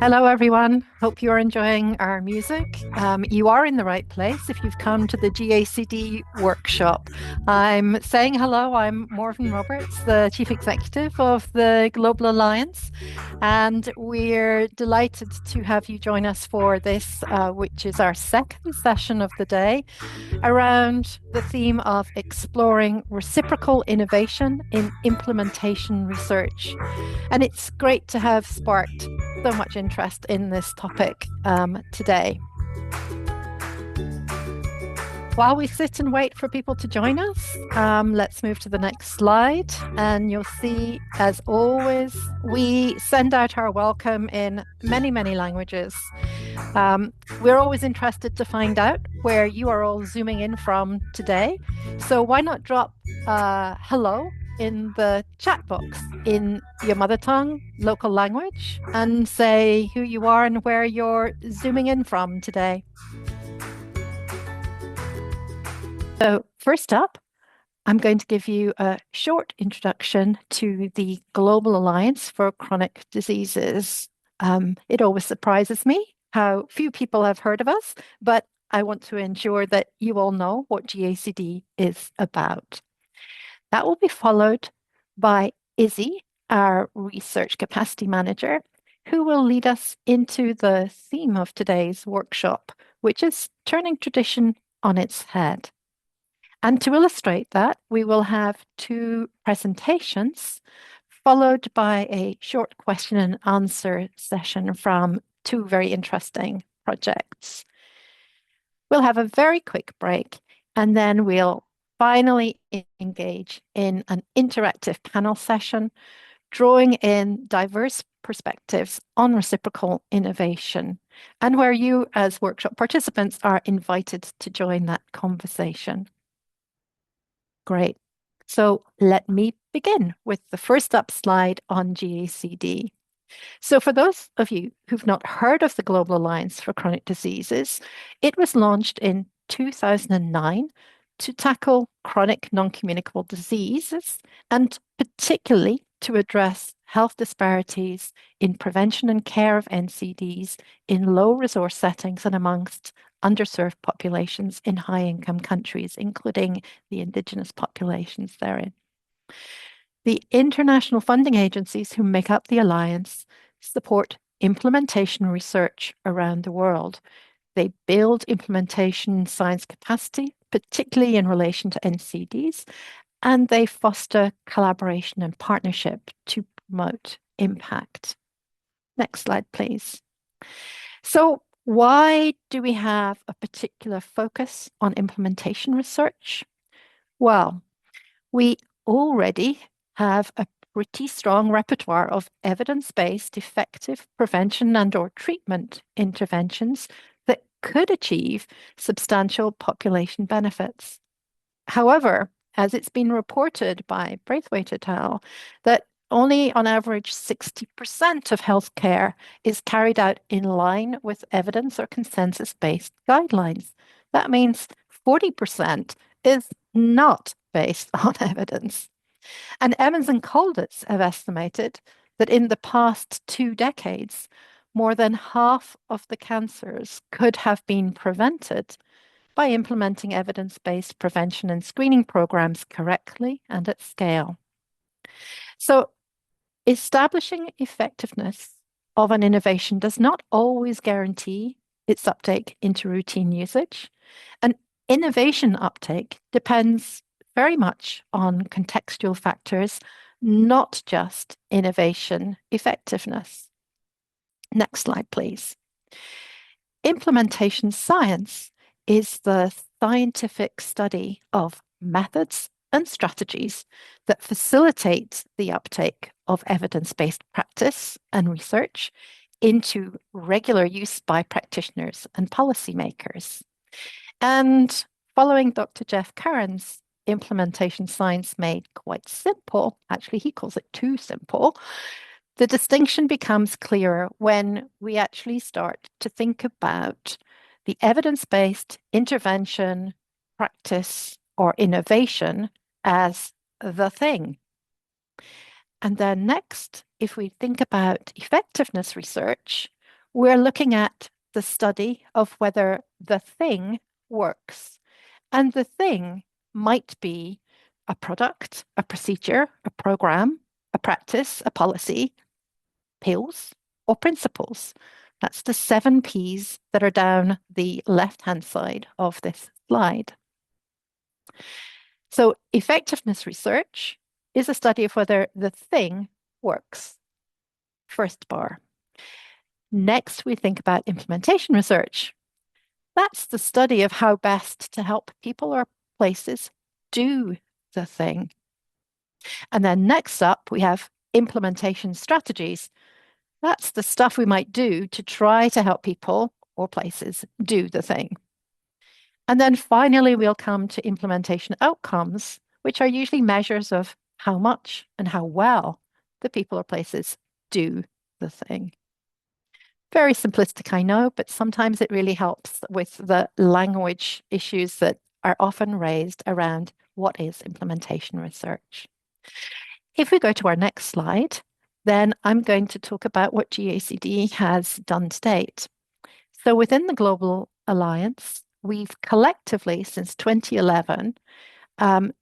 Hello, everyone. Hope you're enjoying our music. You are in the right place if you've come to the GACD workshop. I'm saying hello. I'm Morven Roberts, the Chief Executive of the Global Alliance, and we're delighted to have you join us for this, which is our second session of the day, around the theme of exploring reciprocal innovation in implementation research. And it's great to have sparked so much interest in this topic today. While we sit and wait for people to join us, let's move to the next slide. And you'll see, as always, we send out our welcome in many, many languages. We're always interested to find out where you are all zooming in from today. So why not drop hello in the chat box in your mother tongue, local language, and say who you are and where you're zooming in from today. So first up, I'm going to give you a short introduction to the Global Alliance for Chronic Diseases. It always surprises me how few people have heard of us, but I want to ensure that you all know what GACD is about. That will be followed by Izzy, our Research Capacity Manager, who will lead us into the theme of today's workshop, which is turning tradition on its head. And to illustrate that, we will have two presentations, followed by a short question and answer session from two very interesting projects. We'll have a very quick break, and then we'll finally engage in an interactive panel session, drawing in diverse perspectives on reciprocal innovation, and where you as workshop participants are invited to join that conversation. Great. So let me begin with the first up slide on GACD. So for those of you who've not heard of the Global Alliance for Chronic Diseases, it was launched in 2009 to tackle chronic non-communicable diseases and particularly to address health disparities in prevention and care of NCDs in low resource settings and amongst underserved populations in high-income countries, including the indigenous populations therein. The international funding agencies who make up the Alliance support implementation research around the world. They build implementation science capacity, particularly in relation to NCDs, and they foster collaboration and partnership to promote impact. Next slide, please. So why do we have a particular focus on implementation research? Well, we already have a pretty strong repertoire of evidence-based effective prevention and/or treatment interventions that could achieve substantial population benefits. However, as it's been reported by Braithwaite et al., that only on average 60% of healthcare is carried out in line with evidence or consensus-based guidelines. That means 40% is not based on evidence. And Emmons and Colditz have estimated that in the past 2 decades, more than half of the cancers could have been prevented by implementing evidence-based prevention and screening programs correctly and at scale. So establishing effectiveness of an innovation does not always guarantee its uptake into routine usage. And innovation uptake depends very much on contextual factors, not just innovation effectiveness. Next slide, please. Implementation science is the scientific study of methods and strategies that facilitate the uptake of evidence-based practice and research into regular use by practitioners and policymakers. And following Dr. Jeff Curran's implementation science made quite simple, actually he calls it too simple, the distinction becomes clearer when we actually start to think about the evidence-based intervention, practice, or innovation as the thing. And then next, if we think about effectiveness research, we're looking at the study of whether the thing works. And the thing might be a product, a procedure, a program, a practice, a policy, pills, or principles. That's the 7 Ps that are down the left-hand side of this slide. So effectiveness research is a study of whether the thing works. First bar. Next, we think about implementation research. That's the study of how best to help people or places do the thing. And then next up, we have implementation strategies. That's the stuff we might do to try to help people or places do the thing. And then finally, we'll come to implementation outcomes, which are usually measures of how much and how well the people or places do the thing. Very simplistic, I know, but sometimes it really helps with the language issues that are often raised around what is implementation research. If we go to our next slide, then I'm going to talk about what GACD has done to date. So within the Global Alliance, we've collectively, since 2011,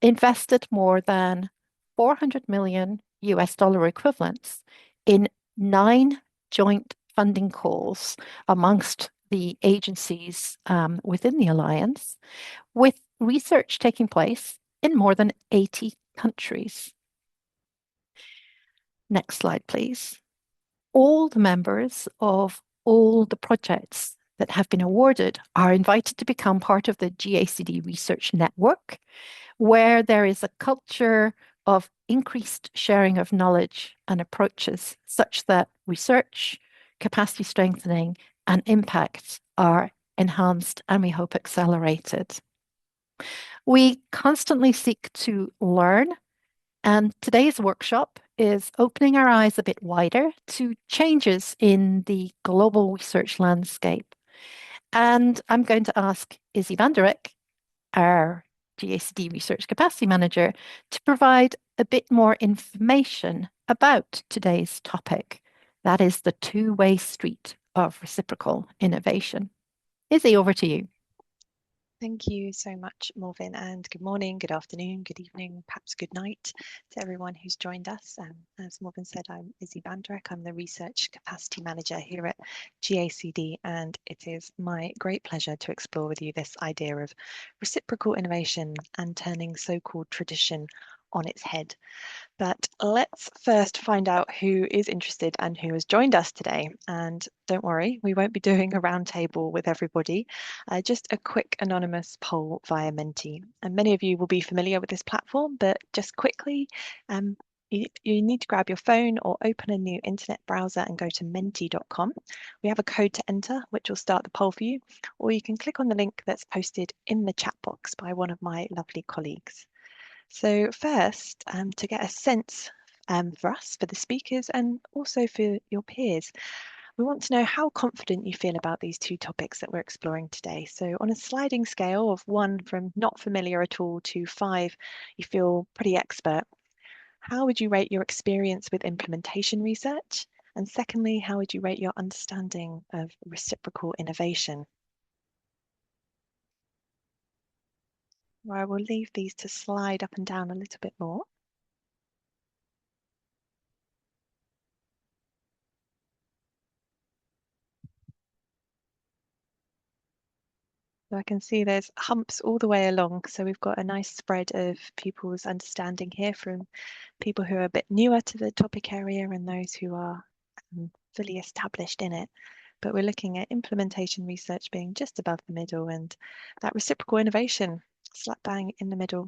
invested more than 400 million US dollar equivalents in 9 joint funding calls amongst the agencies within the Alliance, with research taking place in more than 80 countries. Next slide, please. All the members of all the projects that have been awarded are invited to become part of the GACD Research Network, where there is a culture of increased sharing of knowledge and approaches such that research, capacity strengthening, and impact are enhanced and we hope accelerated. We constantly seek to learn, and today's workshop is opening our eyes a bit wider to changes in the global research landscape. And I'm going to ask Izzy van der Eck, our GACD Research Capacity Manager, to provide a bit more information about today's topic. That is the two-way street of reciprocal innovation. Izzy, over to you. Thank you so much, Morvin, and good morning, good afternoon, good evening, perhaps good night to everyone who's joined us. As Morvin said, I'm Izzy van der Eck. I'm the Research Capacity Manager here at GACD, and it is my great pleasure to explore with you this idea of reciprocal innovation and turning so-called tradition on its head. But let's first find out who is interested and who has joined us today. And don't worry, we won't be doing a roundtable with everybody, just a quick anonymous poll via Menti. And many of you will be familiar with this platform, but just quickly, you need to grab your phone or open a new internet browser and go to menti.com. We have a code to enter, which will start the poll for you, or you can click on the link that's posted in the chat box by one of my lovely colleagues. So first, to get a sense for us, for the speakers, and also for your peers, we want to know how confident you feel about these two topics that we're exploring today. So on a sliding scale of 1 from not familiar at all to 5, you feel pretty expert. How would you rate your experience with implementation research? And secondly, how would you rate your understanding of reciprocal innovation? I will leave these to slide up and down a little bit more. So I can see there's humps all the way along. So we've got a nice spread of people's understanding here, from people who are a bit newer to the topic area and those who are fully established in it. But we're looking at implementation research being just above the middle, and that reciprocal innovation slap bang in the middle.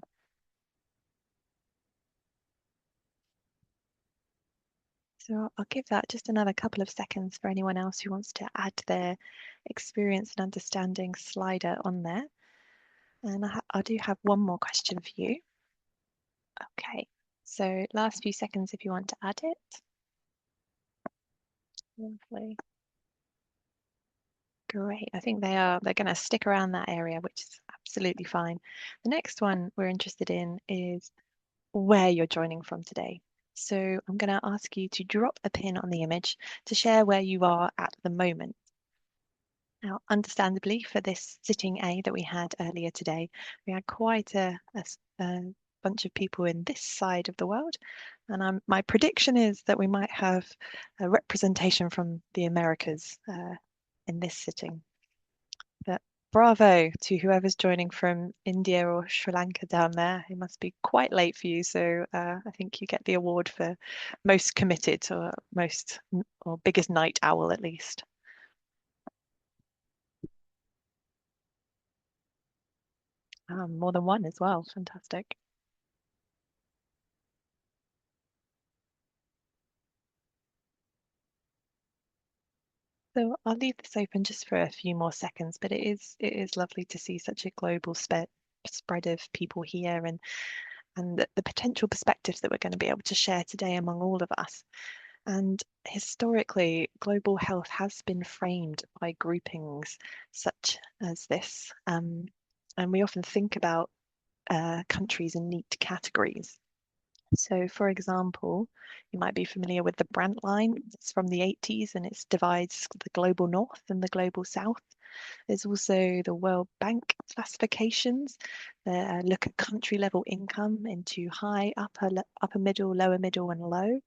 So I'll give that just another couple of seconds for anyone else who wants to add their experience and understanding slider on there. And I do have one more question for you. Okay, so last few seconds if you want to add it. Lovely. Great. I think they're going to stick around that area, which is absolutely fine. The next one we're interested in is where you're joining from today. So I'm going to ask you to drop a pin on the image to share where you are at the moment. Now, understandably, for this sitting A that we had earlier today, we had quite a bunch of people in this side of the world. And my prediction is that we might have a representation from the Americas in this sitting. But bravo to whoever's joining from India or Sri Lanka down there. It must be quite late for you. So I think you get the award for most committed or biggest night owl at least. More than one as well. Fantastic. So I'll leave this open just for a few more seconds, but it is lovely to see such a global spread of people here and the potential perspectives that we're going to be able to share today among all of us. And historically, global health has been framed by groupings such as this. And we often think about countries in neat categories. So, for example, you might be familiar with the Brandt line. It's from the 80s and it divides the global north and the global south. There's also the World Bank classifications that look at country level income into high, upper middle, lower middle, and low.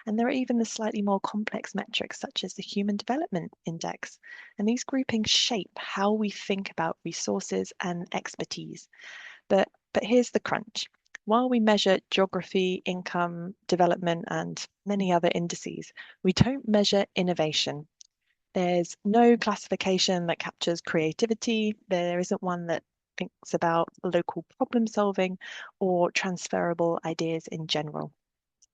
And there are even the slightly more complex metrics such as the Human Development Index. And these groupings shape how we think about resources and expertise. But here's the crunch. While we measure geography, income, development, and many other indices, we don't measure innovation. There's no classification that captures creativity. There isn't one that thinks about local problem solving or transferable ideas in general.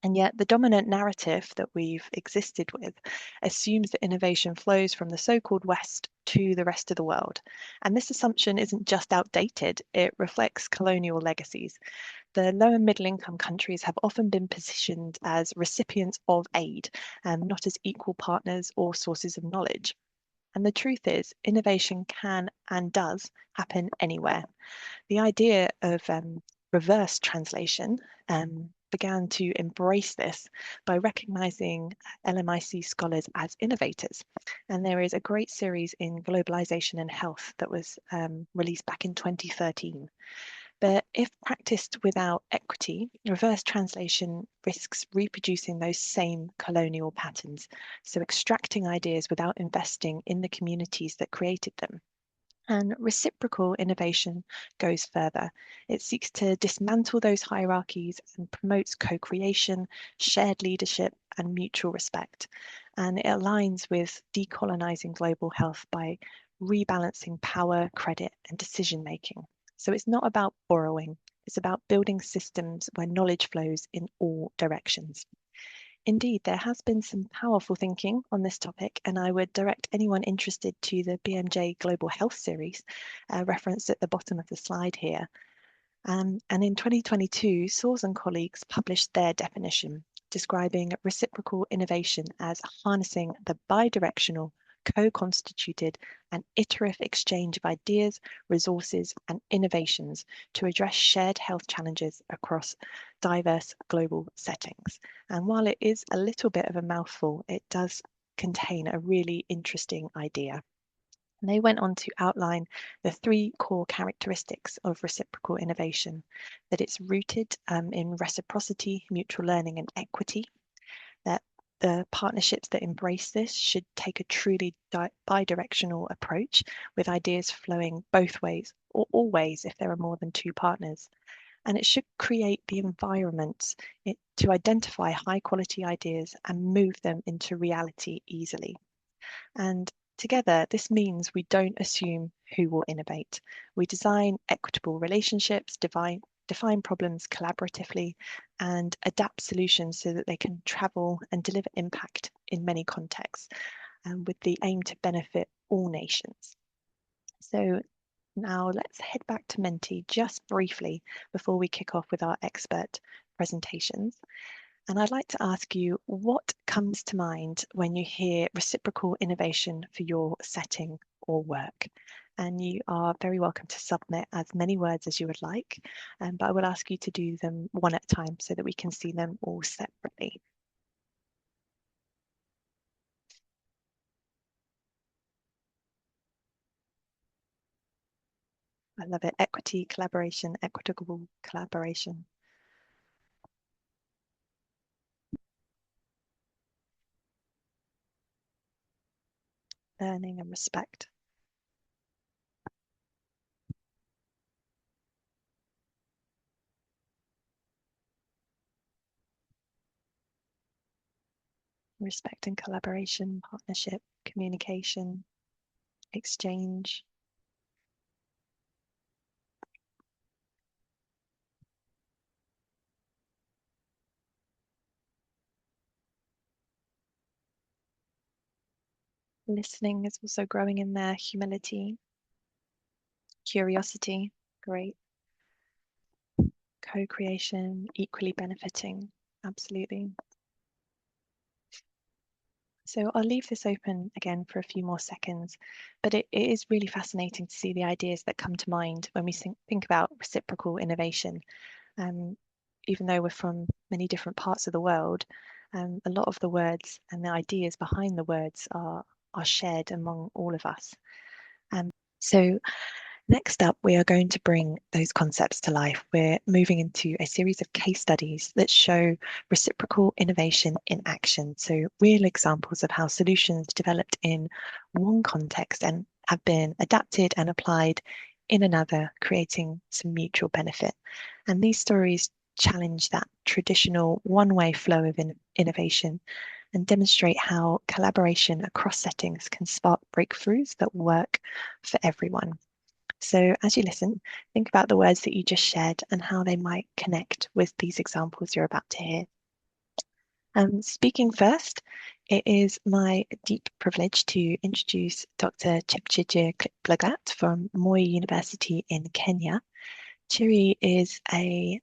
And yet, the dominant narrative that we've existed with assumes that innovation flows from the so called West to the rest of the world. And this assumption isn't just outdated, it reflects colonial legacies. The low and middle income countries have often been positioned as recipients of aid, not as equal partners or sources of knowledge. And the truth is, innovation can and does happen anywhere. The idea of reverse translation began to embrace this by recognizing LMIC scholars as innovators. And there is a great series in Globalization and Health that was released back in 2013. But if practiced without equity, reverse translation risks reproducing those same colonial patterns. So extracting ideas without investing in the communities that created them. And reciprocal innovation goes further. It seeks to dismantle those hierarchies and promotes co-creation, shared leadership, and mutual respect. And it aligns with decolonizing global health by rebalancing power, credit, and decision making. So it's not about borrowing, it's about building systems where knowledge flows in all directions. Indeed, there has been some powerful thinking on this topic, and I would direct anyone interested to the BMJ Global Health series, referenced at the bottom of the slide here. And in 2022, Soers and colleagues published their definition, describing reciprocal innovation as harnessing the bidirectional, co-constituted and iterative exchange of ideas, resources and innovations to address shared health challenges across diverse global settings. And while it is a little bit of a mouthful, it does contain a really interesting idea. And they went on to outline the three core characteristics of reciprocal innovation, that it's rooted in reciprocity, mutual learning, and equity, that the partnerships that embrace this should take a truly bi-directional approach with ideas flowing both ways or all ways if there are more than two partners. And it should create the environment to identify high quality ideas and move them into reality easily. And together, this means we don't assume who will innovate. We design equitable relationships, define problems collaboratively, and adapt solutions so that they can travel and deliver impact in many contexts, with the aim to benefit all nations. So now let's head back to Menti just briefly before we kick off with our expert presentations. And I'd like to ask you, what comes to mind when you hear reciprocal innovation for your setting or work? and you are very welcome to submit as many words as you would like, but I will ask you to do them one at a time so that we can see them all separately. I love it. Equity, collaboration, equitable collaboration. Learning and respect. Respect and collaboration, partnership, communication, exchange. Listening is also growing in there. Humility, curiosity, great. Co-creation, equally benefiting, absolutely. So I'll leave this open again for a few more seconds, but it is really fascinating to see the ideas that come to mind when we think about reciprocal innovation. Even though we're from many different parts of the world, a lot of the words and the ideas behind the words are shared among all of us. So next up, we are going to bring those concepts to life. We're moving into a series of case studies that show reciprocal innovation in action. So real examples of how solutions developed in one context and have been adapted and applied in another, creating some mutual benefit. And these stories challenge that traditional one-way flow of innovation and demonstrate how collaboration across settings can spark breakthroughs that work for everyone. So as you listen, think about the words that you just shared and how they might connect with these examples you're about to hear. Speaking first, it is my deep privilege to introduce Dr. Jepchirchir Kiplagat from Moi University in Kenya. Chiri is a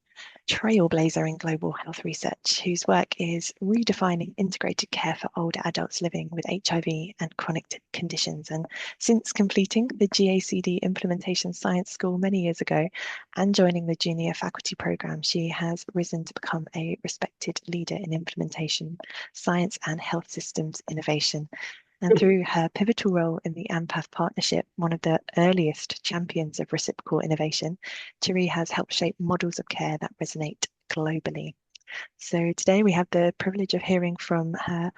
trailblazer in global health research whose work is redefining integrated care for older adults living with HIV and chronic conditions. And since completing the GACD Implementation Science School many years ago and joining the junior faculty program, she has risen to become a respected leader in implementation, science and health systems innovation. And through her pivotal role in the AMPATH partnership, one of the earliest champions of reciprocal innovation, Chiri has helped shape models of care that resonate globally. So today we have the privilege of hearing from her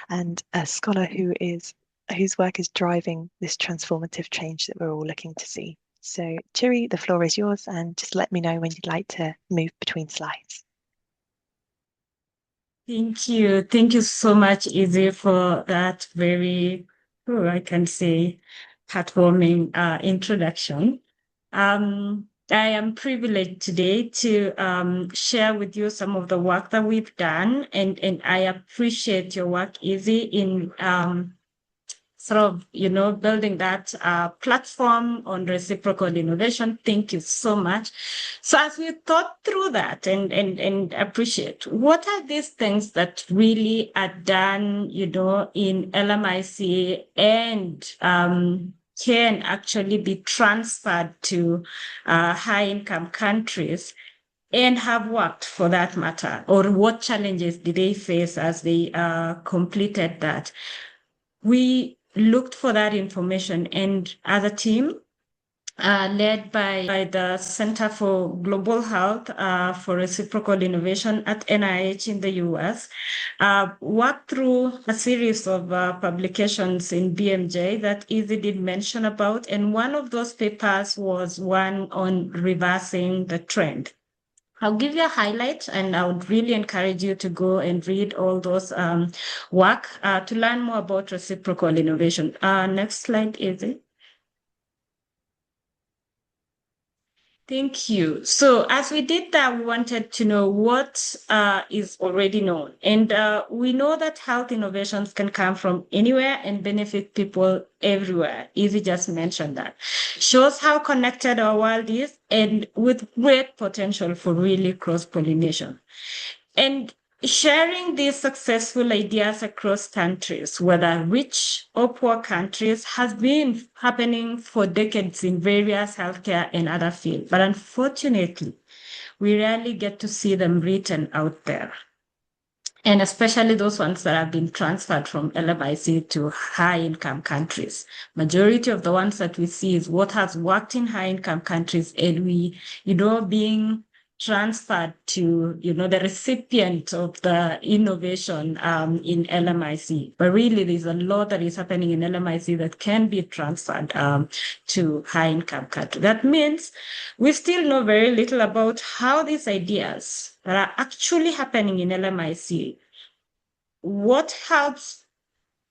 and a scholar whose work is driving this transformative change that we're all looking to see. So Chiri, the floor is yours, and just let me know when you'd like to move between slides. Thank you. Thank you so much, Izzy, for that very, I can say, heartwarming introduction. I am privileged today to share with you some of the work that we've done, and I appreciate your work, Izzy, in sort of, building that platform on reciprocal innovation. Thank you so much. So as we thought through that and appreciate, what are these things that really are done, in LMIC and can actually be transferred to high-income countries and have worked for that matter, or what challenges did they face as they completed that? We looked for that information, and as a team, led by the Center for Global Health for Reciprocal Innovation at NIH in the US, worked through a series of publications in BMJ that Izzy did mention about, and one of those papers was one on reversing the trend. I'll give you a highlight, and I would really encourage you to go and read all those work to learn more about reciprocal innovation. Next slide, Izzy. Thank you. So as we did that, we wanted to know what is already known. And we know that health innovations can come from anywhere and benefit people everywhere. Izzy just mentioned that. Shows how connected our world is and with great potential for really cross-pollination. And sharing these successful ideas across countries, whether rich or poor countries, has been happening for decades in various healthcare and other fields. But unfortunately, we rarely get to see them written out there. And especially those ones that have been transferred from LMIC to high-income countries. Majority of the ones that we see is what has worked in high-income countries, and we, being transferred to, the recipient of the innovation in LMIC. But really, there's a lot that is happening in LMIC that can be transferred to high-income countries. That means we still know very little about how these ideas that are actually happening in LMIC, what helps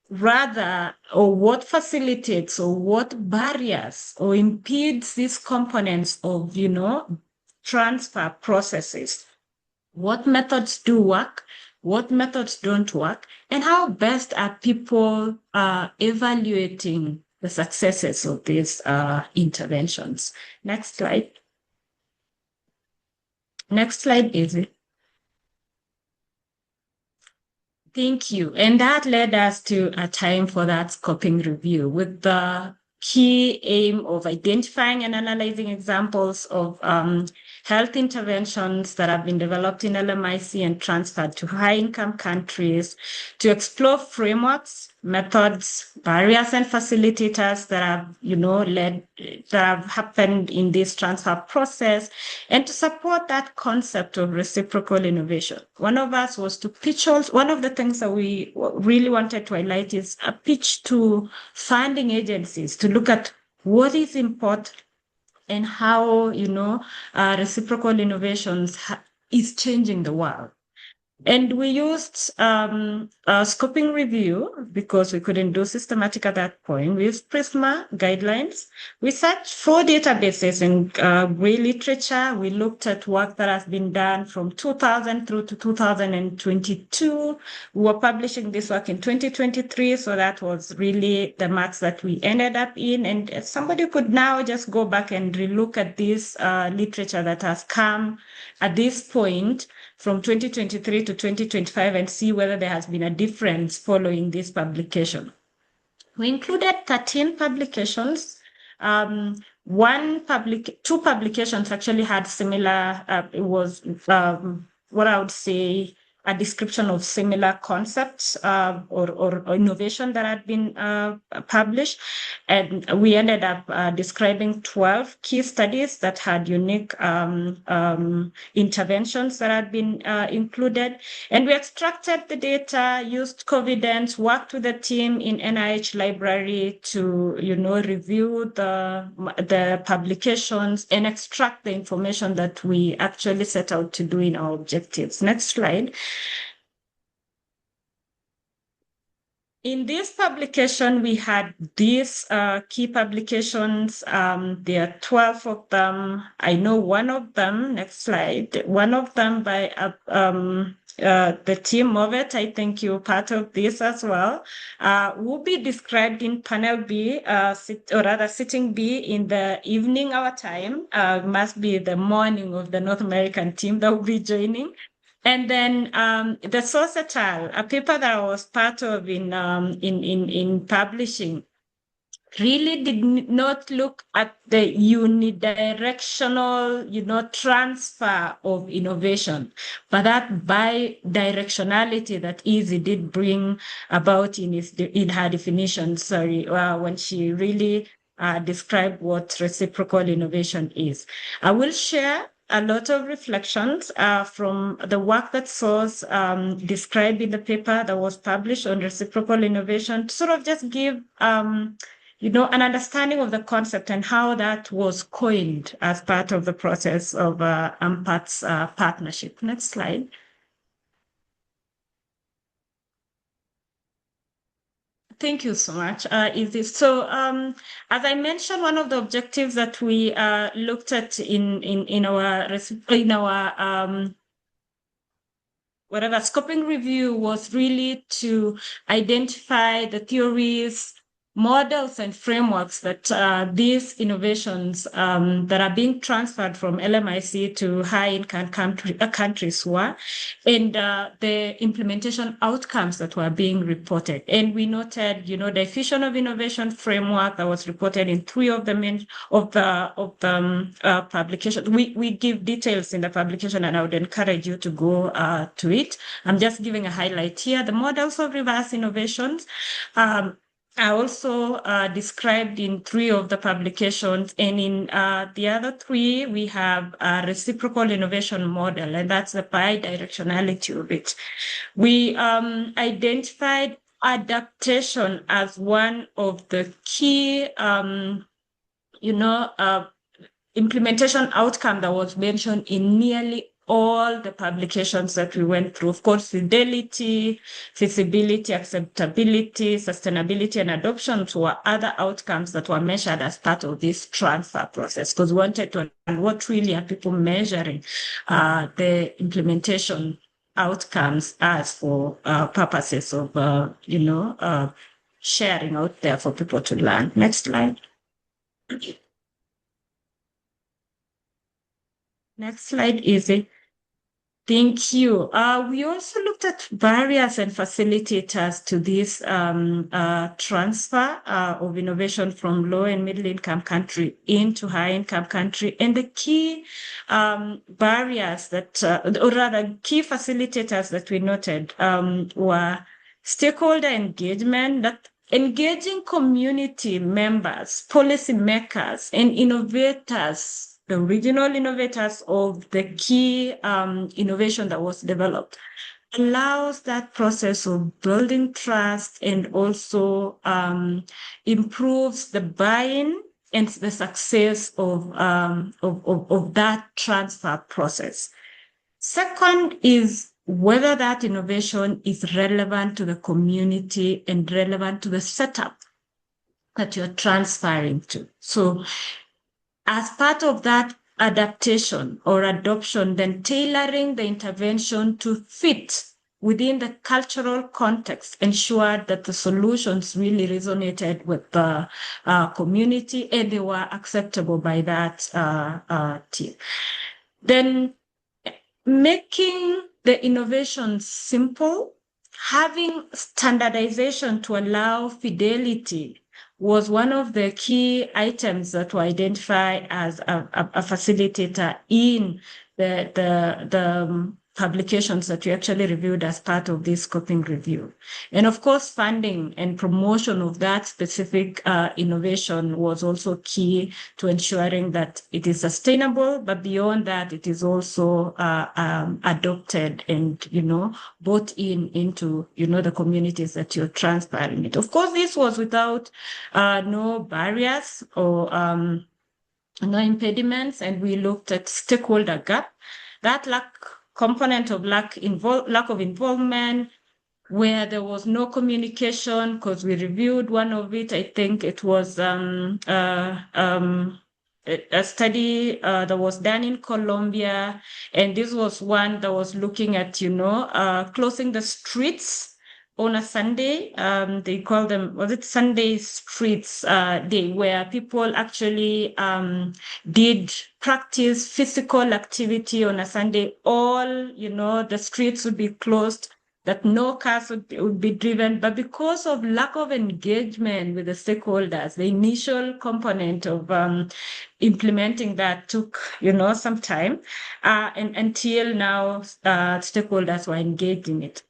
rather, or what facilitates, or what barriers or impedes these components of, transfer processes. What methods do work, what methods don't work, and how best are people evaluating the successes of these interventions. Next slide. Next slide, Izzy. Thank you. And that led us to a time for that scoping review with the key aim of identifying and analyzing examples of health interventions that have been developed in LMIC and transferred to high-income countries, to explore frameworks, methods, barriers, and facilitators that have, that have happened in this transfer process, and to support that concept of reciprocal innovation. One of us was to pitch. One of the things that we really wanted to highlight is a pitch to funding agencies to look at what is important and how, reciprocal innovations is changing the world. And we used a scoping review because we couldn't do systematic at that point. We used Prisma guidelines. We searched 4 databases in gray literature. We looked at work that has been done from 2000 through to 2022. We were publishing this work in 2023, so that was really the marks that we ended up in. And somebody could now just go back and relook at this literature that has come at this point from 2023 to 2025 and see whether there has been a difference following this publication. We included 13 publications. 2 publications actually had similar, it was what I would say a description of similar concepts or innovation that had been published. And we ended up describing 12 key studies that had unique interventions that had been included. And we extracted the data, used Covidence, worked with the team in NIH library to, review the publications and extract the information that we actually set out to do in our objectives. Next slide. In this publication, we had these key publications. There are 12 of them. I know one of them, next slide, one of them by the team of it, I think you're part of this as well, will be described in panel B, sitting B in the evening our time. Must be the morning of the North American team that will be joining. And then the source et al., a paper that I was part of in publishing, really did not look at the unidirectional, transfer of innovation, but that bi-directionality that Izzy did bring about in her definition, when she really described what reciprocal innovation is. I will share a lot of reflections from the work that was described in the paper that was published on reciprocal innovation to sort of just give, an understanding of the concept and how that was coined as part of the process of AMPAT's partnership. Next slide. Thank you so much, Izzy. So, as I mentioned, one of the objectives that we looked at in our scoping review was really to identify the theories, models and frameworks that these innovations that are being transferred from LMIC to high-income countries were, and the implementation outcomes that were being reported. And we noted, the efficient of innovation framework that was reported in 3 of the main publications. We give details in the publication, and I would encourage you to go to it. I'm just giving a highlight here. The models of reverse innovations are also described in 3 of the publications, and in the other 3, we have a reciprocal innovation model, and that's the bi-directionality of it. We identified adaptation as one of the key, implementation outcome that was mentioned in nearly all the publications that we went through. Of course, fidelity, feasibility, acceptability, sustainability, and adoption were other outcomes that were measured as part of this transfer process, because we wanted to understand what really are people measuring the implementation outcomes as for purposes of, sharing out there for people to learn. Next slide. Next slide, Izzy. Thank you. We also looked at barriers and facilitators to this transfer of innovation from low and middle income country into high income country. And the key barriers that, or rather key facilitators that we noted were stakeholder engagement, that engaging community members, policy makers, and innovators, the regional innovators of the key innovation that was developed, allows that process of building trust and also improves the buy-in and the success of that transfer process. Second is whether that innovation is relevant to the community and relevant to the setup that you're transferring to. So as part of that adaptation or adoption, then tailoring the intervention to fit within the cultural context, ensured that the solutions really resonated with the community and they were acceptable by that team. Then making the innovation simple, having standardization to allow fidelity was one of the key items that were identified as a facilitator in the publications that we actually reviewed as part of this scoping review. And of course, funding and promotion of that specific innovation was also key to ensuring that it is sustainable, but beyond that, it is also adopted and, brought into, the communities that you're transferring it. Of course, this was without no barriers or no impediments, and we looked at stakeholder gap, that component of lack of involvement, where there was no communication, because we reviewed one of it. I think it was a study that was done in Colombia, and this was one that was looking at, closing the streets on a Sunday. They call them, was it Sunday Streets Day, where people actually did practice physical activity on a Sunday. All, the streets would be closed, that no cars would be driven. But because of lack of engagement with the stakeholders, the initial component of implementing that took, some time, and until now, stakeholders were engaged in it.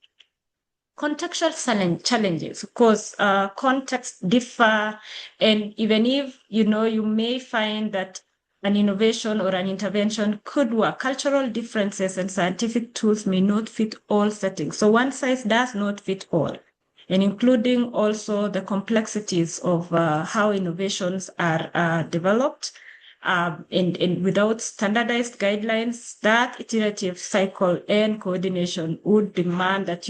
Contextual challenges, of course, contexts differ, and even if, you may find that an innovation or an intervention could work, cultural differences and scientific tools may not fit all settings. So one size does not fit all, and including also the complexities of how innovations are developed. And without standardized guidelines, that iterative cycle and coordination would demand that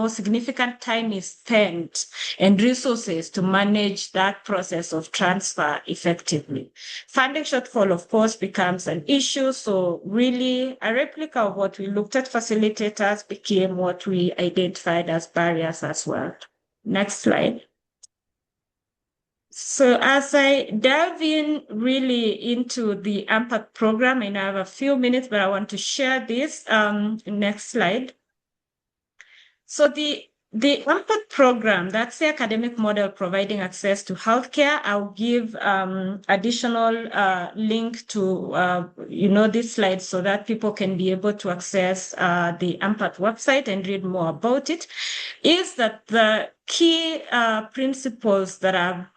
significant time is spent and resources to manage that process of transfer effectively. Funding shortfall, of course, becomes an issue. So really a replica of what we looked at facilitators became what we identified as barriers as well. Next slide. So as I delve in really into the AMPAT program, and I have a few minutes, but I want to share this. Next slide. So the AMPAT program, that's the academic model providing access to healthcare. I'll give additional link to this slide so that people can be able to access the AMPAT website and read more about it. Is that the key principles that have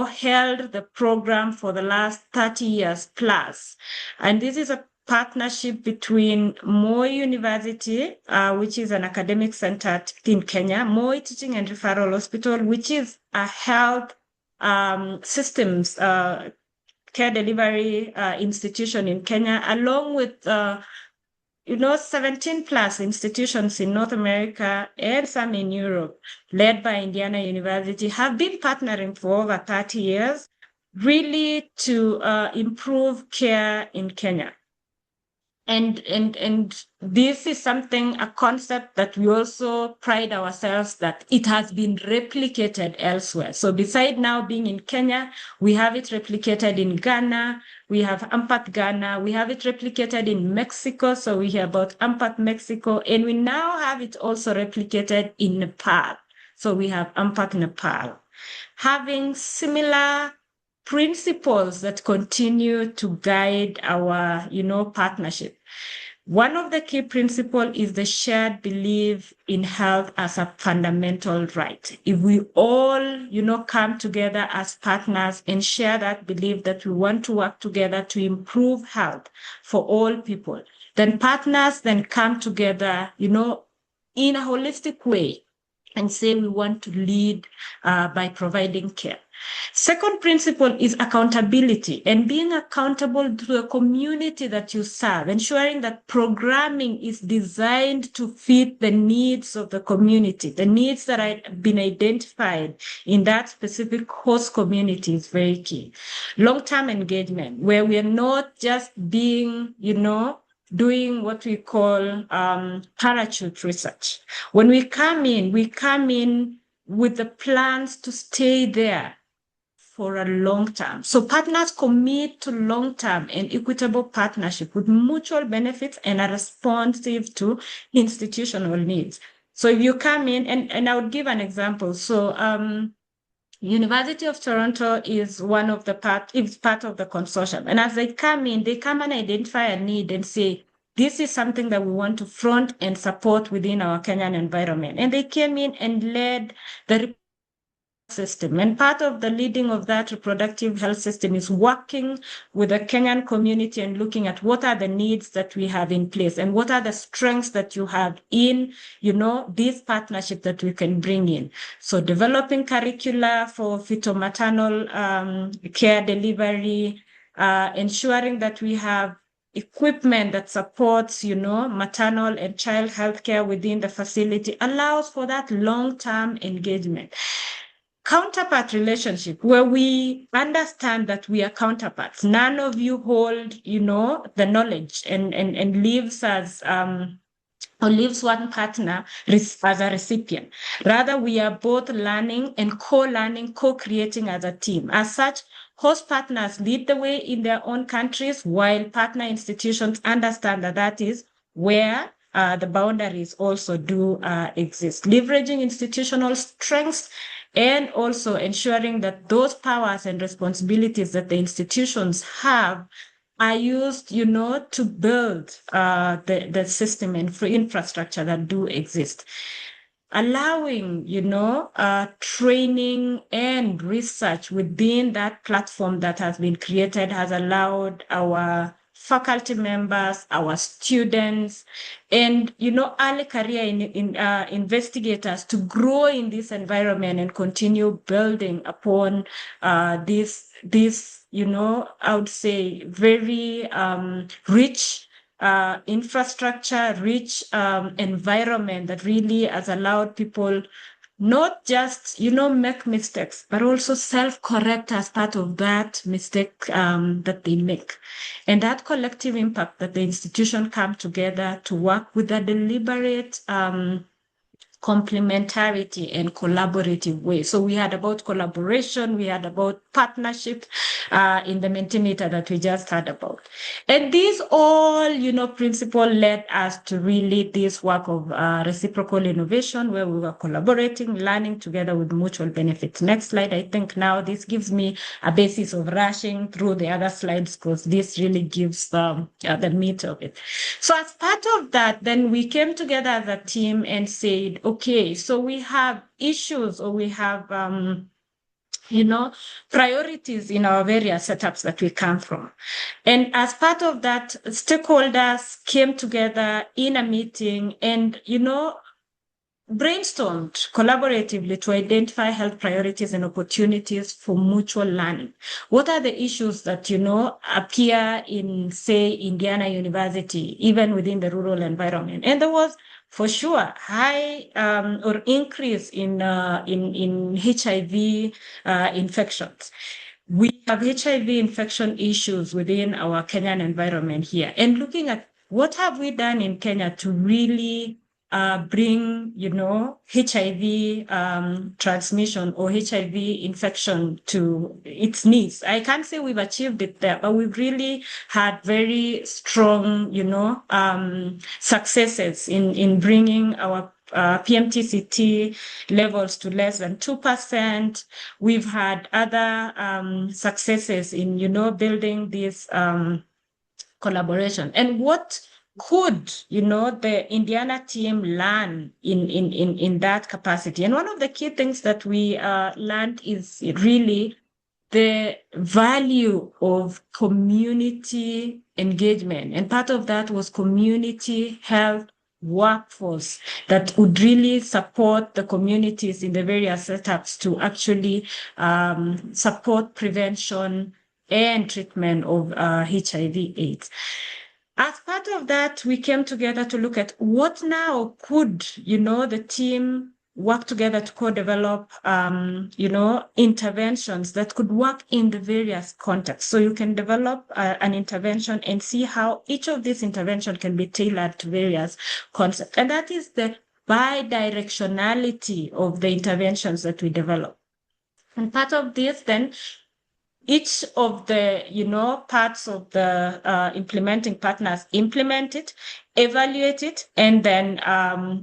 held the program for the last 30 years plus, and this is a partnership between Moi University, which is an academic center in Kenya, Moi Teaching and Referral Hospital, which is a health systems care delivery institution in Kenya, along with 17 plus institutions in North America and some in Europe, led by Indiana University, have been partnering for over 30 years, really to improve care in Kenya. And this is something, a concept that we also pride ourselves that it has been replicated elsewhere. So beside now being in Kenya, we have it replicated in Ghana, we have AMPAT Ghana, we have it replicated in Mexico, so we hear about AMPAT Mexico, and we now have it also replicated in Nepal. So we have AMPAT Nepal. Having similar principles that continue to guide our, partnership. One of the key principles is the shared belief in health as a fundamental right. If we all, come together as partners and share that belief that we want to work together to improve health for all people, then partners then come together, in a holistic way and say we want to lead by providing care. Second principle is accountability and being accountable to the community that you serve, ensuring that programming is designed to fit the needs of the community, the needs that have been identified in that specific host community is very key. Long-term engagement, where we are not just being, doing what we call parachute research. When we come in with the plans to stay there for a long term. So partners commit to long-term and equitable partnership with mutual benefits and are responsive to institutional needs. So if you come in, and I would give an example. So University of Toronto is one of the is part of the consortium. And as they come and identify a need and say, this is something that we want to front and support within our Kenyan environment. And they came in and led the system. And part of the leading of that reproductive health system is working with the Kenyan community and looking at what are the needs that we have in place and what are the strengths that you have in, this partnership that we can bring in. So developing curricula for fetal-maternal care delivery, ensuring that we have equipment that supports, maternal and child health care within the facility allows for that long-term engagement. Counterpart relationship, where we understand that we are counterparts. None of you hold, the knowledge and lives as or leaves one partner as a recipient. Rather, we are both learning and co-learning, co-creating as a team. As such, host partners lead the way in their own countries, while partner institutions understand that is where the boundaries also do exist. Leveraging institutional strengths and also ensuring that those powers and responsibilities that the institutions have are used, to build the system and for infrastructure that do exist. Allowing, training and research within that platform that has been created has allowed our faculty members, our students, and, early career investigators to grow in this environment and continue building upon this, I would say very rich infrastructure, rich environment that really has allowed people not just, make mistakes, but also self-correct as part of that mistake that they make. And that collective impact that the institution come together to work with a deliberate complementarity and collaborative way. So we had about collaboration, we had about partnership in the Mentimeter that we just heard about. And these all, principle led us to really this work of reciprocal innovation, where we were collaborating, learning together with mutual benefits. Next slide. I think now this gives me a basis of rushing through the other slides, because this really gives the meat of it. So as part of that, then we came together as a team and said, okay, so we have issues, or we have priorities in our various setups that we come from. And as part of that, stakeholders came together in a meeting and, brainstormed collaboratively to identify health priorities and opportunities for mutual learning. What are the issues that, appear in, say, Indiana University, even within the rural environment? And there was, for sure, high or increase in HIV infections. We have HIV infection issues within our Kenyan environment here. And looking at what have we done in Kenya to really bring, HIV transmission or HIV infection to its knees. I can't say we've achieved it there, but we've really had very strong, successes in bringing our PMTCT levels to less than 2%. We've had other successes in, building this collaboration. And what could, the Indiana team learn in that capacity? And one of the key things that we learned is really the value of community engagement. And part of that was community health workforce that would really support the communities in the various setups to actually support prevention and treatment of HIV/AIDS. As part of that, we came together to look at what now could, the team work together to co-develop, interventions that could work in the various contexts. So you can develop an intervention and see how each of these interventions can be tailored to various concepts. And that is the bi-directionality of the interventions that we develop. And part of this then, each of the, parts of the implementing partners implement it, evaluate it, and then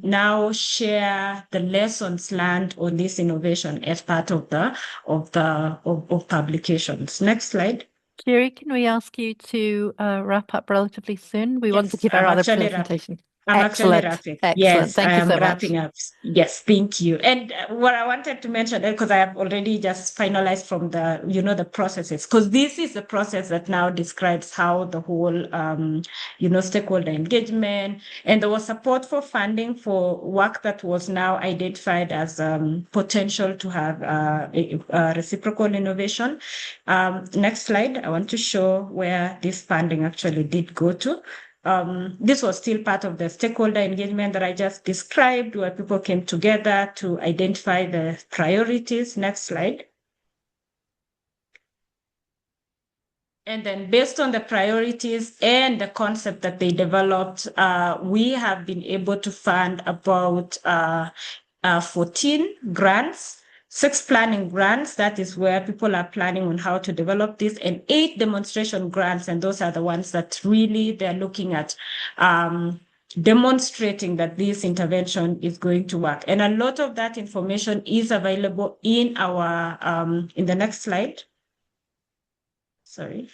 now share the lessons learned on this innovation as part of of publications. Next slide. Kiri, can we ask you to wrap up relatively soon? We want to give our other presentation. I'm actually wrapping. Excellent. Yes, Thank you so much. wrapping up. Yes, thank you. And what I wanted to mention, because I have already just finalized from the, the processes, because this is the process that now describes how the whole, stakeholder engagement, and there was support for funding for work that was now identified as potential to have a reciprocal innovation. Next slide. I want to show where this funding actually did go to. This was still part of the stakeholder engagement that I just described, where people came together to identify the priorities. Next slide. And then based on the priorities and the concept that they developed, we have been able to fund about 14 grants, 6 planning grants, that is where people are planning on how to develop this, and 8 demonstration grants, and those are the ones that really they're looking at demonstrating that this intervention is going to work. And a lot of that information is available in our, in the next slide. Sorry.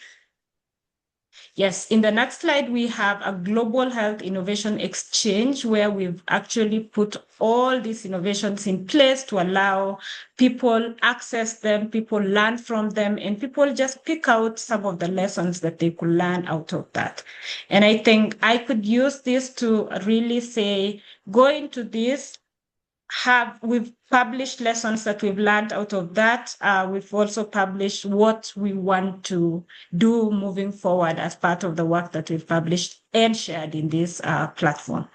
Yes, in the next slide, we have a global health innovation exchange where we've actually put all these innovations in place to allow people access them, people learn from them, and people just pick out some of the lessons that they could learn out of that. And I think I could use this to really say, go into this, we've published lessons that we've learned out of that. We've also published what we want to do moving forward as part of the work that we've published and shared in this platform.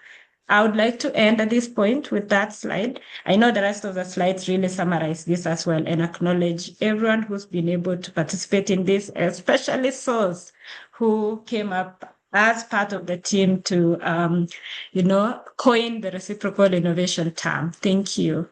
I would like to end at this point with that slide. I know the rest of the slides really summarize this as well, and acknowledge everyone who's been able to participate in this, especially those who came up as part of the team to, coin the reciprocal innovation term. Thank you.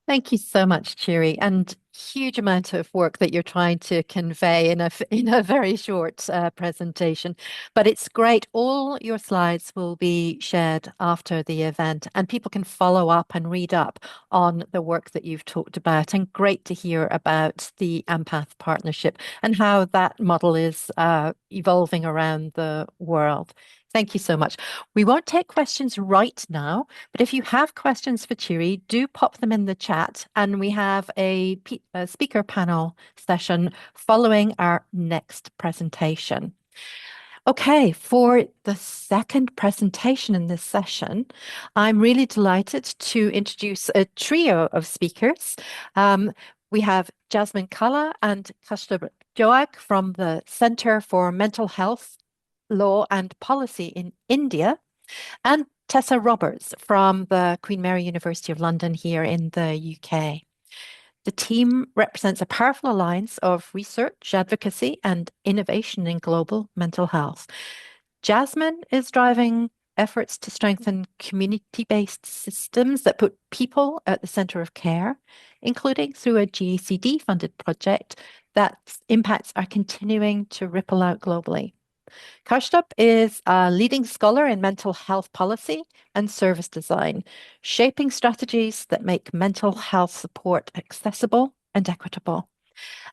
Thank you so much, Chiri, and huge amount of work that you're trying to convey in a very short presentation. But it's great. All your slides will be shared after the event, and people can follow up and read up on the work that you've talked about. And great to hear about the AMPATH partnership and how that model is evolving around the world. Thank you so much. We won't take questions right now, but if you have questions for Chiri, do pop them in the chat, and we have a speaker panel session following our next presentation. Okay, for the second presentation in this session, I'm really delighted to introduce a trio of speakers. We have Jasmine, Kalha and Kaustubh Joag from the Centre for Mental Health, Law and Policy in India, and Tessa Roberts from the Queen Mary University of London here in the UK. The team represents a powerful alliance of research, advocacy, and innovation in global mental health. Jasmine is driving efforts to strengthen community-based systems that put people at the centre of care, including through a GACD-funded project that impacts are continuing to ripple out globally. Kaustubh is a leading scholar in mental health policy and service design, shaping strategies that make mental health support accessible and equitable.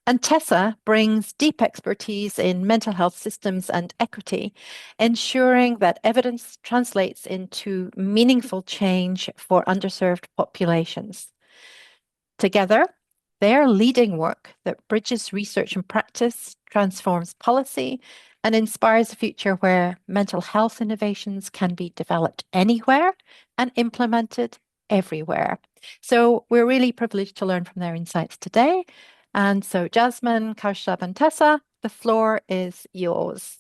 And Tessa brings deep expertise in mental health systems and equity, ensuring that evidence translates into meaningful change for underserved populations. Together, they're leading work that bridges research and practice, transforms policy, and inspires a future where mental health innovations can be developed anywhere and implemented everywhere. So we're really privileged to learn from their insights today. And so Jasmine, Kaustubh, and Tessa, the floor is yours.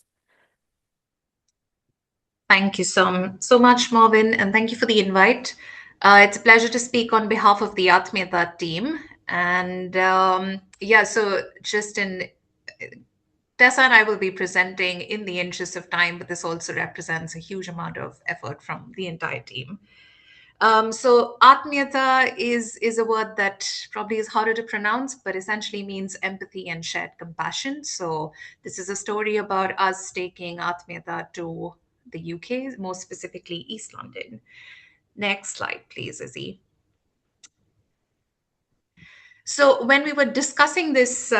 Thank you so much, Marvin, and thank you for the invite. It's a pleasure to speak on behalf of the Atmiyata team. And so Tessa and I will be presenting in the interest of time, but this also represents a huge amount of effort from the entire team. So Atmiyata is a word that probably is harder to pronounce, but essentially means empathy and shared compassion. So this is a story about us taking Atmiyata to the UK, more specifically East London. Next slide, please, Izzy. So when we were discussing this,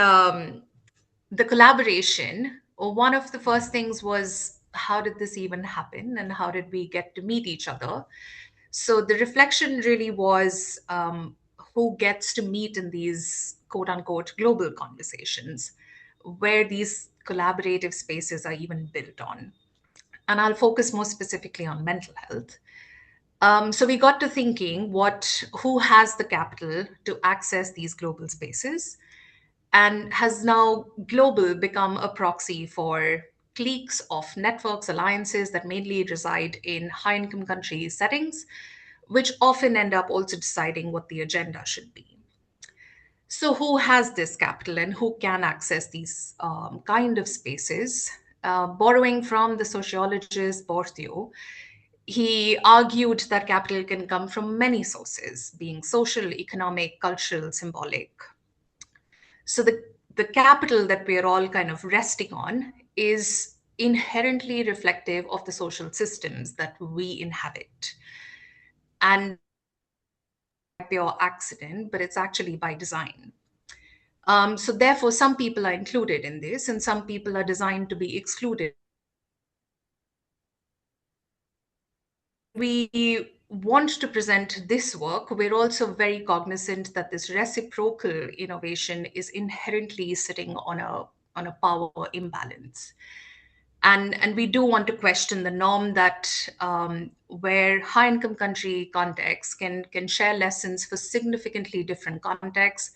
the collaboration, one of the first things was, how did this even happen and how did we get to meet each other? So the reflection really was, who gets to meet in these quote unquote global conversations where these collaborative spaces are even built on. And I'll focus more specifically on mental health. So we got to thinking, who has the capital to access these global spaces? And has now global become a proxy for cliques of networks, alliances that mainly reside in high-income country settings, which often end up also deciding what the agenda should be. So who has this capital and who can access these kind of spaces? Borrowing from the sociologist Bourdieu, he argued that capital can come from many sources, being social, economic, cultural, symbolic. So the capital that we are all kind of resting on is inherently reflective of the social systems that we inhabit. And pure accident, but it's actually by design. So therefore, some people are included in this and some people are designed to be excluded. We want to present this work, we're also very cognizant that this reciprocal innovation is inherently sitting on a power imbalance. And we do want to question the norm that where high-income country contexts can share lessons for significantly different contexts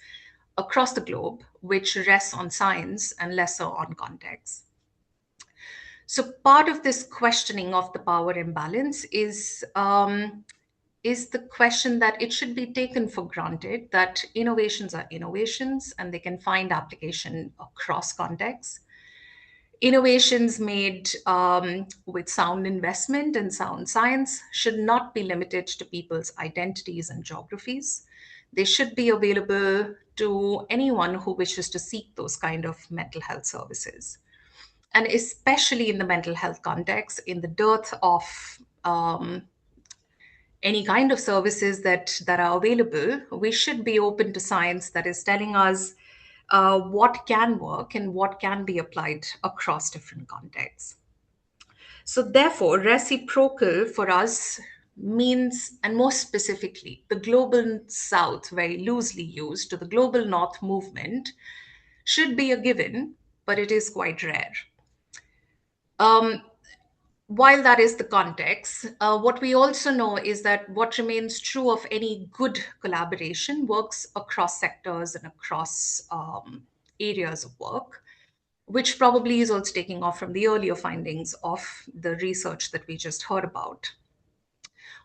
across the globe, which rests on science and lesser on context. So part of this questioning of the power imbalance is the question that it should be taken for granted that innovations are innovations and they can find application across contexts. Innovations made with sound investment and sound science should not be limited to people's identities and geographies. They should be available to anyone who wishes to seek those kind of mental health services. And especially in the mental health context, in the dearth of any kind of services that are available, we should be open to science that is telling us what can work and what can be applied across different contexts. So therefore, reciprocal for us means, and more specifically, the global south, very loosely used, to the global north movement should be a given, but it is quite rare. While that is the context, what we also know is that what remains true of any good collaboration works across sectors and across areas of work, which probably is also taking off from the earlier findings of the research that we just heard about.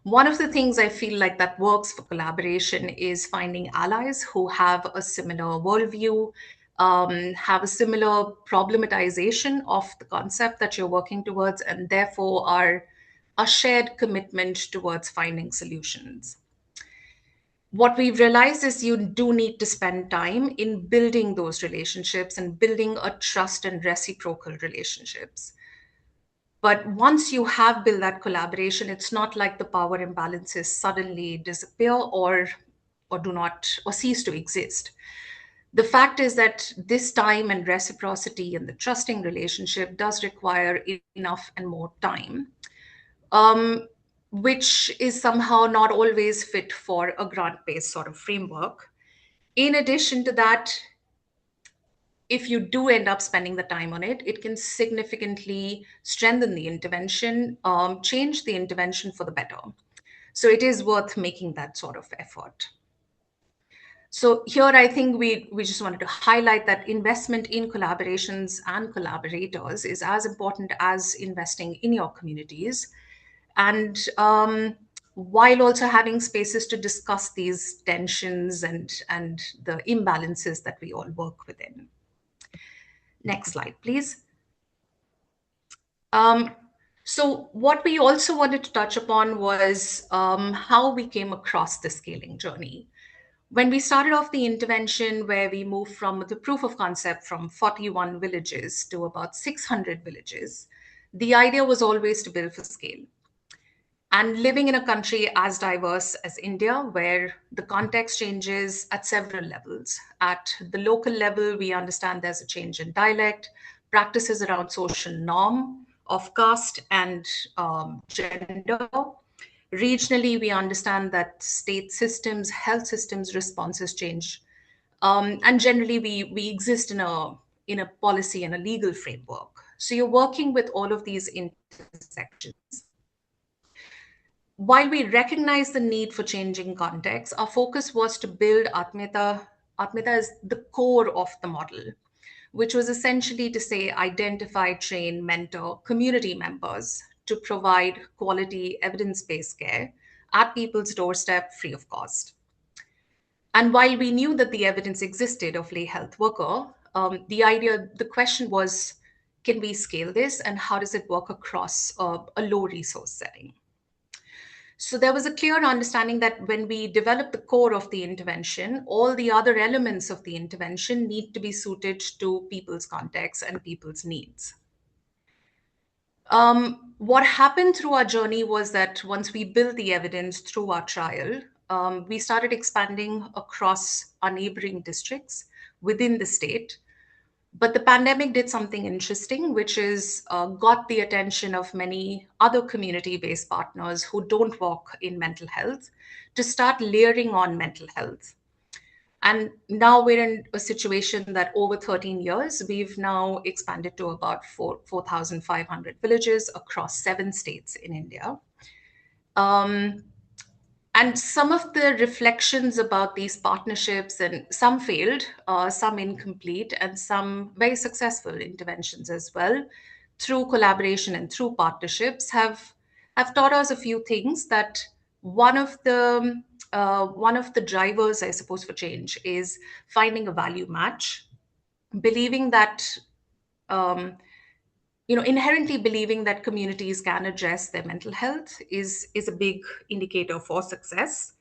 One of the things I feel like that works for collaboration is finding allies who have a similar worldview, have a similar problematization of the concept that you're working towards, and therefore are a shared commitment towards finding solutions. What we've realized is you do need to spend time in building those relationships and building a trust and reciprocal relationships. But once you have built that collaboration, it's not like the power imbalances suddenly disappear or do not or cease to exist. The fact is that this time and reciprocity and the trusting relationship does require enough and more time, which is somehow not always fit for a grant-based sort of framework. In addition to that, if you do end up spending the time on it, it can significantly strengthen the intervention, change the intervention for the better. So it is worth making that sort of effort. So here, I think we just wanted to highlight that investment in collaborations and collaborators is as important as investing in your communities. And while also having spaces to discuss these tensions and the imbalances that we all work within. Next slide, please. So what we also wanted to touch upon was how we came across the scaling journey. When we started off the intervention, where we moved from the proof of concept from 41 villages to about 600 villages, the idea was always to build for scale. And living in a country as diverse as India, where the context changes at several levels. At the local level, we understand there's a change in dialect, practices around social norm of caste and gender. Regionally, we understand that state systems, health systems, responses change. And generally, we exist in a policy and a legal framework. So you're working with all of these intersections. While we recognize the need for changing context, our focus was to build Atmita. Atmita is the core of the model, which was essentially to say identify, train, mentor community members to provide quality evidence-based care at people's doorstep free of cost. And while we knew that the evidence existed of lay health worker, the question was, can we scale this and how does it work across a low resource setting? So there was a clear understanding that when we develop the core of the intervention, all the other elements of the intervention need to be suited to people's contexts and people's needs. What happened through our journey was that once we built the evidence through our trial, we started expanding across our neighboring districts within the state. But the pandemic did something interesting, which is got the attention of many other community-based partners who don't work in mental health to start layering on mental health. And now we're in a situation that over 13 years, we've now expanded to about 4,500 villages across 7 states in India. And some of the reflections about these partnerships, and some failed, some incomplete, and some very successful interventions as well, through collaboration and through partnerships, have taught us a few things. That one of the drivers, I suppose, for change is finding a value match, believing that inherently believing that communities can address their mental health is a big indicator for success.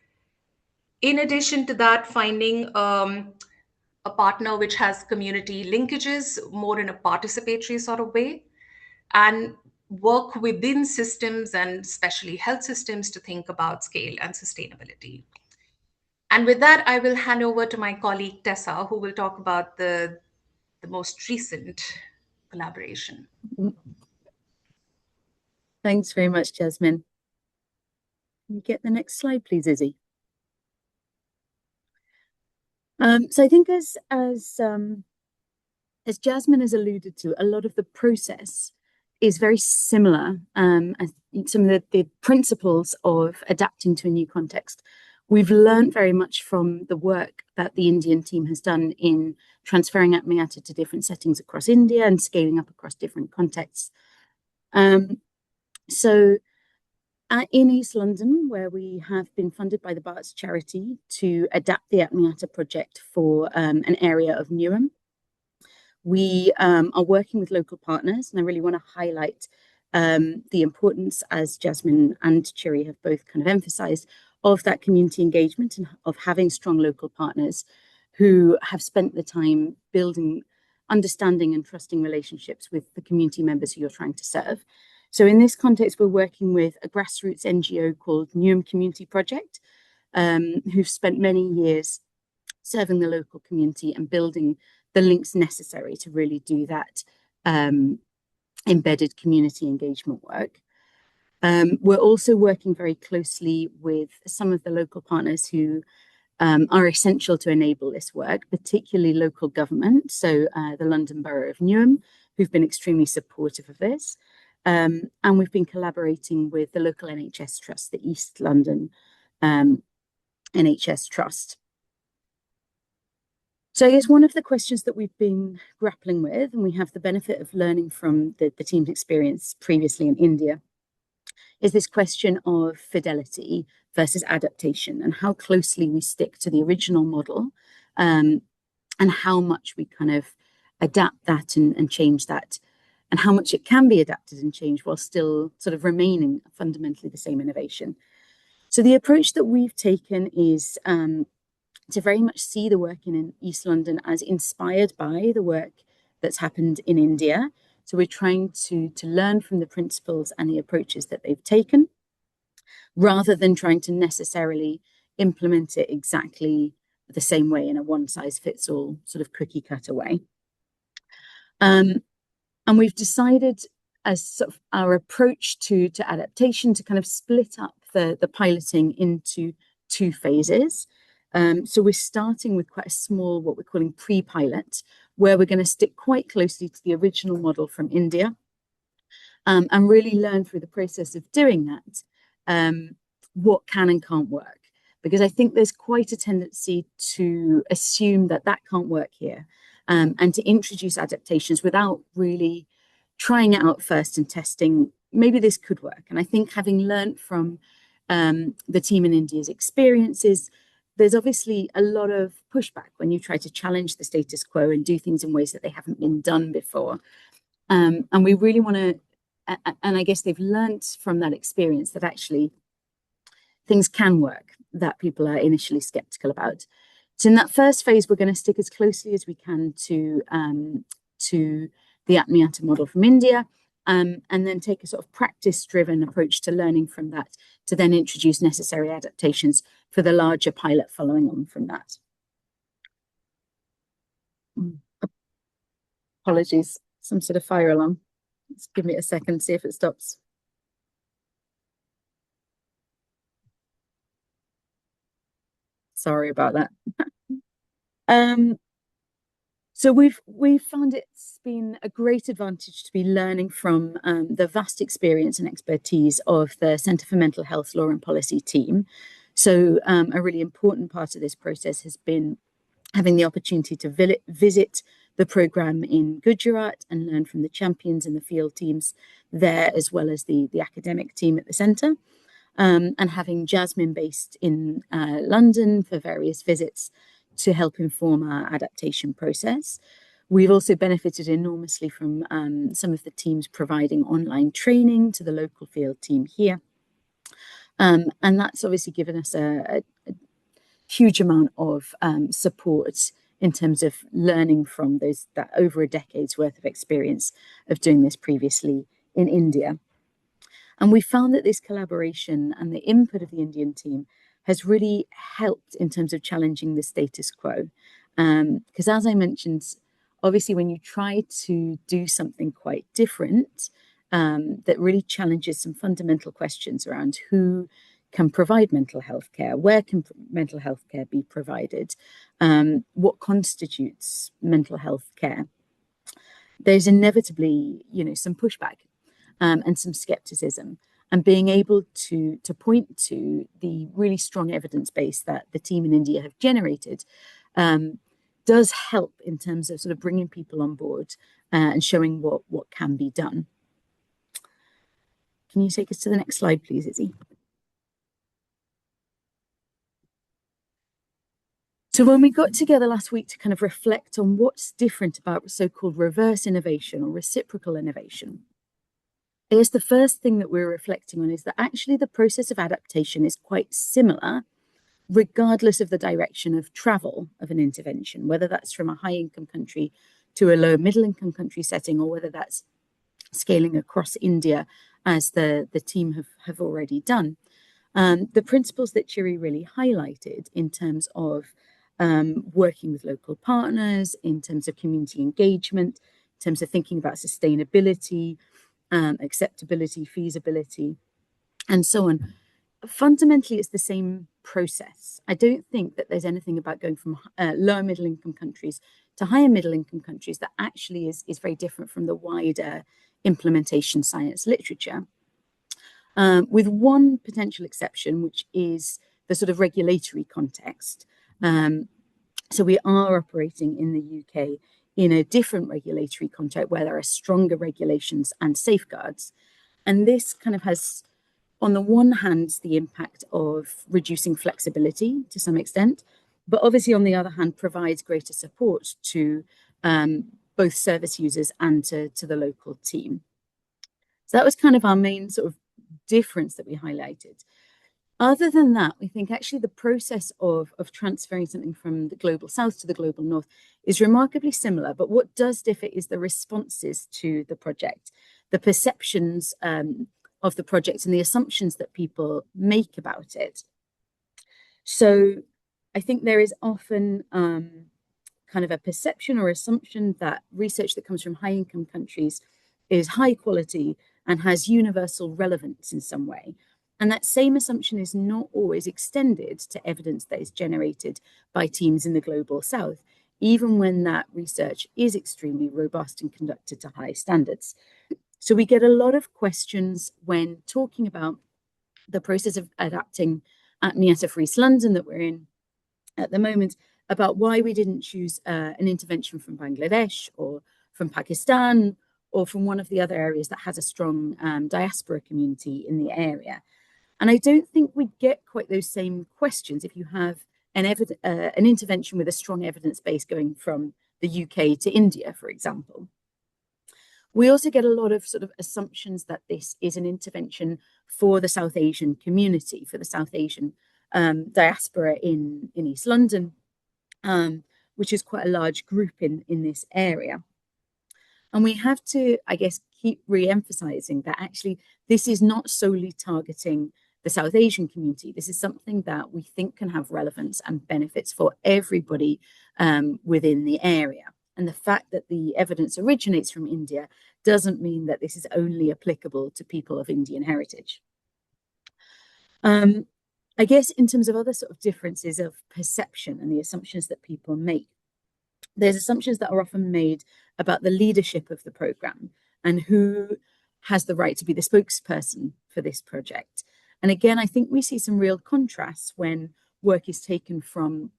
In addition to that, finding a partner which has community linkages more in a participatory sort of way, and work within systems and especially health systems to think about scale and sustainability. And with that, I will hand over to my colleague Tessa, who will talk about the most recent collaboration. Thanks very much, Jasmine. Can you get the next slide, please, Izzy? So I think as Jasmine has alluded to, a lot of the process is very similar. As some of the principles of adapting to a new context. We've learned very much from the work that the Indian team has done in transferring Atmiyata to different settings across India and scaling up across different contexts. So in East London, where we have been funded by the Barts charity to adapt the Atmiyata project for an area of Newham, we are working with local partners, and I really want to highlight the importance, as Jasmine and Chiri have both kind of emphasized, of that community engagement and of having strong local partners who have spent the time building, understanding and trusting relationships with the community members who you're trying to serve. So in this context, we're working with a grassroots NGO called Newham Community Project, who've spent many years serving the local community and building the links necessary to really do that embedded community engagement work. We're also working very closely with some of the local partners who are essential to enable this work, particularly local government, so the London Borough of Newham, who've been extremely supportive of this. And we've been collaborating with the local NHS Trust, the East London NHS Trust. So I guess one of the questions that we've been grappling with, and we have the benefit of learning from the team's experience previously in India, is this question of fidelity versus adaptation and how closely we stick to the original model and how much we kind of adapt that and change that, and how much it can be adapted and changed while still sort of remaining fundamentally the same innovation. So the approach that we've taken is to very much see the work in East London as inspired by the work that's happened in India. So we're trying to learn from the principles and the approaches that they've taken, rather than trying to necessarily implement it exactly the same way in a one-size-fits-all sort of cookie-cutter way. And we've decided as sort of our approach to adaptation to kind of split up the piloting into two phases. So we're starting with quite a small, what we're calling pre-pilot, where we're going to stick quite closely to the original model from India and really learn through the process of doing that what can and can't work. Because I think there's quite a tendency to assume that that can't work here and to introduce adaptations without really trying it out first and testing, maybe this could work. And I think having learned from the team in India's experiences, there's obviously a lot of pushback when you try to challenge the status quo and do things in ways that they haven't been done before. And we really want to, and I guess they've learned from that experience that actually things can work that people are initially skeptical about. So in that first phase, we're going to stick as closely as we can to the Atmiyata model from India, and then take a sort of practice-driven approach to learning from that to then introduce necessary adaptations for the larger pilot following on from that. Apologies, some sort of fire alarm. Just give me a second, see if it stops. Sorry about that. So we've found it's been a great advantage to be learning from the vast experience and expertise of the Centre for Mental Health Law and Policy team. So a really important part of this process has been having the opportunity to visit the programme in Gujarat and learn from the champions and the field teams there, as well as the academic team at the centre. And having Jasmine based in London for various visits to help inform our adaptation process. We've also benefited enormously from some of the teams providing online training to the local field team here. And that's obviously given us a huge amount of support in terms of learning from that over a decade's worth of experience of doing this previously in India. And we found that this collaboration and the input of the Indian team has really helped in terms of challenging the status quo. Because as I mentioned, obviously when you try to do something quite different, that really challenges some fundamental questions around who can provide mental health care, where can mental health care be provided, what constitutes mental health care. There's inevitably, some pushback and some skepticism, and being able to point to the really strong evidence base that the team in India have generated does help in terms of sort of bringing people on board and showing what can be done. Can you take us to the next slide, please, Izzy? So when we got together last week to kind of reflect on what's different about so-called reverse innovation or reciprocal innovation, I guess the first thing that we're reflecting on is that actually the process of adaptation is quite similar, regardless of the direction of travel of an intervention, whether that's from a high-income country to a low middle-income country setting, or whether that's scaling across India, as the team have already done. The principles that Chiri really highlighted in terms of working with local partners, in terms of community engagement, in terms of thinking about sustainability, acceptability, feasibility, and so on. Fundamentally, it's the same process. I don't think that there's anything about going from lower middle income countries to higher middle income countries that actually is very different from the wider implementation science literature, with one potential exception, which is the sort of regulatory context. So we are operating in the UK in a different regulatory context where there are stronger regulations and safeguards. And this kind of has, on the one hand, the impact of reducing flexibility to some extent, but obviously on the other hand, provides greater support to both service users and to the local team. So that was kind of our main sort of difference that we highlighted. Other than that, we think actually the process of transferring something from the global south to the global north is remarkably similar, but what does differ is the responses to the project, the perceptions of the project and the assumptions that people make about it. So I think there is often kind of a perception or assumption that research that comes from high-income countries is high quality and has universal relevance in some way. And that same assumption is not always extended to evidence that is generated by teams in the global south, even when that research is extremely robust and conducted to high standards. So we get a lot of questions when talking about the process of adapting at Miata for East London that we're in at the moment, about why we didn't choose an intervention from Bangladesh or from Pakistan or from one of the other areas that has a strong diaspora community in the area. And I don't think we get quite those same questions if you have an intervention with a strong evidence base going from the UK to India, for example. We also get a lot of sort of assumptions that this is an intervention for the South Asian community, for the South Asian diaspora in East London, which is quite a large group in this area. And we have to, I guess, keep re-emphasizing that actually this is not solely targeting the South Asian community. This is something that we think can have relevance and benefits for everybody within the area. And the fact that the evidence originates from India doesn't mean that this is only applicable to people of Indian heritage. I guess in terms of other sort of differences of perception and the assumptions that people make, there's assumptions that are often made about the leadership of the program and who has the right to be the spokesperson for this project. And again, I think we see some real contrasts when work is taken from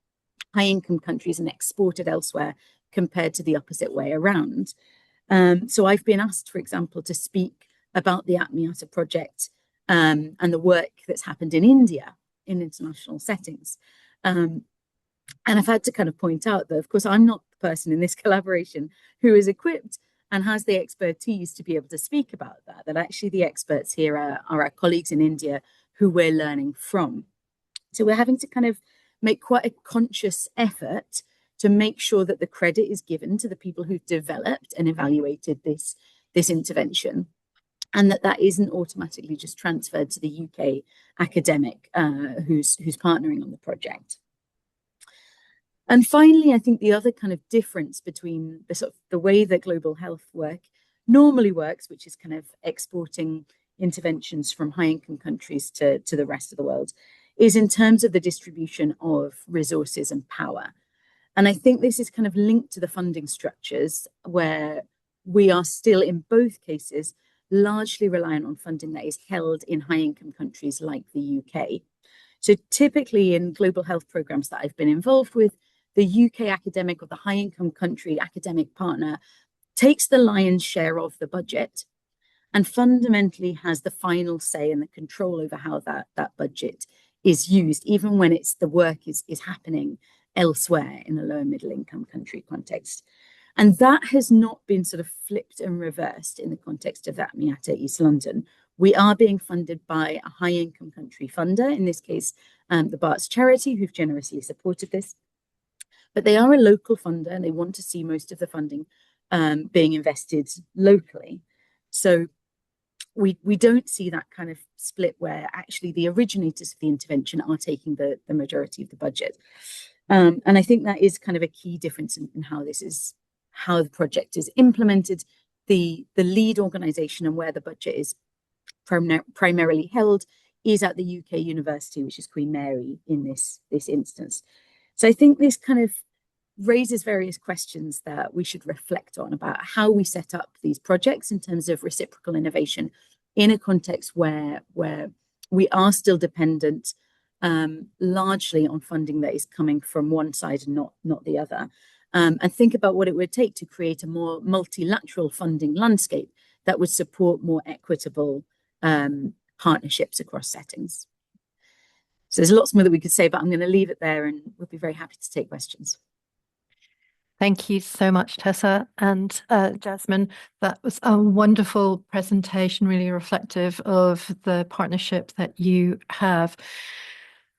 high-income countries and exported elsewhere compared to the opposite way around. So I've been asked, for example, to speak about the Miata project and the work that's happened in India in international settings. And I've had to kind of point out that, of course, I'm not person in this collaboration who is equipped and has the expertise to be able to speak about that. That actually the experts here are our colleagues in India who we're learning from. So we're having to kind of make quite a conscious effort to make sure that the credit is given to the people who've developed and evaluated this intervention, and that isn't automatically just transferred to the UK academic who's partnering on the project. And finally, I think the other kind of difference between the way that global health work normally works, which is kind of exporting interventions from high-income countries to the rest of the world, is in terms of the distribution of resources and power. And I think this is kind of linked to the funding structures where we are still, in both cases, largely reliant on funding that is held in high-income countries like the UK. So typically in global health programs that I've been involved with, the UK academic or the high-income country academic partner takes the lion's share of the budget and fundamentally has the final say and the control over how that budget is used, even when the work is happening elsewhere in a lower middle income country context. And that has not been sort of flipped and reversed in the context of that Miata East London. We are being funded by a high income country funder, in this case, the Barts charity, who've generously supported this. But they are a local funder and they want to see most of the funding being invested locally. So we don't see that kind of split where actually the originators of the intervention are taking the majority of the budget. And I think that is kind of a key difference in how the project is implemented. The lead organisation and where the budget is primarily held is at the UK university, which is Queen Mary in this instance. So I think this kind of raises various questions that we should reflect on about how we set up these projects in terms of reciprocal innovation in a context where we are still dependent largely on funding that is coming from one side and not the other. And think about what it would take to create a more multilateral funding landscape that would support more equitable partnerships across settings. So there's lots more that we could say, but I'm going to leave it there and we'll be very happy to take questions. Thank you so much, Tessa and Jasmine. That was a wonderful presentation, really reflective of the partnership that you have.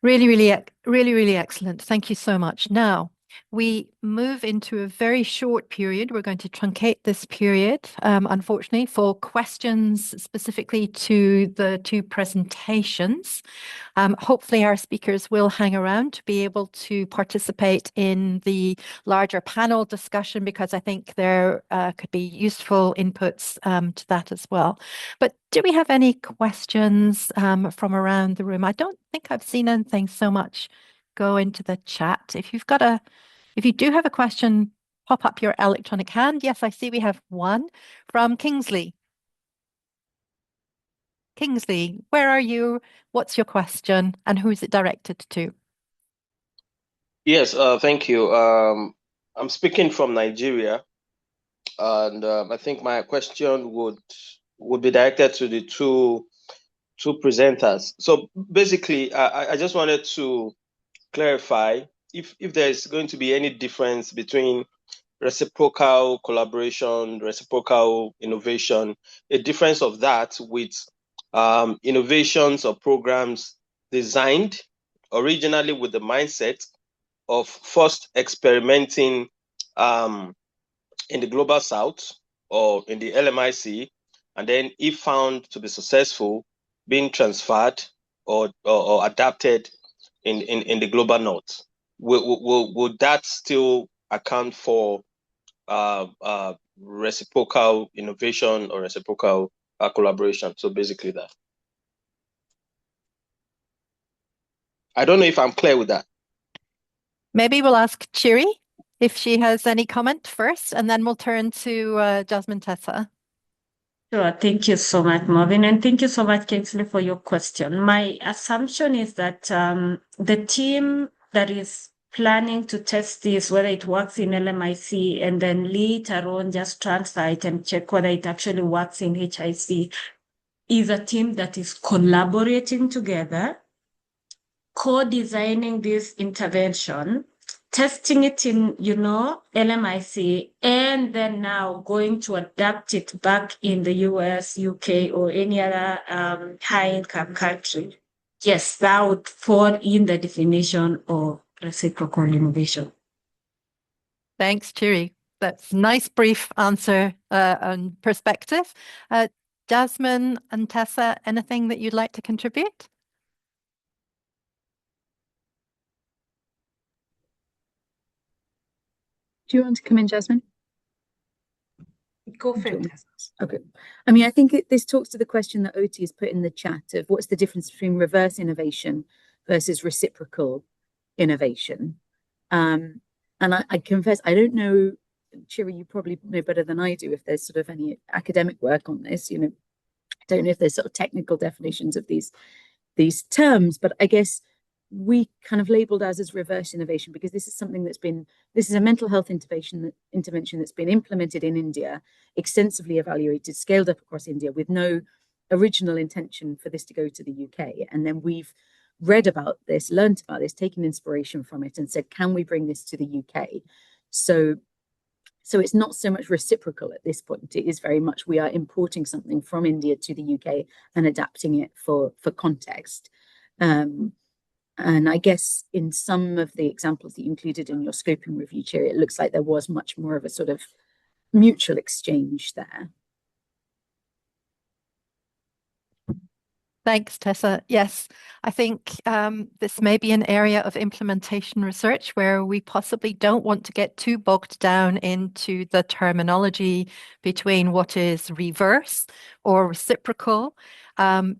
Really excellent. Thank you so much. Now, we move into a very short period. We're going to truncate this period, unfortunately, for questions specifically to the two presentations. Hopefully our speakers will hang around to be able to participate in the larger panel discussion, because I think there could be useful inputs to that as well. But do we have any questions from around the room? I don't think I've seen anything so much go into the chat. If you do have a question, pop up your electronic hand. Yes, I see we have one from Kingsley. Kingsley, where are you? What's your question and who is it directed to? Yes, thank you. I'm speaking from Nigeria, and I think my question would be directed to the two presenters. So basically, I just wanted to clarify if there's going to be any difference between reciprocal collaboration, reciprocal innovation, a difference of that with innovations or programs designed originally with the mindset of first experimenting in the Global South or in the LMIC, and then if found to be successful, being transferred or adapted in the Global North. Would that still account for reciprocal innovation or reciprocal collaboration? So basically that. I don't know if I'm clear with that. Maybe we'll ask Chiri if she has any comment first, and then we'll turn to Jasmine, Tessa. Sure. Thank you so much, Marvin. And thank you so much, Kingsley, for your question. My assumption is that the team that is planning to test this, whether it works in LMIC and then later on just transfer it and check whether it actually works in HIC, is a team that is collaborating together, co-designing this intervention, testing it in, LMIC, and then now going to adapt it back in the US, UK, or any other high-income country. Yes, that would fall in the definition of reciprocal innovation. Thanks, Chiri. That's a nice brief answer and perspective. Jasmine and Tessa, anything that you'd like to contribute? Do you want to come in, Jasmine? Go for it, Tessa. Okay. I mean, I think this talks to the question that Oti has put in the chat of what's the difference between reverse innovation versus reciprocal innovation. And I confess, I don't know, Chiri, you probably know better than I do if there's sort of any academic work on this. I don't know if there's sort of technical definitions of these terms, but I guess we kind of labeled as reverse innovation because this is a mental health intervention that's been implemented in India, extensively evaluated, scaled up across India with no original intention for this to go to the UK. And then we've read about this, learned about this, taken inspiration from it and said, can we bring this to the UK? So it's not so much reciprocal at this point. It is very much we are importing something from India to the UK and adapting it for context. And I guess in some of the examples that you included in your scoping review, Chiri, it looks like there was much more of a sort of mutual exchange there. Thanks, Tessa. Yes, I think this may be an area of implementation research where we possibly don't want to get too bogged down into the terminology between what is reverse or reciprocal,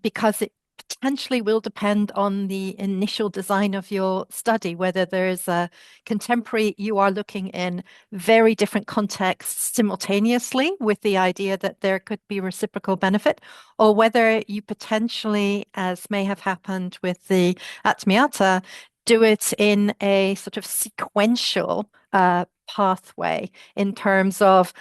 because it potentially will depend on the initial design of your study, whether there's a contemporary, you are looking in very different contexts simultaneously with the idea that there could be reciprocal benefit, or whether you potentially, as may have happened with the Atmiata, do it in a sort of sequential pathway in terms of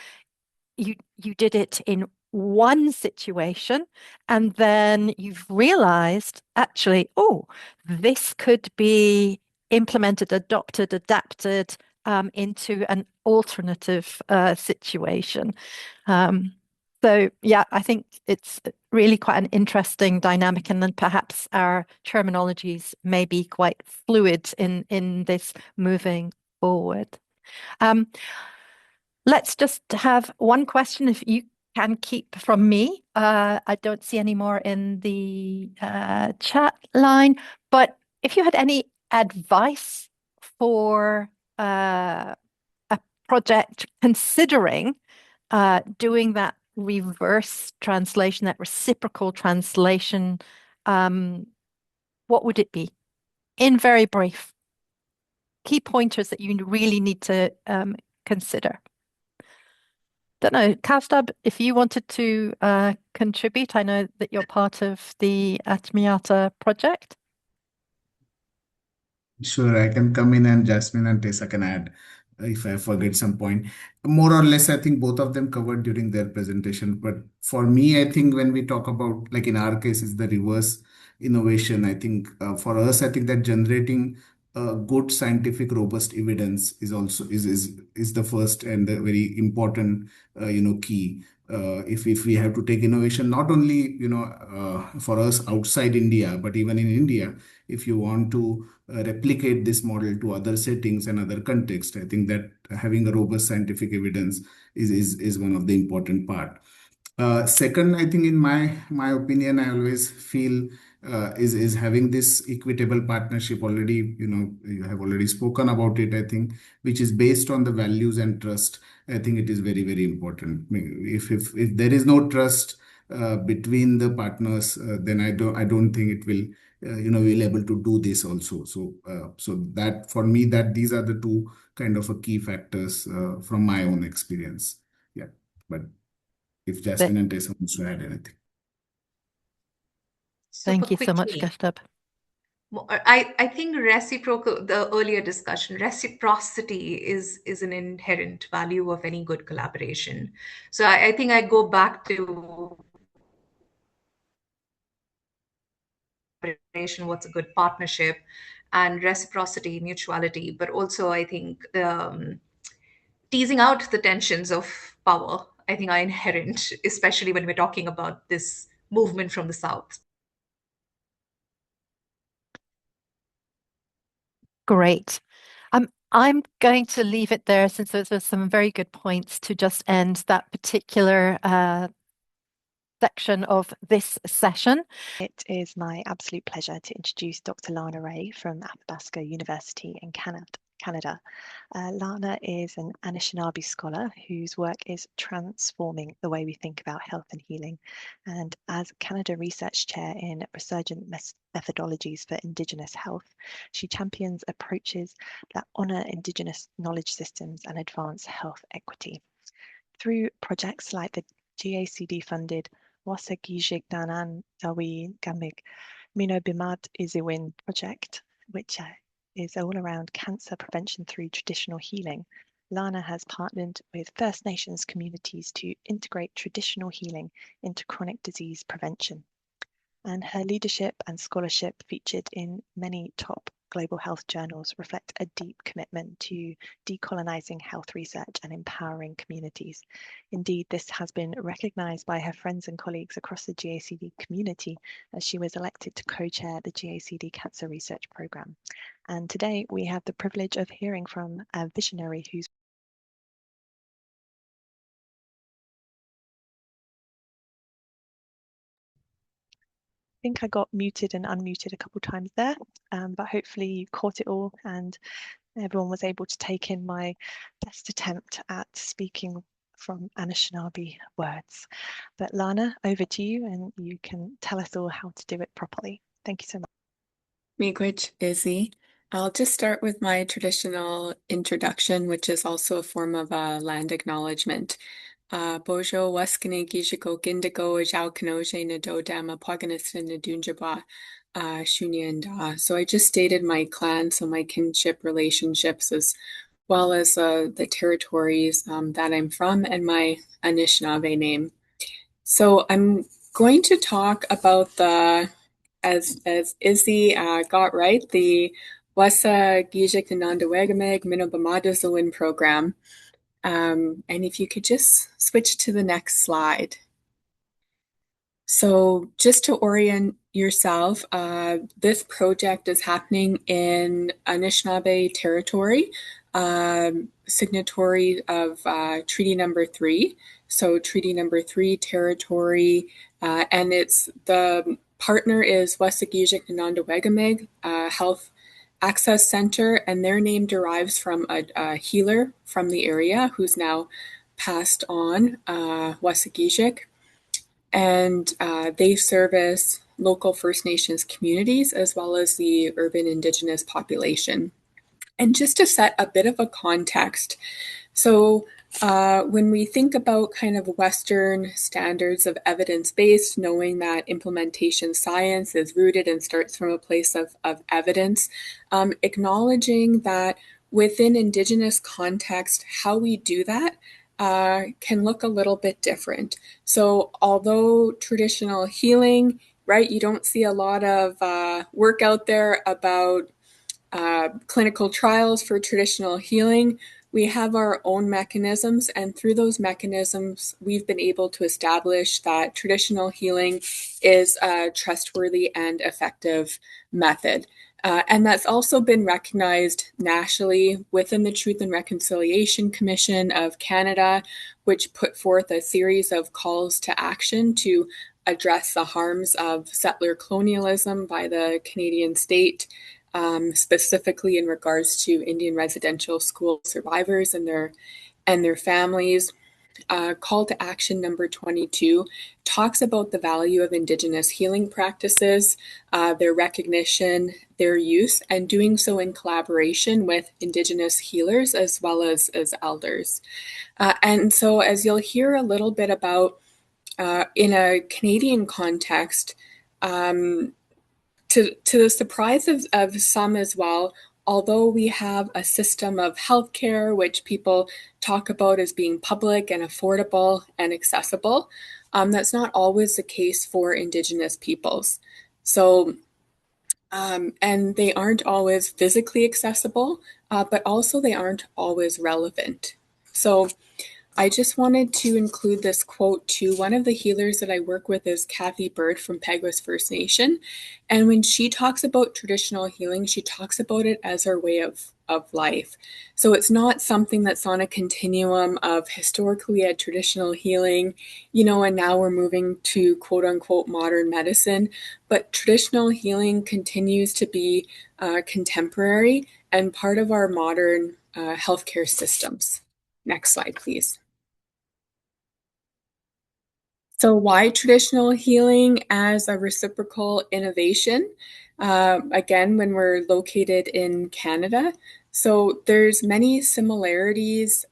you did it in one situation and then you've realized actually, oh, this could be implemented, adopted, adapted into an alternative situation. So yeah, I think it's really quite an interesting dynamic, and then perhaps our terminologies may be quite fluid in this moving forward. Let's just have one question if you can keep from me. I don't see any more in the chat line, but if you had any advice for a project considering doing that reverse translation, that reciprocal translation, what would it be? In very brief, key pointers that you really need to consider. Don't know, Kaustubh, if you wanted to contribute, I know that you're part of the Atmiata project. Sure, I can come in and Jasmine and Tessa can add if I forget some point. More or less, I think both of them covered during their presentation. But for me, I think when we talk about, like in our case, is the reverse innovation. I think for us, I think that generating good scientific robust evidence is also is the first and the very important key. If we have to take innovation, not only for us outside India, but even in India, if you want to replicate this model to other settings and other contexts, I think that having a robust scientific evidence is one of the important part. Second, I think in my opinion, I always feel is having this equitable partnership already, you have already spoken about it, I think, which is based on the values and trust. I think it is very, very important. If there is no trust between the partners, then I don't think it will, we'll able to do this also. So that for me, that these are the two kind of key factors from my own experience. Yeah, but if Jasmine and Tessa wants to add anything. Thank you so much, Kaustubh. I think reciprocal, the earlier discussion, reciprocity is an inherent value of any good collaboration. So I think I go back to what's a good partnership, and reciprocity, mutuality, but also I think teasing out the tensions of power, I think are inherent, especially when we're talking about this movement from the South. Great. I'm going to leave it there since those were some very good points to just end that particular section of this session. It is my absolute pleasure to introduce Dr. Lana Ray from Athabasca University in Canada. Lana is an Anishinaabe scholar whose work is transforming the way we think about health and healing. And as Canada Research Chair in Resurgent Methodologies for Indigenous Health, she champions approaches that honour Indigenous knowledge systems and advance health equity. Through projects like the GACD funded Wasagijig Danan Dawi Gamig Mino Bimad Iziwin project, which is all around cancer prevention through traditional healing, Lana has partnered with First Nations communities to integrate traditional healing into chronic disease prevention. And her leadership and scholarship featured in many top global health journals reflect a deep commitment to decolonizing health research and empowering communities. Indeed, this has been recognized by her friends and colleagues across the GACD community as she was elected to co-chair the GACD Cancer Research Programme. And today we have the privilege of hearing from a visionary who's I think I got muted and unmuted a couple times there, but hopefully you caught it all and everyone was able to take in my best attempt at speaking from Anishinaabe words. But Lana, over to you and you can tell us all how to do it properly. Thank you so much. Miigwech, Izzy. I'll just start with my traditional introduction, which is also a form of land acknowledgement. Bojo waskane gijiko gindigo jaukanoje nadodama paganistan nadunjaba shunyanda. So I just stated my clan, so my kinship relationships, as well as the territories that I'm from and my Anishinaabe name. So I'm going to talk about the, as Izzy got right, the Wasa Gijik Nandawegameg Minobamadazoin program. And if you could just switch to the next slide. So just to orient yourself, this project is happening in Anishinaabe territory, signatory of Treaty Number 3. So Treaty Number 3 territory, and it's the partner is Wasagijik Nandawegamig Health Access Center, and their name derives from a healer from the area who's now passed on, Wasagijik. And they service local First Nations communities as well as the urban Indigenous population. And just to set a bit of a context, so when we think about kind of Western standards of evidence-based, knowing that implementation science is rooted and starts from a place of evidence, acknowledging that within Indigenous context, how we do that can look a little bit different. So although traditional healing, right, you don't see a lot of work out there about clinical trials for traditional healing, we have our own mechanisms, and through those mechanisms, we've been able to establish that traditional healing is a trustworthy and effective method. And that's also been recognized nationally within the Truth and Reconciliation Commission of Canada, which put forth a series of calls to action to address the harms of settler colonialism by the Canadian state, specifically in regards to Indian residential school survivors and their families. Call to action number 22 talks about the value of Indigenous healing practices, their recognition, their use, and doing so in collaboration with Indigenous healers as well as elders. And so as you'll hear a little bit about in a Canadian context, to the surprise of some as well, although we have a system of healthcare which people talk about as being public and affordable and accessible, that's not always the case for Indigenous peoples. So and they aren't always physically accessible, but also they aren't always relevant. So I just wanted to include this quote too. One of the healers that I work with is Kathy Bird from Peguis First Nation. And when she talks about traditional healing, she talks about it as our way of life. So it's not something that's on a continuum of historically we had traditional healing, and now we're moving to quote unquote modern medicine. But traditional healing continues to be contemporary and part of our modern healthcare systems. Next slide, please. So why traditional healing as a reciprocal innovation? Again, when we're located in Canada. So there's many similarities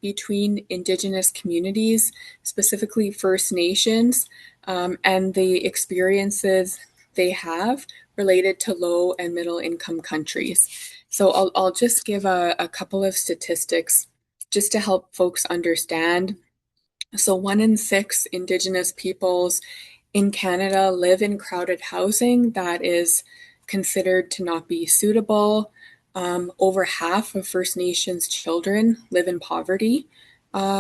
between Indigenous communities, specifically First Nations, and the experiences they have related to low and middle income countries. So I'll just give a couple of statistics just to help folks understand. So 1 in 6 Indigenous peoples in Canada live in crowded housing that is considered to not be suitable. Over half of First Nations children live in poverty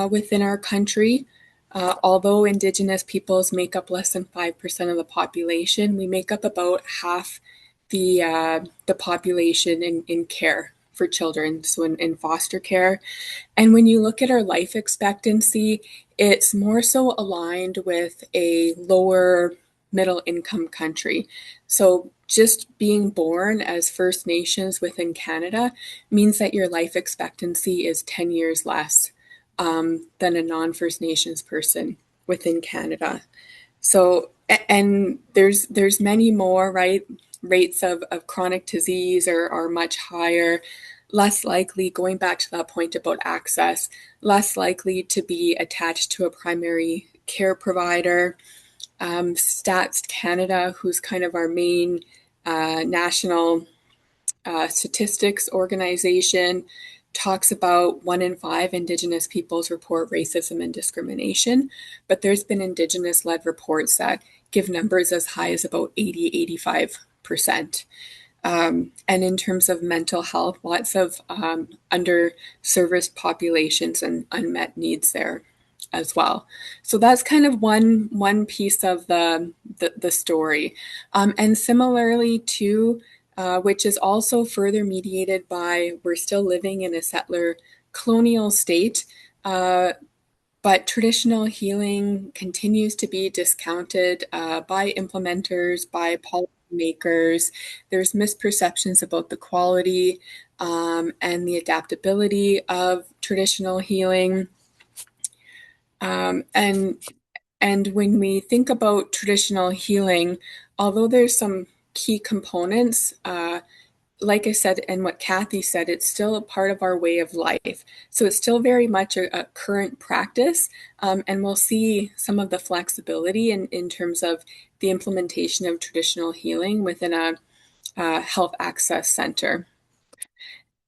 within our country. Although Indigenous peoples make up less than 5% of the population, we make up about half the population in care for children, so in foster care. And when you look at our life expectancy, it's more so aligned with a lower middle income country. So just being born as First Nations within Canada means that your life expectancy is 10 years less than a non-First Nations person within Canada. So, and there's many more, right? Rates of chronic disease are much higher, less likely, going back to that point about access, less likely to be attached to a primary care provider. Stats Canada, who's kind of our main national statistics organization, talks about 1 in 5 Indigenous peoples report racism and discrimination, but there's been Indigenous-led reports that give numbers as high as about 80-85%. And in terms of mental health, lots of underserviced populations and unmet needs there as well. So that's kind of one piece of the story. And similarly too, which is also further mediated by we're still living in a settler colonial state, but traditional healing continues to be discounted by implementers, by policymakers. There's misperceptions about the quality and the adaptability of traditional healing. And when we think about traditional healing, although there's some key components, like I said, and what Kathy said, it's still a part of our way of life. So it's still very much a current practice. And we'll see some of the flexibility in terms of the implementation of traditional healing within a health access center.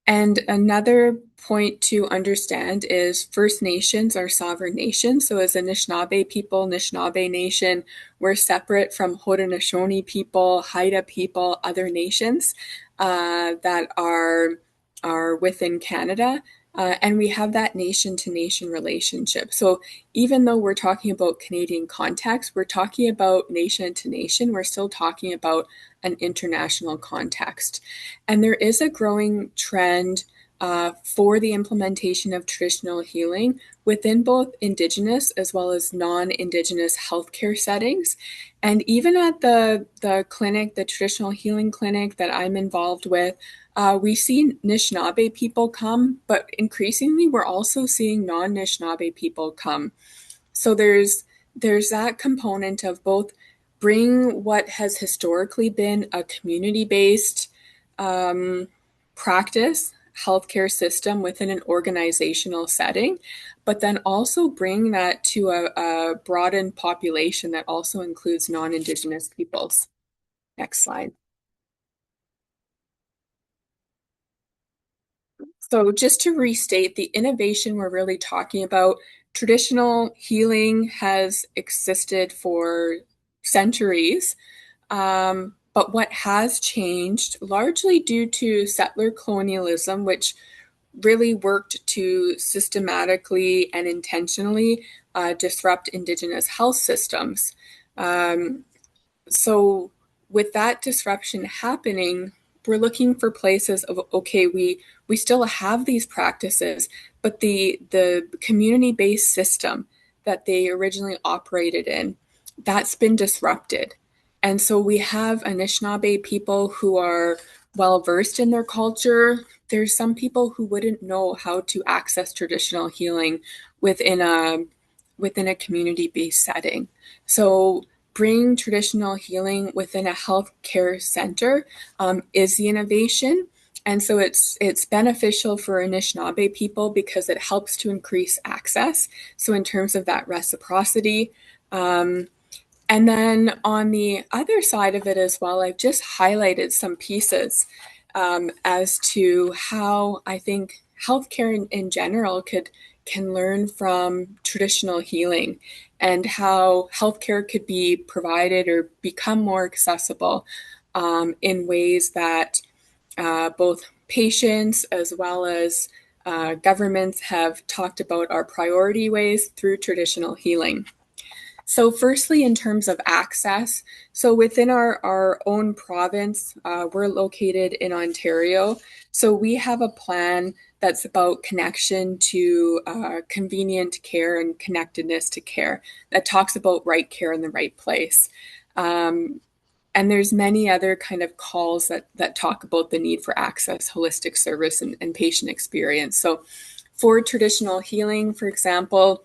And another point to understand is First Nations are sovereign nations. So as Anishinaabe people, Anishinaabe Nation, we're separate from Haudenosaunee people, Haida people, other nations that are within Canada. And we have that nation-to-nation relationship. So even though we're talking about Canadian context, we're talking about nation-to-nation, we're still talking about an international context. And there is a growing trend for the implementation of traditional healing within both Indigenous as well as non-Indigenous healthcare settings. And even at the clinic, the traditional healing clinic that I'm involved with, we see Anishinaabe people come, but increasingly we're also seeing non-Anishinaabe people come. So there's that component of both bring what has historically been a community-based practice, healthcare system within an organizational setting, but then also bring that to a broadened population that also includes non-Indigenous peoples. Next slide. So just to restate, the innovation we're really talking about, traditional healing has existed for centuries, But what has changed, largely due to settler colonialism, which really worked to systematically and intentionally disrupt Indigenous health systems. So with that disruption happening, we're looking for places of, okay, we still have these practices, but the community-based system that they originally operated in, that's been disrupted. And so we have Anishinaabe people who are well versed in their culture. There's some people who wouldn't know how to access traditional healing within a community-based setting. So bringing traditional healing within a healthcare center is the innovation. And so it's beneficial for Anishinaabe people because it helps to increase access. So in terms of that reciprocity, and then on the other side of it as well, I've just highlighted some pieces as to how I think healthcare in general can learn from traditional healing and how healthcare could be provided or become more accessible in ways that both patients as well as governments have talked about our priority ways through traditional healing. So firstly, in terms of access, so within our own province, we're located in Ontario. So we have a plan that's about connection to convenient care and connectedness to care that talks about right care in the right place. And there's many other kind of calls that talk about the need for access, holistic service, and patient experience. So for traditional healing, for example,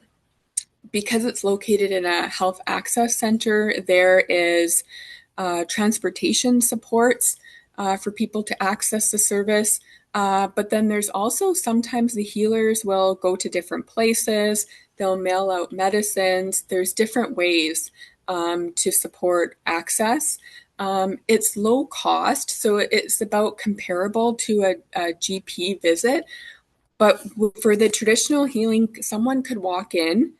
because it's located in a health access center, there is transportation supports for people to access the service. But then there's also sometimes the healers will go to different places, they'll mail out medicines. There's different ways to support access. It's low cost, so it's about comparable to a GP visit. But for the traditional healing, someone could walk in,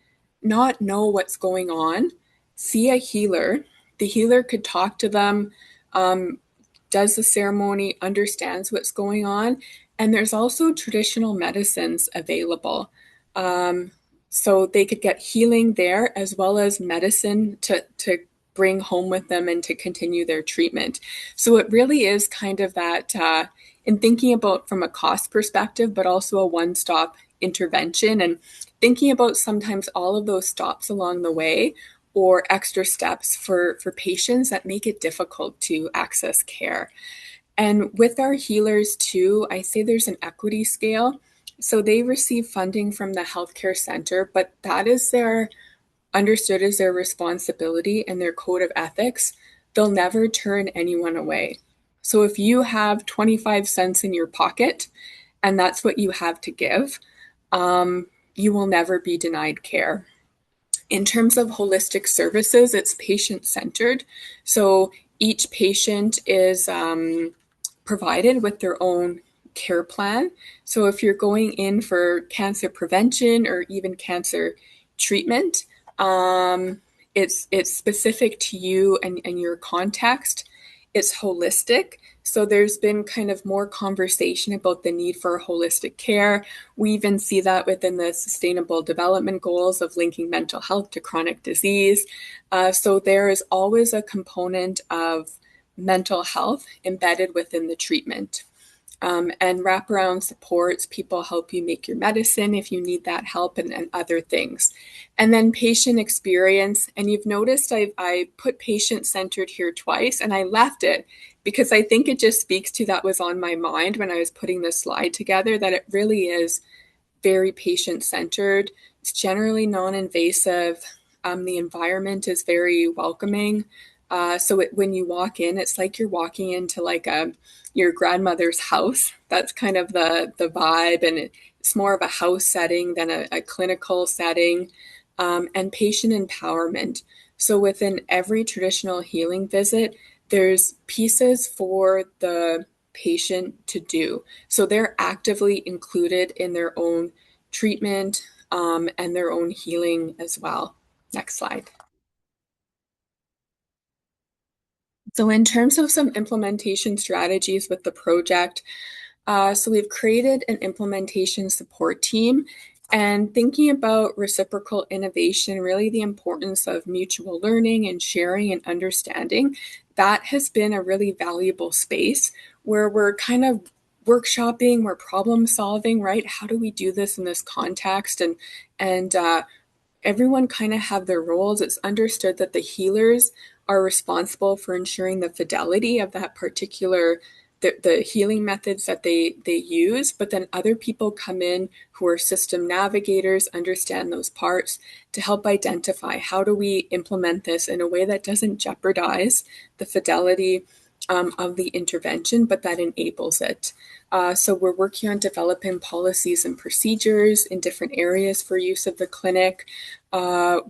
not know what's going on, see a healer. The healer could talk to them, does the ceremony, understands what's going on. And there's also traditional medicines available. So they could get healing there as well as medicine to bring home with them and to continue their treatment. So it really is kind of that in thinking about from a cost perspective, but also a one-stop intervention and thinking about sometimes all of those stops along the way or extra steps for patients that make it difficult to access care. And with our healers too, I say there's an equity scale. So they receive funding from the healthcare center, but that is understood as their responsibility and their code of ethics. They'll never turn anyone away. So if you have 25 cents in your pocket and that's what you have to give, you will never be denied care. In terms of holistic services, it's patient-centered. So each patient is provided with their own care plan. So if you're going in for cancer prevention or even cancer treatment, it's specific to you and your context. It's holistic. So there's been kind of more conversation about the need for holistic care. We even see that within the Sustainable Development Goals of linking mental health to chronic disease. So there is always a component of mental health embedded within the treatment. And wraparound supports, people help you make your medicine if you need that help and other things. And then patient experience, and you've noticed I put patient-centered here twice and I left it because I think it just speaks to that was on my mind when I was putting this slide together, that it really is very patient-centered. It's generally non-invasive. The environment is very welcoming. So when you walk in, it's like you're walking into like your grandmother's house. That's kind of the vibe, and it's more of a house setting than a clinical setting, and patient empowerment. So within every traditional healing visit, there's pieces for the patient to do. So they're actively included in their own treatment and their own healing as well. Next slide. So in terms of some implementation strategies with the project, so we've created an implementation support team, and thinking about reciprocal innovation, really the importance of mutual learning and sharing and understanding, that has been a really valuable space where we're kind of workshopping, we're problem solving, right? How do we do this in this context? And everyone kind of have their roles. It's understood that the healers are responsible for ensuring the fidelity of that particular the healing methods that they use, but then other people come in who are system navigators, understand those parts to help identify how do we implement this in a way that doesn't jeopardize the fidelity of the intervention, but that enables it. So we're working on developing policies and procedures in different areas for use of the clinic.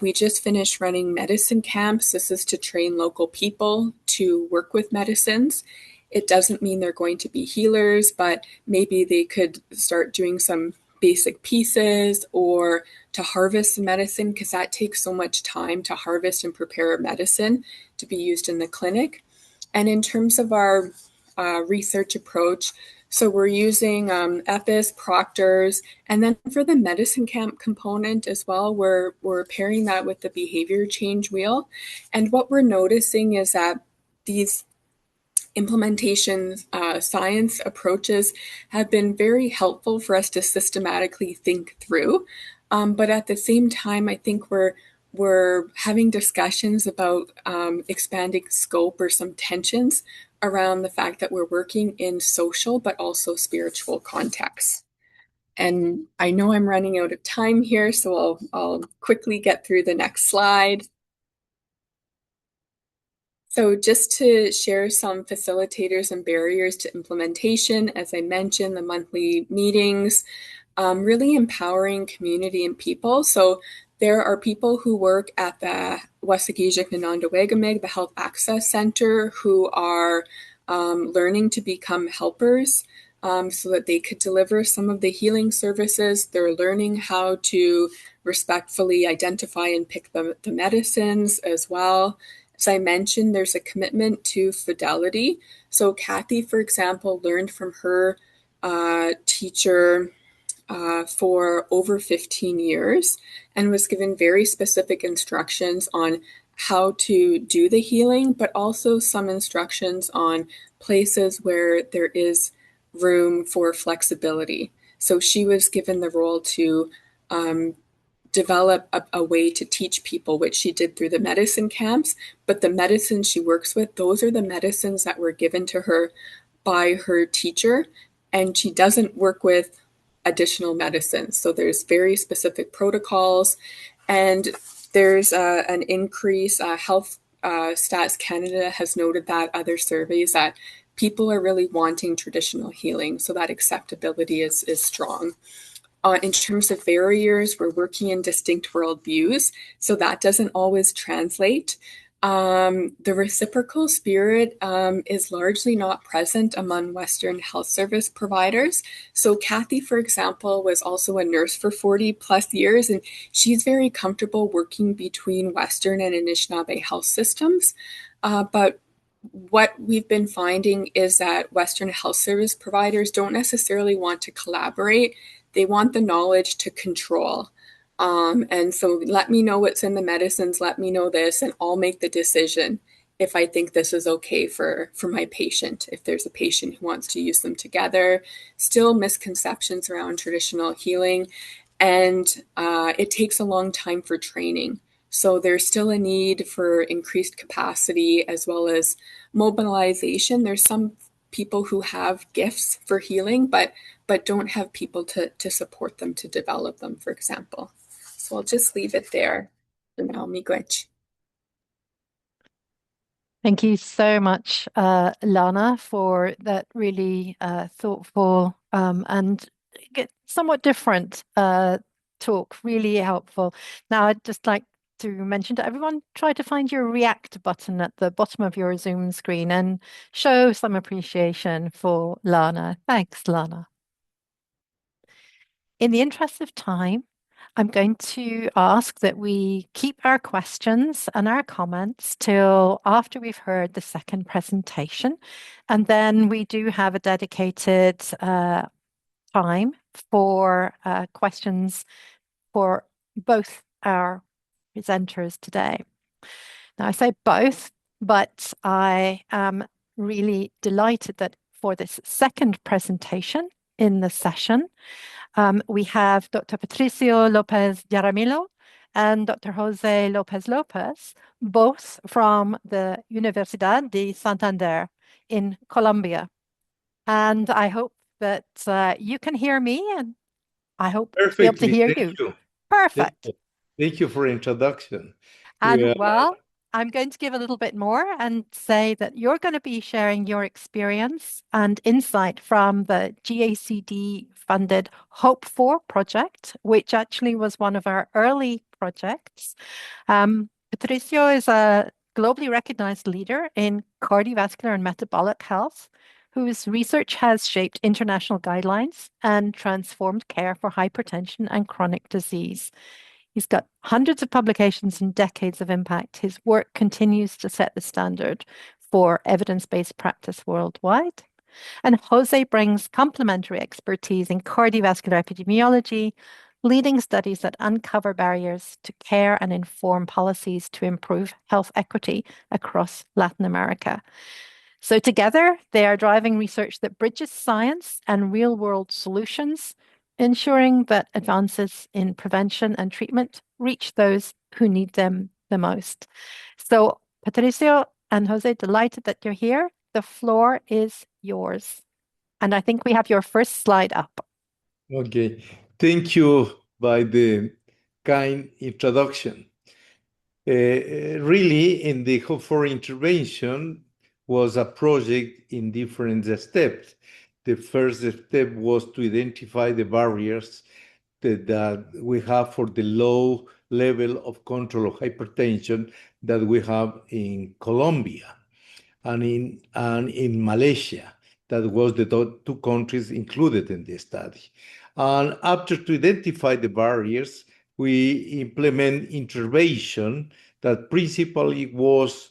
We just finished running medicine camps. This is to train local people to work with medicines. It doesn't mean they're going to be healers, but maybe they could start doing some basic pieces or to harvest the medicine, because that takes so much time to harvest and prepare a medicine to be used in the clinic. And in terms of our research approach, so we're using EPIS, proctors, and then for the medicine camp component as well, we're pairing that with the behavior change wheel. And what we're noticing is that these implementation science approaches have been very helpful for us to systematically think through. But at the same time, I think we're having discussions about expanding scope or some tensions around the fact that we're working in social but also spiritual contexts. And I know I'm running out of time here, so I'll quickly get through the next slide. So just to share some facilitators and barriers to implementation, as I mentioned, the monthly meetings, really empowering community and people. So there are people who work at the Wasakijik Nanondawegamig, the Health Access Center, who are learning to become helpers so that they could deliver some of the healing services. They're learning how to respectfully identify and pick the medicines as well. As I mentioned, there's a commitment to fidelity. So Kathy, for example, learned from her teacher for over 15 years and was given very specific instructions on how to do the healing, but also some instructions on places where there is room for flexibility. So she was given the role to develop a way to teach people, which she did through the medicine camps. But the medicines she works with, those are the medicines that were given to her by her teacher. And she doesn't work with additional medicines. So there's very specific protocols. And there's an increase. Health Stats Canada has noted that, other surveys, that people are really wanting traditional healing. So that acceptability is strong. In terms of barriers, we're working in distinct worldviews, so that doesn't always translate. The reciprocal spirit is largely not present among Western health service providers. So Kathy, for example, was also a nurse for 40 plus years, and she's very comfortable working between Western and Anishinaabe health systems. But what we've been finding is that Western health service providers don't necessarily want to collaborate. They want the knowledge to control. And so let me know what's in the medicines, let me know this, and I'll make the decision if I think this is okay for my patient, if there's a patient who wants to use them together. Still misconceptions around traditional healing, and it takes a long time for training. So there's still a need for increased capacity as well as mobilization. There's some people who have gifts for healing, but don't have people to support them to develop them, for example. So I'll just leave it there for now. Miigwech. Thank you so much, Lana, for that really thoughtful and somewhat different talk, really helpful. Now, I'd just like to mention to everyone, try to find your react button at the bottom of your Zoom screen and show some appreciation for Lana. Thanks, Lana. In the interest of time, I'm going to ask that we keep our questions and our comments till after we've heard the second presentation. And then we do have a dedicated time for questions for both our presenters today. Now, I say both, but I am really delighted that for this second presentation in the session, we have Dr. Patricio Lopez Jaramillo and Dr. Jose Lopez Lopez, both from the Universidad de Santander in Colombia. And I hope that you can hear me, and I hope to be able to hear you. Perfect. Thank you for introduction. And well, I'm going to give a little bit more and say that you're going to be sharing your experience and insight from the GACD funded Hope For project, which actually was one of our early projects. Patricio is a globally recognized leader in cardiovascular and metabolic health, whose research has shaped international guidelines and transformed care for hypertension and chronic disease. He's got hundreds of publications and decades of impact. His work continues to set the standard for evidence-based practice worldwide. And Jose brings complementary expertise in cardiovascular epidemiology, leading studies that uncover barriers to care and inform policies to improve health equity across Latin America. So together, they are driving research that bridges science and real-world solutions, ensuring that advances in prevention and treatment reach those who need them the most. So, Patricio and Jose, delighted that you're here. The floor is yours. And I think we have your first slide up. Okay, thank you by the kind introduction. Really, in the Hope for intervention was a project in different steps. The first step was to identify the barriers that we have for the low level of control of hypertension that we have in Colombia and in Malaysia. That was the two countries included in the study. And after to identify the barriers, we implement intervention that principally was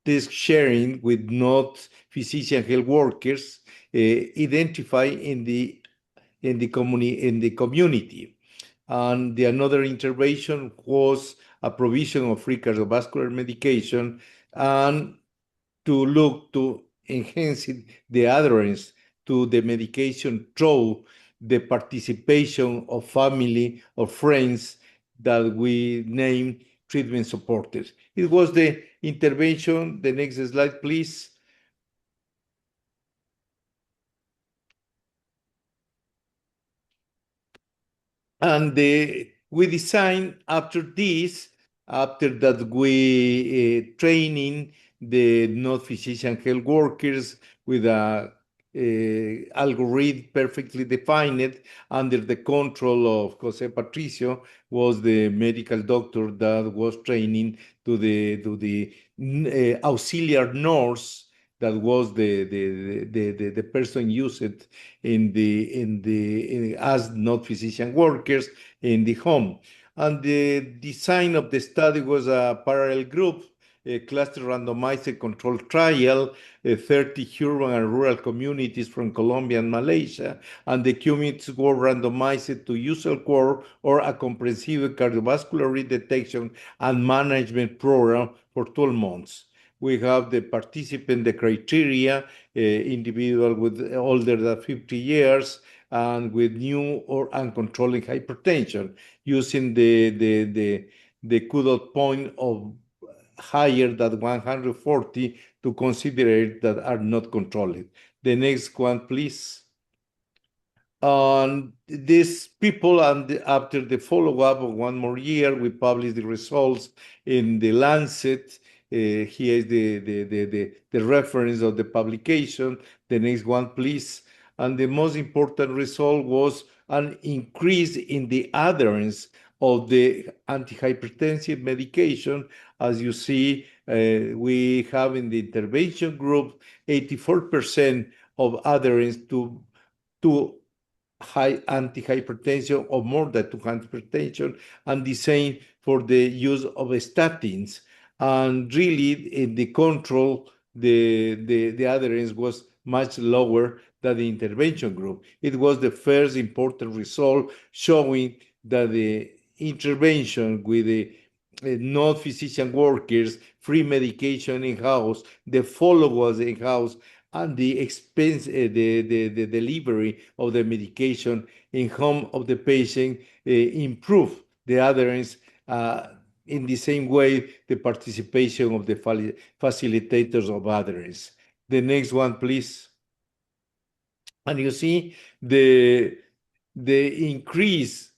this sharing with not physician health workers, identify in the community. And the another intervention was a provision of free cardiovascular medication and to look to enhance the adherence to the medication through the participation of family or friends that we name treatment supporters. It was the intervention. The next slide, please. And we designed after that we training the non-physician health workers with a algorithm perfectly defined under the control of Jose Patricio, was the medical doctor that was training to the auxiliary nurse that was the person used as not physician workers in the home. And the design of the study was a parallel group, a cluster randomized controlled trial, 30 urban and rural communities from Colombia and Malaysia, and the communities were randomized to usual core or a comprehensive cardiovascular risk detection and management program for 12 months. We have the participant, the criteria, individual with older than 50 years and with new or uncontrolled hypertension, using the cutoff point of higher than 140 to consider that are not controlled. The next one, please. And these people, and after the follow-up of one more year, we published the results in the Lancet. Here is the reference of the publication. The next one, please. And the most important result was an increase in the adherence of the antihypertensive medication. As you see, we have in the intervention group 84% of adherence to high antihypertension or more than 200 hypertension, and the same for the use of statins. And really, in the control, the adherence was much lower than the intervention group. It was the first important result showing that the intervention with the non-physician workers, free medication in-house, the follow-ups in-house, and the expense, the delivery of the medication in home of the patient improve the adherence. In the same way, the participation of the facilitators of adherence. The next one, please. And you see the increase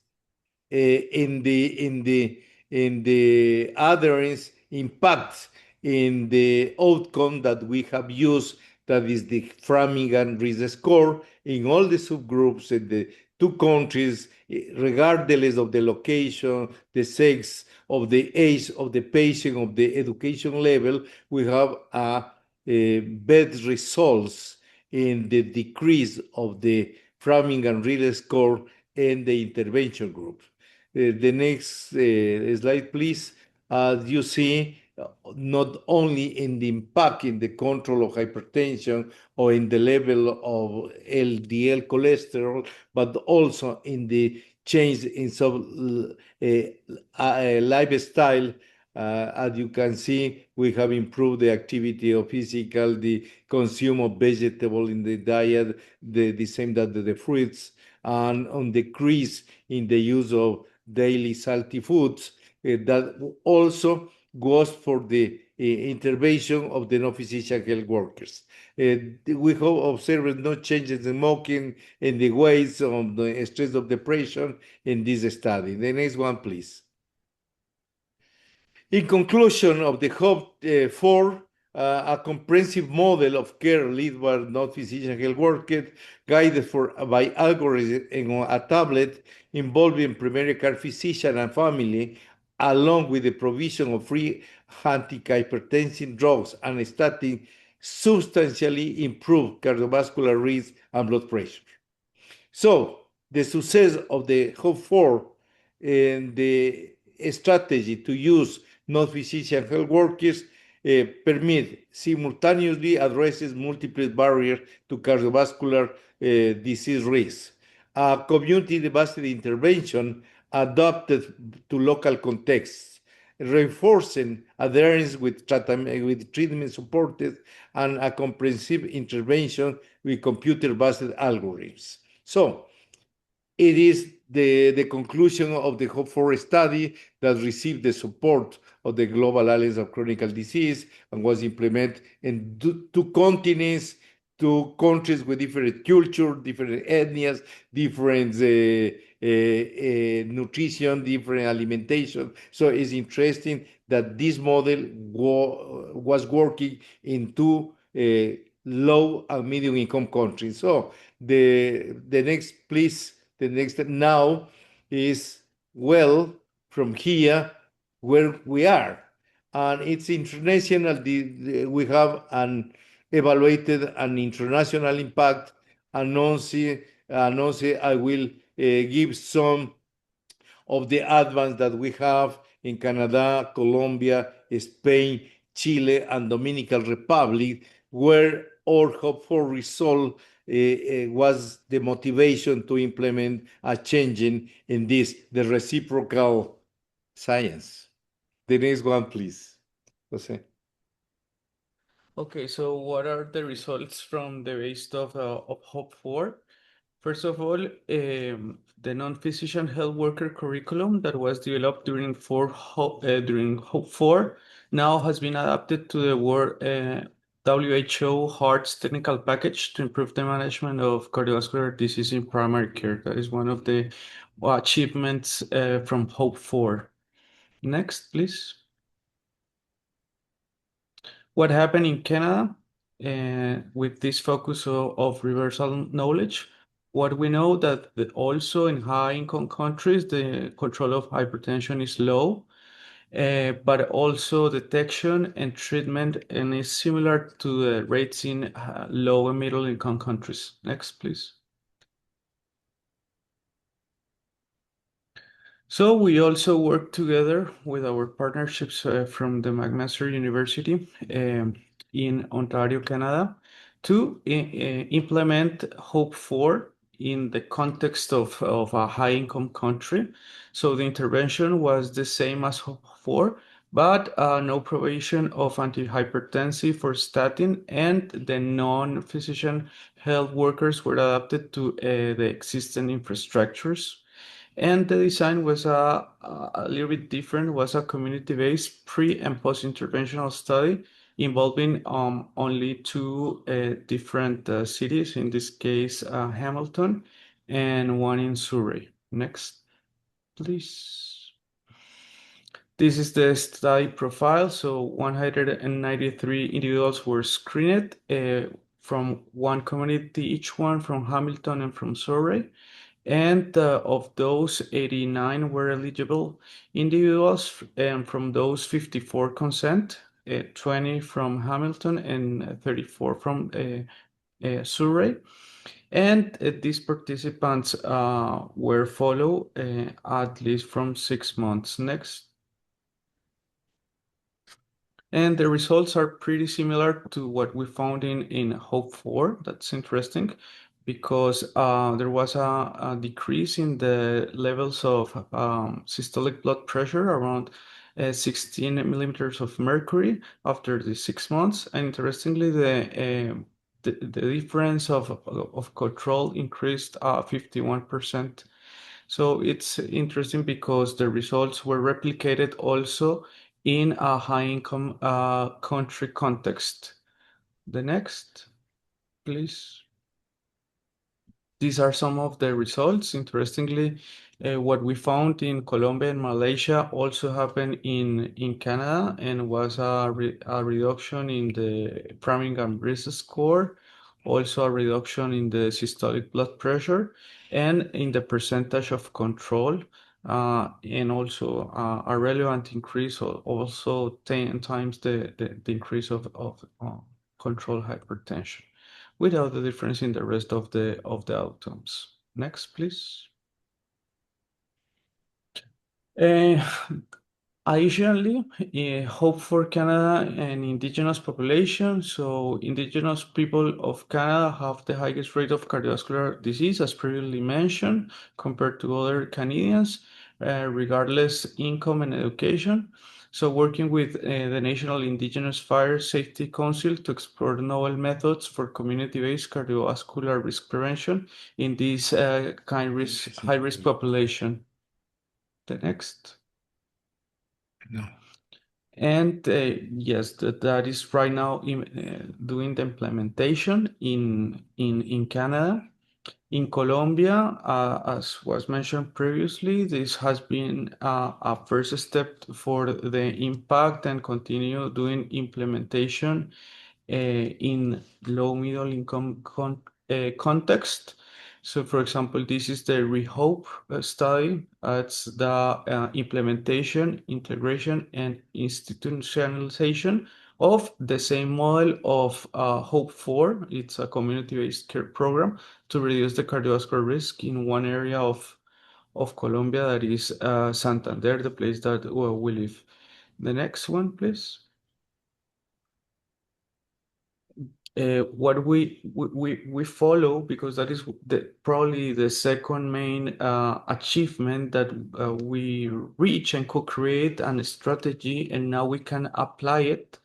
in the adherence impacts in the outcome that we have used, that is the Framingham risk score in all the subgroups in the two countries, regardless of the location, the sex, of the age of the patient, of the education level. We have better results in the decrease of the Framingham risk score in the intervention group. The next slide, please. As you see, not only in the impact in the control of hypertension or in the level of LDL cholesterol, but also in the change in some lifestyle. As you can see, we have improved the activity of physical, the consume of vegetable in the diet, the same that the fruits, and on decrease in the use of daily salty foods. That also goes for the intervention of the non-physician health workers. We have observed no changes in smoking, in the weights of the stress of depression in this study. The next one, please. In conclusion of the HOPE-4, a comprehensive model of care led by non-physician health workers, guided by algorithms on a tablet involving primary care physician and family, along with the provision of free antihypertensive drugs and statins, substantially improve cardiovascular risk and blood pressure. So the success of the HOPE-4 and the strategy to use non-physician health workers permit simultaneously addresses multiple barriers to cardiovascular disease risk. A community-based intervention adapted to local contexts, reinforcing adherence with treatment supported, and a comprehensive intervention with computer-based algorithms. So it is the conclusion of the HOPE-4 study that received the support of the Global Alliance of Chronic Disease and was implemented in two continents, two countries with different culture, different ethnies, different nutrition, different alimentation. So it's interesting that this model was working in two low and medium income countries. So the next, please, the next now is, well, from here where we are. And it's international. We have evaluated an international impact. Announced, I will give some of the advance that we have in Canada, Colombia, Spain, Chile, and Dominican Republic, where our HOPE-4 result was the motivation to implement a change in this, the reciprocal science. The next one, please. Jose. Okay, so what are the results from the base of HOPE-4? First of all, the non-physician health worker curriculum that was developed during HOPE-4 now has been adapted to the WHO HEARTS technical package to improve the management of cardiovascular disease in primary care. That is one of the achievements from HOPE-4. Next, please. What happened in Canada with this focus of reversal knowledge? What we know that also in high-income countries, the control of hypertension is low, but also detection and treatment and is similar to the rates in low and middle-income countries. Next, please. So we also work together with our partnerships from the McMaster University in Ontario, Canada, to implement Hope 4 in the context of a high-income country. So the intervention was the same as Hope 4, but no provision of antihypertensive for statin, and the non-physician health workers were adapted to the existing infrastructures. And the design was a little bit different, was a community-based pre and post-interventional study involving only two different cities, in this case, Hamilton and one in Surrey. Next, please. This is the study profile. So 193 individuals were screened from one community, each one from Hamilton and from Surrey. And of those, 89 were eligible individuals, and from those, 54 consent, 20 from Hamilton and 34 from Surrey. And these participants were followed at least from 6 months. Next. And the results are pretty similar to what we found in Hope 4. That's interesting because there was a decrease in the levels of systolic blood pressure around 16 millimeters of mercury after the 6 months. And interestingly, the difference of control increased 51%. So it's interesting because the results were replicated also in a high-income country context. The next, please. These are some of the results. Interestingly, what we found in Colombia and Malaysia also happened in Canada, and was a reduction in the Framingham risk score, also a reduction in the systolic blood pressure, and in the percentage of control, and also a relevant increase, also 10 times the increase of control hypertension, without the difference in the rest of the outcomes. Next, please. Additionally, Hope for Canada and Indigenous population. So Indigenous people of Canada have the highest rate of cardiovascular disease, as previously mentioned, compared to other Canadians, regardless income and education. So working with the National Indigenous Fire Safety Council to explore novel methods for community-based cardiovascular risk prevention in this high-risk population. The next. No. And yes, that is right now doing the implementation in Canada. In Colombia, as was mentioned previously, this has been a first step for the impact, and continue doing implementation in low-middle income context. So, for example, this is the ReHope study. It's the implementation, integration, and institutionalization of the same model of Hope 4. It's a community-based care program to reduce the cardiovascular risk in one area of Colombia, that is Santander, the place that we live. The next one, please. What we follow, because that is probably the second main achievement, that we reach and co-create a strategy, and now we can apply it,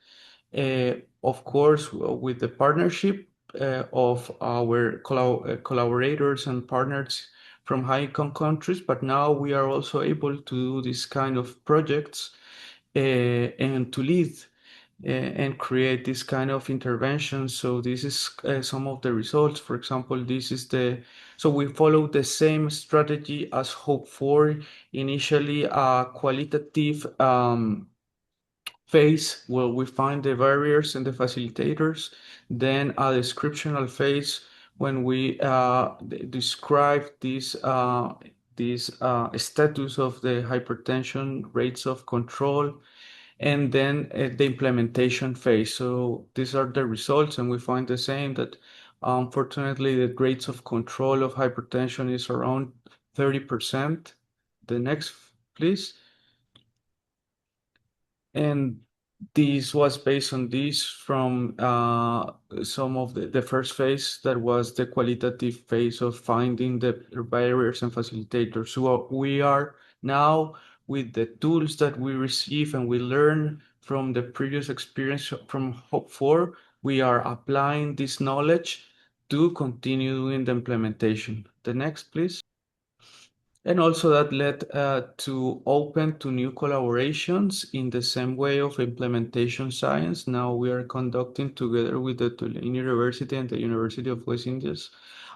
of course, with the partnership of our collaborators and partners from high-income countries. But now we are also able to do this kind of projects and to lead and create this kind of interventions. So this is some of the results. For example, so we follow the same strategy as Hope 4. Initially, a qualitative phase where we find the barriers and the facilitators, then a descriptional phase when we describe this status of the hypertension, rates of control, and then the implementation phase. So these are the results, and we find the same, that unfortunately the rates of control of hypertension is around 30%. The next, please. And this was based on this from some of the first phase, that was the qualitative phase of finding the barriers and facilitators. So we are now, with the tools that we receive and we learn from the previous experience from Hope4, we are applying this knowledge to continue doing the implementation. The next, please. And also that led to open to new collaborations in the same way of implementation science. Now we are conducting, together with the Tulane University and the University of West Indies,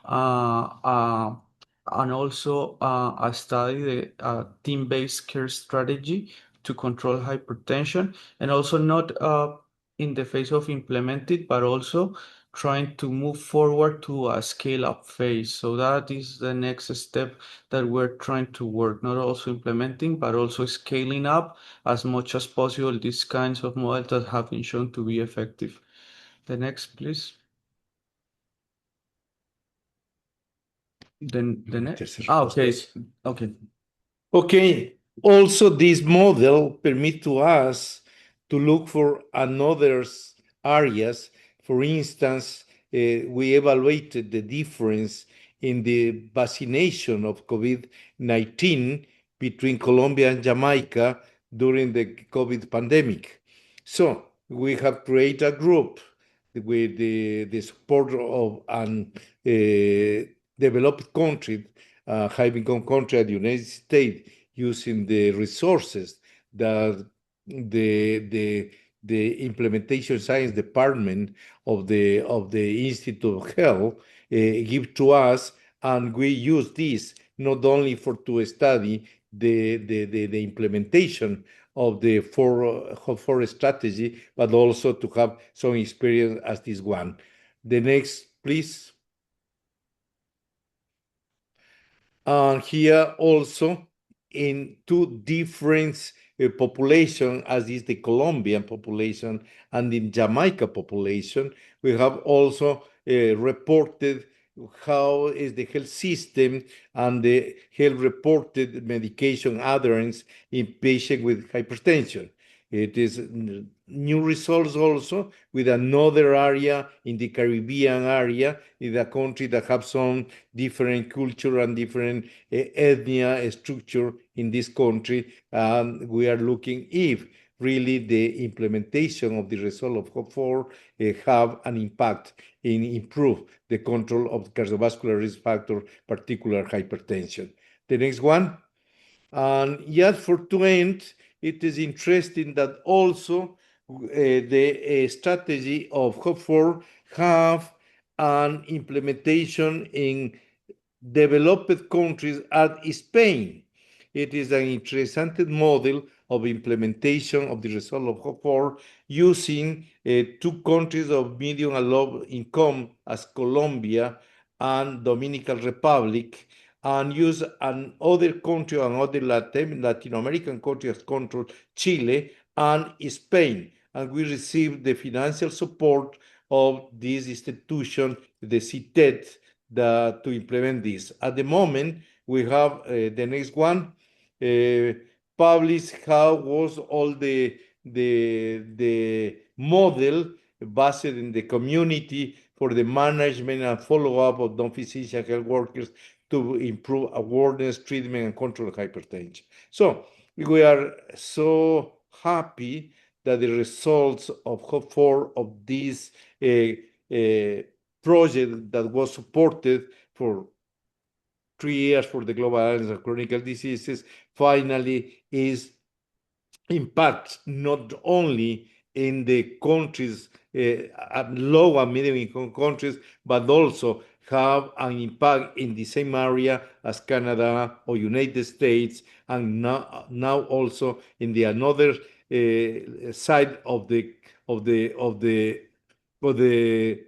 and also a study, the team-based care strategy to control hypertension, and also not in the phase of implemented, but also trying to move forward to a scale-up phase. So that is the next step that we're trying to work, not also implementing, but also scaling up as much as possible these kinds of models that have been shown to be effective. The next, please. Then the next. Okay. Okay. Okay. Also, this model permits to us to look for another areas. For instance, we evaluated the difference in the vaccination of COVID-19 between Colombia and Jamaica during the COVID pandemic. So we have created a group with the support of an developed country, high-income country, the United States, using the resources that the implementation science department of the Institute of Health give to us, and we use this not only to study the implementation of the four strategy, but also to have some experience as this one. The next, please. And here also in two different population, as is the Colombian population and the Jamaica population, we have also reported how is the health system and the health reported medication adherence in patients with hypertension. It is new results also with another area in the Caribbean area, in a country that have some different culture and different ethnic structure in this country. We are looking if really the implementation of the result of Hope4 have an impact in improve the control of cardiovascular risk factor, particular hypertension. The next one. And yet for to end, it is interesting that also the strategy of Hope4 have an implementation in developed countries as Spain. It is an interesting model of implementation of the result of Hope4 using two countries of medium and low income as Colombia and Dominican Republic, and use another country, another Latin American country as control, Chile and Spain. And we received the financial support of this institution, the CITED, to implement this. At the moment, we have the next one, published how was all the model based in the community for the management and follow-up of non-physician health workers to improve awareness, treatment, and control of hypertension. So we are so happy that the results of Hope4 of this project that was supported for 3 years for the Global Alliance of Chronic Diseases finally is impact not only in the countries, low and medium income countries, but also have an impact in the same area as Canada or United States, and now also in the another side of the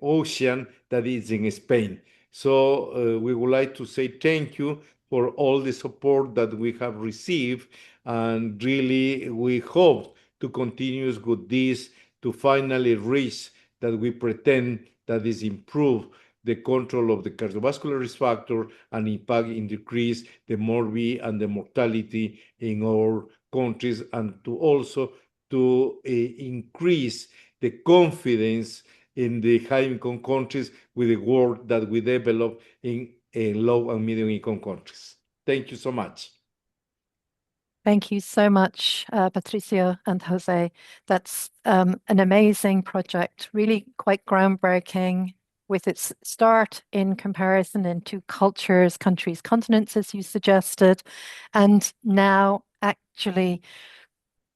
ocean that is in Spain. So we would like to say thank you for all the support that we have received, and really we hope to continue with this to finally reach that we pretend that is improve the control of the cardiovascular risk factor and impact in decrease the morbidity and the mortality in our countries, and to also to increase the confidence in the high-income countries with the work that we develop in low and medium-income countries. Thank you so much. Thank you so much, Patricio and Jose. That's an amazing project, really quite groundbreaking, with its start in comparison in two cultures, countries, continents, as you suggested, and now actually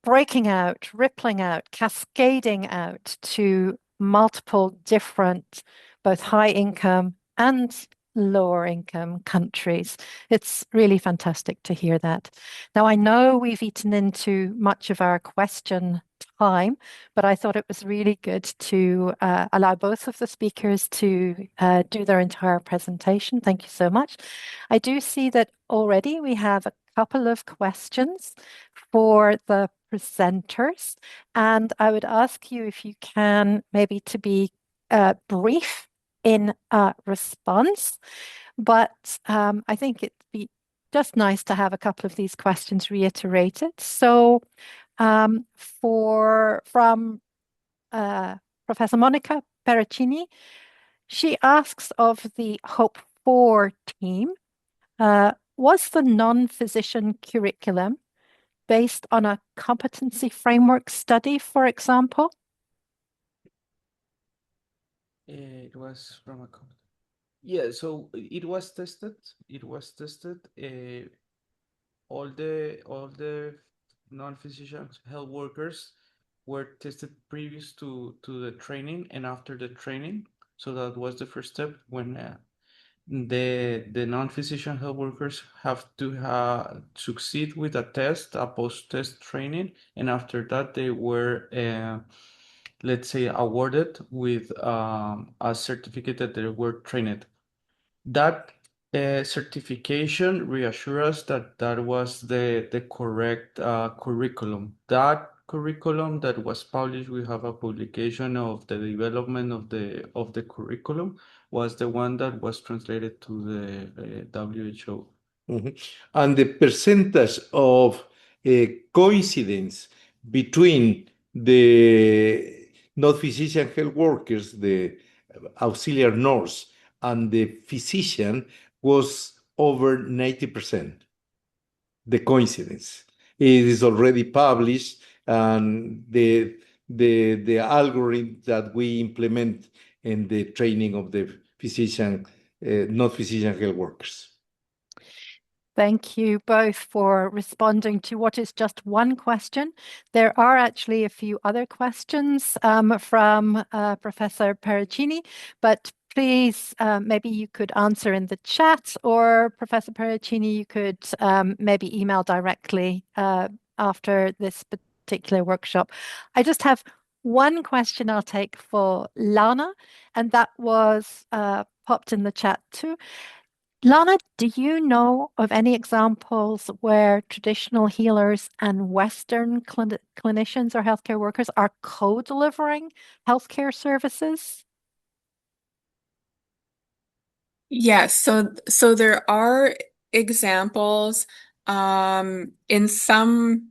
breaking out, rippling out, cascading out to multiple different, both high income and lower income countries. It's really fantastic to hear that. Now, I know we've eaten into much of our question time, but I thought it was really good to allow both of the speakers to do their entire presentation. Thank you so much. I do see that already we have a couple of questions for the presenters, and I would ask you if you can maybe to be brief in response, but I think it'd be just nice to have a couple of these questions reiterated. So from Professor Monica Perricini, she asks of the Hope 4 team, was the non-physician curriculum based on a competency framework study, for example? It was from a yeah, so it was tested. It was tested. All the non-physician health workers were tested previous to the training and after the training. So that was the first step when the non-physician health workers have to succeed with a test, a post-test training, and after that they were let's say awarded with a certificate that they were trained. That certification reassures us that that was the correct curriculum. That curriculum that was published, we have a publication of the development of the curriculum, was the one that was translated to the WHO. And the percentage of coincidence between the non-physician health workers, the auxiliary nurse, and the physician was over 90%. The coincidence. It is already published, and the algorithm that we implement in the training of the physician, non-physician health workers. Thank you both for responding to what is just one question. There are actually a few other questions from Professor Perricini, but please, maybe you could answer in the chat, or Professor Perricini, you could maybe email directly after this particular workshop. I just have one question I'll take for Lana, and that was popped in the chat too. Lana, do you know of any examples where traditional healers and Western clinicians or healthcare workers are co-delivering healthcare services? Yes, so there are examples. In some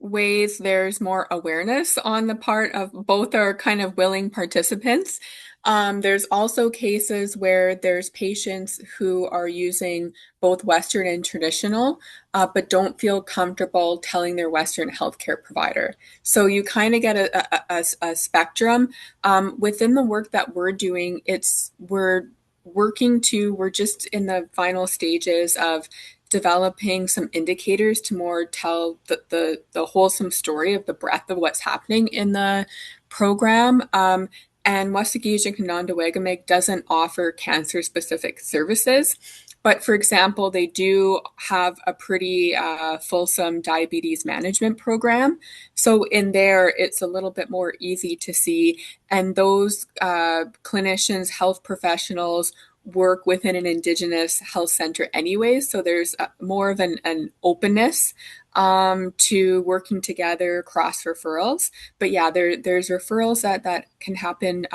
ways, there's more awareness on the part of both our kind of willing participants. There's also cases where there's patients who are using both Western and traditional, but don't feel comfortable telling their Western healthcare provider. So you kind of get a spectrum. Within the work that we're doing, we're just in the final stages of developing some indicators to more tell the wholesome story of the breadth of what's happening in the program. And Wasakijik and Nondawegamig doesn't offer cancer-specific services. But for example, they do have a pretty fulsome diabetes management program. So in there, it's a little bit more easy to see. And those clinicians, health professionals work within an Indigenous health center anyway. So there's more of an openness to working together, cross referrals. But yeah, there's referrals that can happen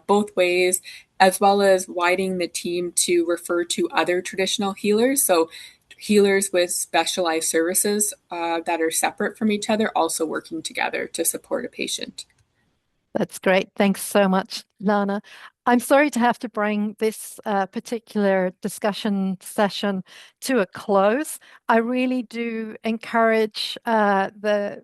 both ways, as well as widening the team to refer to other traditional healers. So healers with specialized services that are separate from each other, also working together to support a patient. That's great. Thanks so much, Lana. I'm sorry to have to bring this particular discussion session to a close. I really do encourage the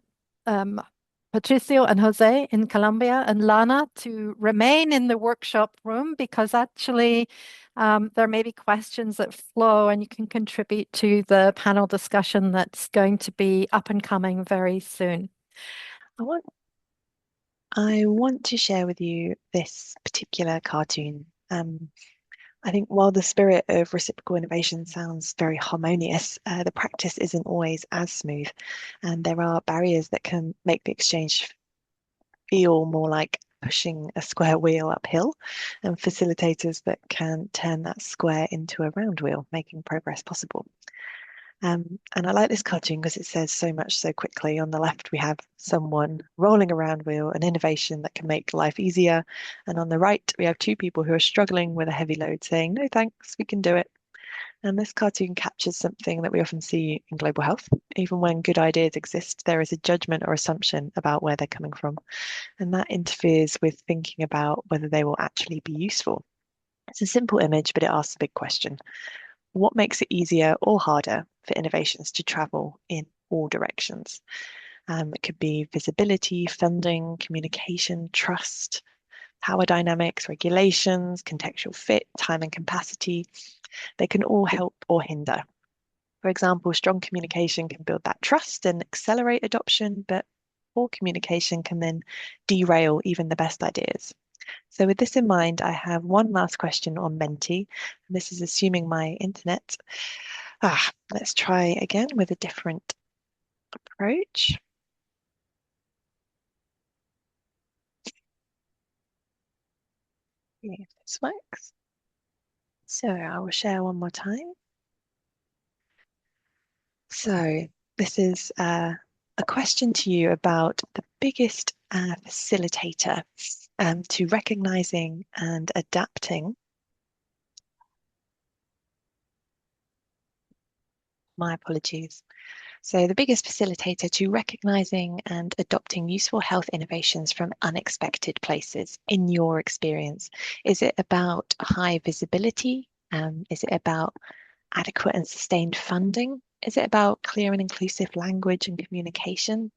Patricio and Jose in Colombia and Lana to remain in the workshop room, because actually there may be questions that flow and you can contribute to the panel discussion that's going to be up and coming very soon. I want to share with you this particular cartoon. I think while the spirit of reciprocal innovation sounds very harmonious, the practice isn't always as smooth, and there are barriers that can make the exchange feel more like pushing a square wheel uphill, and facilitators that can turn that square into a round wheel, making progress possible. And I like this cartoon because it says so much so quickly. On the left, we have someone rolling a round wheel, an innovation that can make life easier. And on the right, we have two people who are struggling with a heavy load saying, no, thanks, we can do it. And this cartoon captures something that we often see in global health. Even when good ideas exist, there is a judgment or assumption about where they're coming from. And that interferes with thinking about whether they will actually be useful. It's a simple image, but it asks a big question. What makes it easier or harder for innovations to travel in all directions? It could be visibility, funding, communication, trust, power dynamics, regulations, contextual fit, time and capacity. They can all help or hinder. For example, strong communication can build that trust and accelerate adoption, but poor communication can then derail even the best ideas. So with this in mind, I have one last question on Menti, and this is assuming my internet. Let's try again with a different approach. See if this works. So I will share one more time. So this is a question to you about the biggest facilitator to recognizing and adapting. My apologies. So the biggest facilitator to recognizing and adopting useful health innovations from unexpected places in your experience. Is it about high visibility? Is it about adequate and sustained funding? Is it about clear and inclusive language and communication?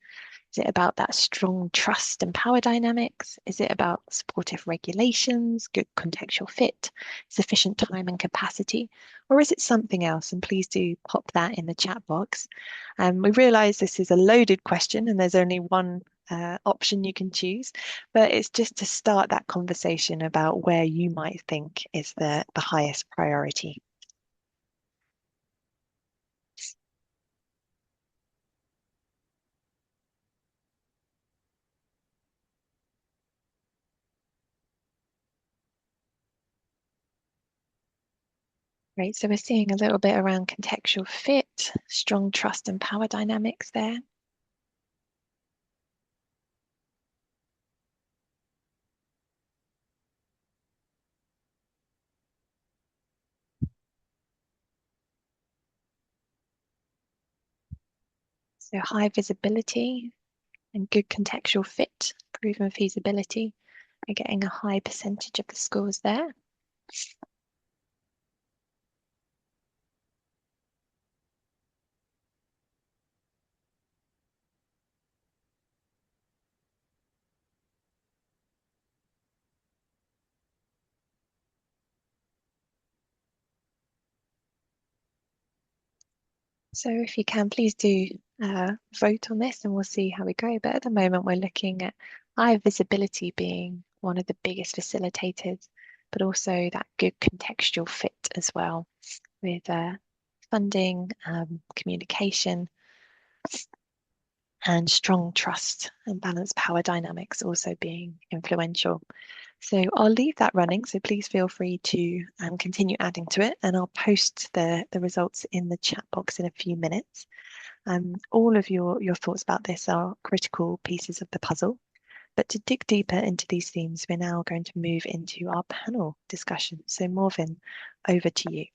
Is it about that strong trust and power dynamics? Is it about supportive regulations, good contextual fit, sufficient time and capacity? Or is it something else? And please do pop that in the chat box. We realise this is a loaded question and there's only one option you can choose, but it's just to start that conversation about where you might think is the highest priority. Great, so we're seeing a little bit around contextual fit, strong trust and power dynamics there. So high visibility and good contextual fit, proven feasibility, are getting a high percentage of the scores there. So if you can, please do vote on this and we'll see how we go. But at the moment, we're looking at high visibility being one of the biggest facilitators, but also that good contextual fit as well with funding, communication, and strong trust and balanced power dynamics also being influential. So I'll leave that running, so please feel free to continue adding to it, and I'll post the results in the chat box in a few minutes. All of your thoughts about this are critical pieces of the puzzle, but to dig deeper into these themes, we're now going to move into our panel discussion. So Morvin, over to you.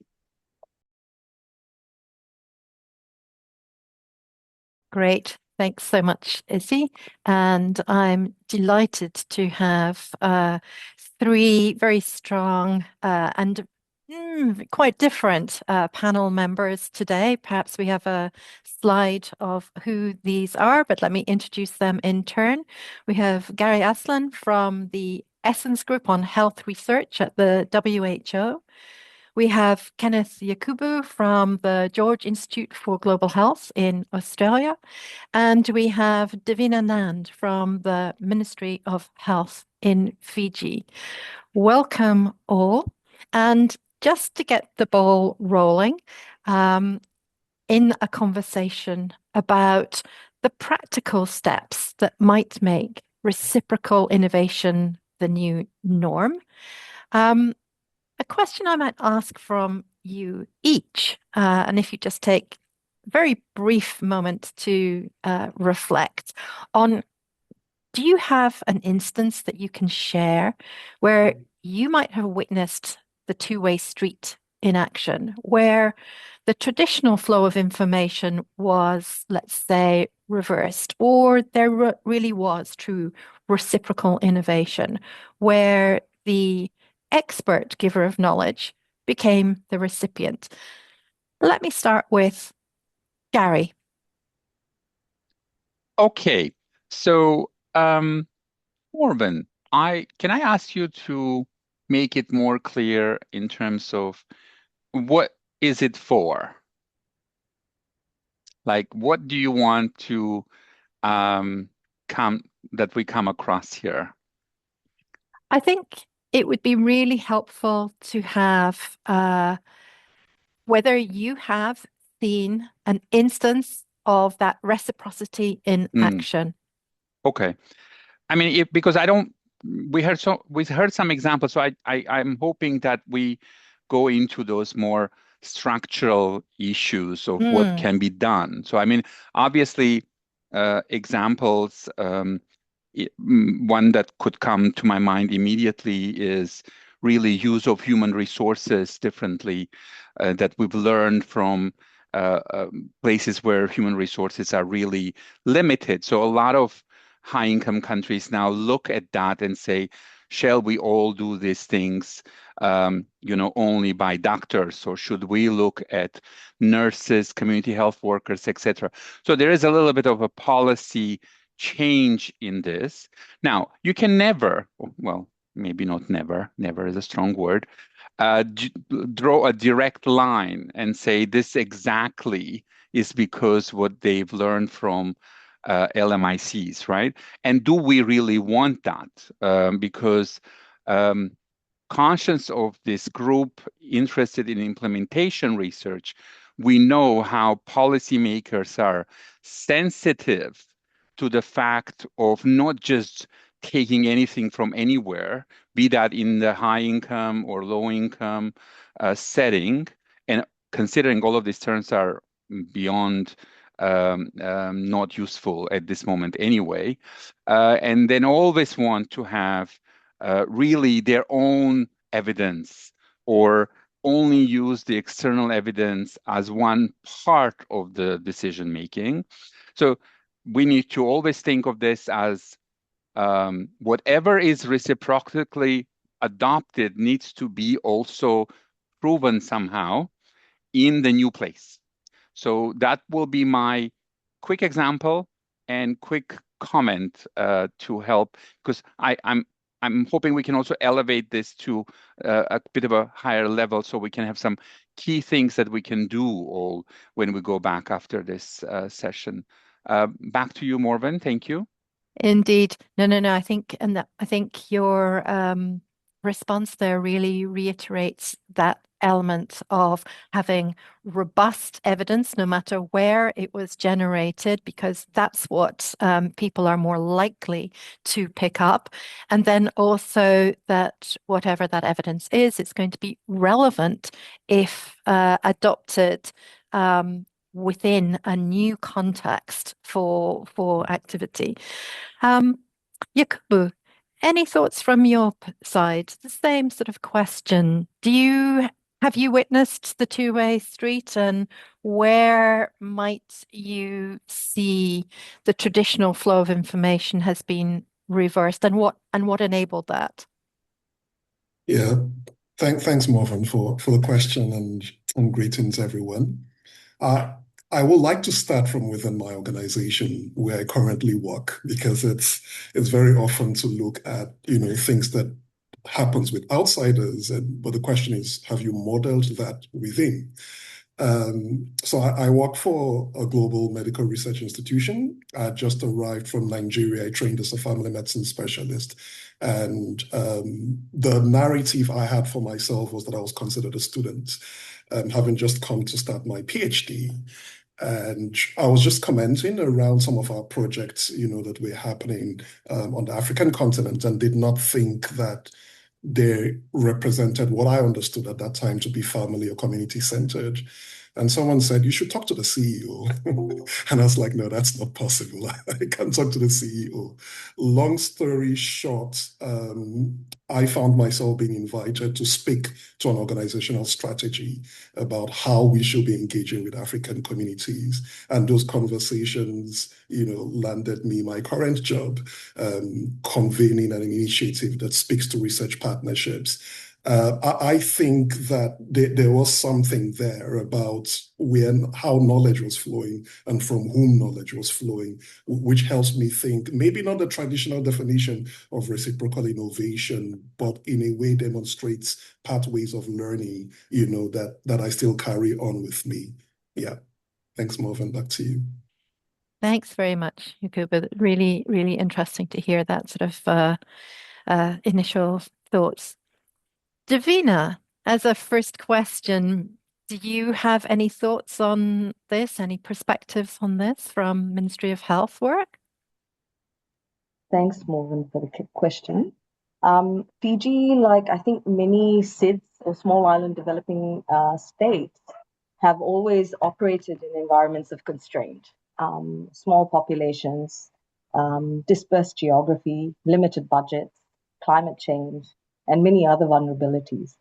Great. Thanks so much, Izzy. And I'm delighted to have three very strong and quite different panel members today. Perhaps we have a slide of who these are, but let me introduce them in turn. We have Gary Aslan from the Essence Group on Health Research at the WHO. We have Kenneth Yakubu from the George Institute for Global Health in Australia. And we have Davina Nand from the Ministry of Health in Fiji. Welcome all. And just to get the ball rolling, in a conversation about the practical steps that might make reciprocal innovation the new norm. A question I might ask from you each, and if you just take a very brief moment to reflect on, do you have an instance that you can share where you might have witnessed the two-way street in action, where the traditional flow of information was, let's say, reversed, or there really was true reciprocal innovation, where the expert giver of knowledge became the recipient? Let me start with Gary. Okay, so Morvin, can I ask you to make it more clear in terms of what is it for? Like, what do you want to that we come across here? I think it would be really helpful to have whether you have seen an instance of that reciprocity in action. Okay. I mean, because we heard some examples, so I'm hoping that we go into those more structural issues of what can be done. So I mean, obviously, examples. One that could come to my mind immediately is really use of human resources differently, that we've learned from places where human resources are really limited. So a lot of high-income countries now look at that and say, shall we all do these things, only by doctors, or should we look at nurses, community health workers, etc.? So there is a little bit of a policy change in this. Now, you can never, well, maybe not never is a strong word, draw a direct line and say this exactly is because what they've learned from LMICs, right? And do we really want that? Because conscious of this group interested in implementation research, we know how policymakers are sensitive to the fact of not just taking anything from anywhere, be that in the high income or low income setting, and considering all of these terms are beyond not useful at this moment anyway, and then always want to have really their own evidence, or only use the external evidence as one part of the decision making. So we need to always think of this as whatever is reciprocally adopted needs to be also proven somehow in the new place. So that will be my quick example and quick comment to help, because I'm hoping we can also elevate this to a bit of a higher level, so we can have some key things that we can do all when we go back after this session. Back to you, Morvin. Thank you. Indeed. No. I think your response there really reiterates that element of having robust evidence, no matter where it was generated, because that's what people are more likely to pick up. And then also that whatever that evidence is, it's going to be relevant if adopted within a new context for activity. Yakubu, any thoughts from your side? The same sort of question. Have you witnessed the two-way street, and where might you see the traditional flow of information has been reversed, and what enabled that? Yeah, thanks, Morven, for the question, and greetings, everyone. I would like to start from within my organization where I currently work, because it's very often to look at things that happens with outsiders, but the question is, have you modeled that within? So I work for a global medical research institution. I just arrived from Nigeria. I trained as a family medicine specialist. And the narrative I had for myself was that I was considered a student, having just come to start my PhD. And I was just commenting around some of our projects, that were happening on the African continent, and did not think that they represented what I understood at that time to be family or community centered. And someone said, you should talk to the CEO. And I was like, no, that's not possible. I can't talk to the CEO. Long story short, I found myself being invited to speak to an organizational strategy about how we should be engaging with African communities. And those conversations, landed me my current job, convening an initiative that speaks to research partnerships. I think that there was something there about how knowledge was flowing and from whom knowledge was flowing, which helps me think maybe not the traditional definition of reciprocal innovation, but in a way demonstrates pathways of learning, that I still carry on with me. Yeah. Thanks, Marvin. Back to you. Thanks very much, Yakubu. Really, really interesting to hear that sort of initial thoughts. Davina, as a first question, do you have any thoughts on this, any perspectives on this from Ministry of Health work? Thanks, Morgan, for the question. Fiji, like I think many SIDS or small island developing states, have always operated in environments of constraint, small populations, dispersed geography, limited budgets, climate change, and many other vulnerabilities.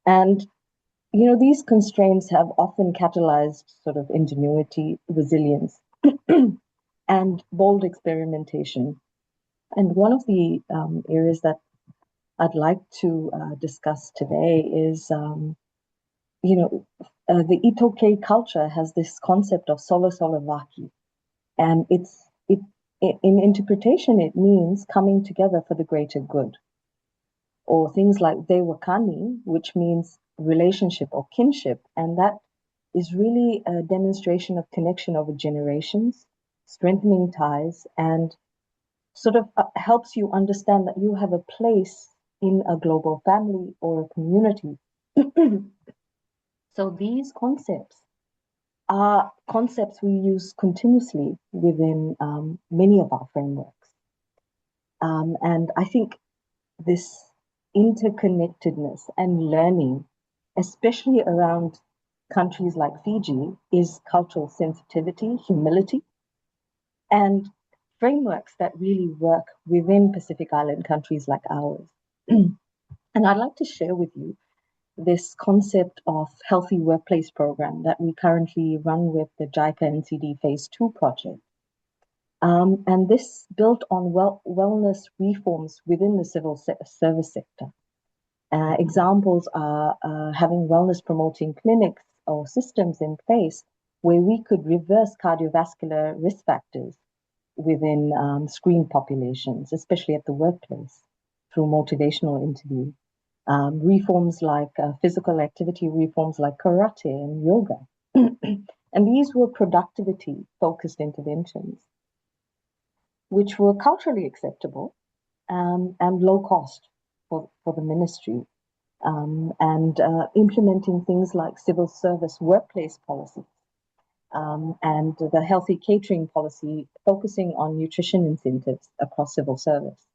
And, these constraints have often catalyzed sort of ingenuity, resilience, and bold experimentation. And one of the areas that I'd like to discuss today is, the Itoke culture has this concept of solo solo vaki. And in interpretation, it means coming together for the greater good. Or things like Dewakani, which means relationship or kinship. And that is really a demonstration of connection over generations, strengthening ties, and sort of helps you understand that you have a place in a global family or a community. So these concepts are concepts we use continuously within many of our frameworks. And I think this interconnectedness and learning, especially around countries like Fiji, is cultural sensitivity, humility, and frameworks that really work within Pacific Island countries like ours. And I'd like to share with you this concept of healthy workplace program that we currently run with the JICA NCD Phase 2 project. And this built on wellness reforms within the civil service sector. Examples are having wellness promoting clinics or systems in place where we could reverse cardiovascular risk factors within screened populations, especially at the workplace, through motivational interview. Reforms like physical activity reforms like karate and yoga. And these were productivity-focused interventions, which were culturally acceptable and low cost for the ministry. and implementing things like civil service workplace policies, and the healthy catering policy focusing on nutrition incentives across civil service.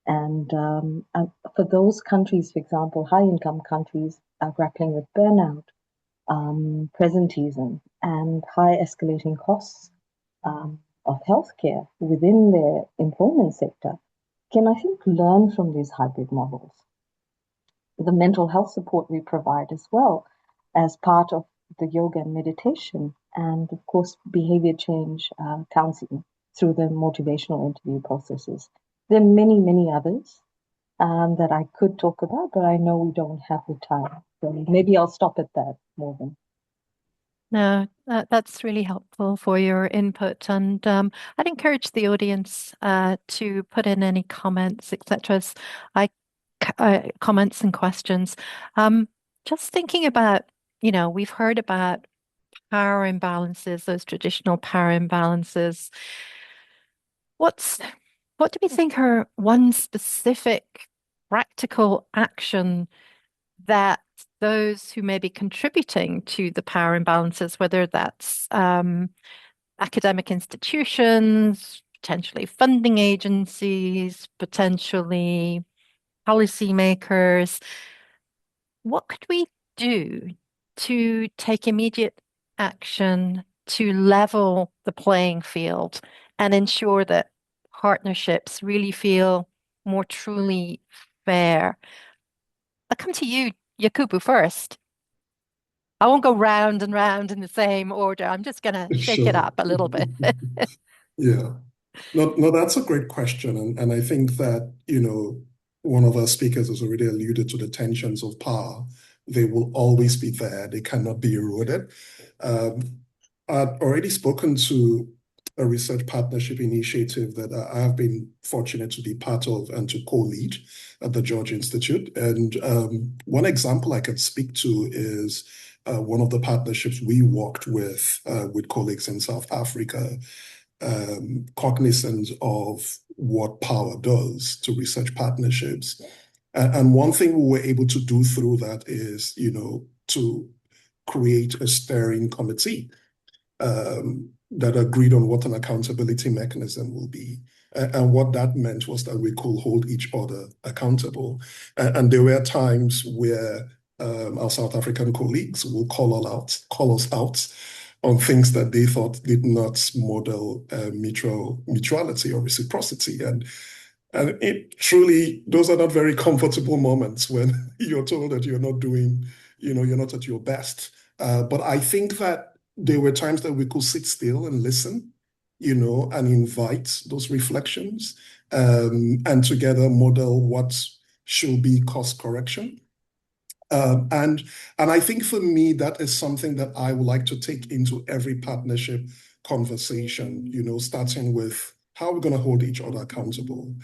And for those countries, for example, high-income countries are grappling with burnout, presenteeism, and high escalating costs of healthcare within their employment sector, can, I think, learn from these hybrid models. The mental health support we provide as well as part of the yoga and meditation, and of course, behavior change counseling through the motivational interview processes. There are many, many others that I could talk about, but I know we don't have the time. So maybe I'll stop at that, Morgan. No, that's really helpful for your input, and I'd encourage the audience to put in any comments, etc. Comments and questions. Just thinking about, we've heard about power imbalances, those traditional power imbalances. What do we think are one specific practical action that those who may be contributing to the power imbalances, whether that's academic institutions, potentially funding agencies, potentially policymakers, what could we do to take immediate action to level the playing field and ensure that partnerships really feel more truly fair? I'll come to you, Yakubu, first. I won't go round and round in the same order. I'm just going to shake it up a little bit. Yeah. No, that's a great question. And I think that, one of our speakers has already alluded to the tensions of power. They will always be there. They cannot be eroded. I've already spoken to a research partnership initiative that I have been fortunate to be part of and to co-lead at the George Institute. And one example I can speak to is one of the partnerships we worked with colleagues in South Africa, cognizant of what power does to research partnerships. And one thing we were able to do through that is, to create a steering committee that agreed on what an accountability mechanism will be. And what that meant was that we could hold each other accountable. And there were times where our South African colleagues will call us out on things that they thought did not model mutuality or reciprocity. And it truly, those are not very comfortable moments when you're told that you're not doing, you're not at your best. But I think that there were times that we could sit still and listen, and invite those reflections, and together model what should be course correction. And I think for me, that is something that I would like to take into every partnership conversation, starting with how we're going to hold each other accountable.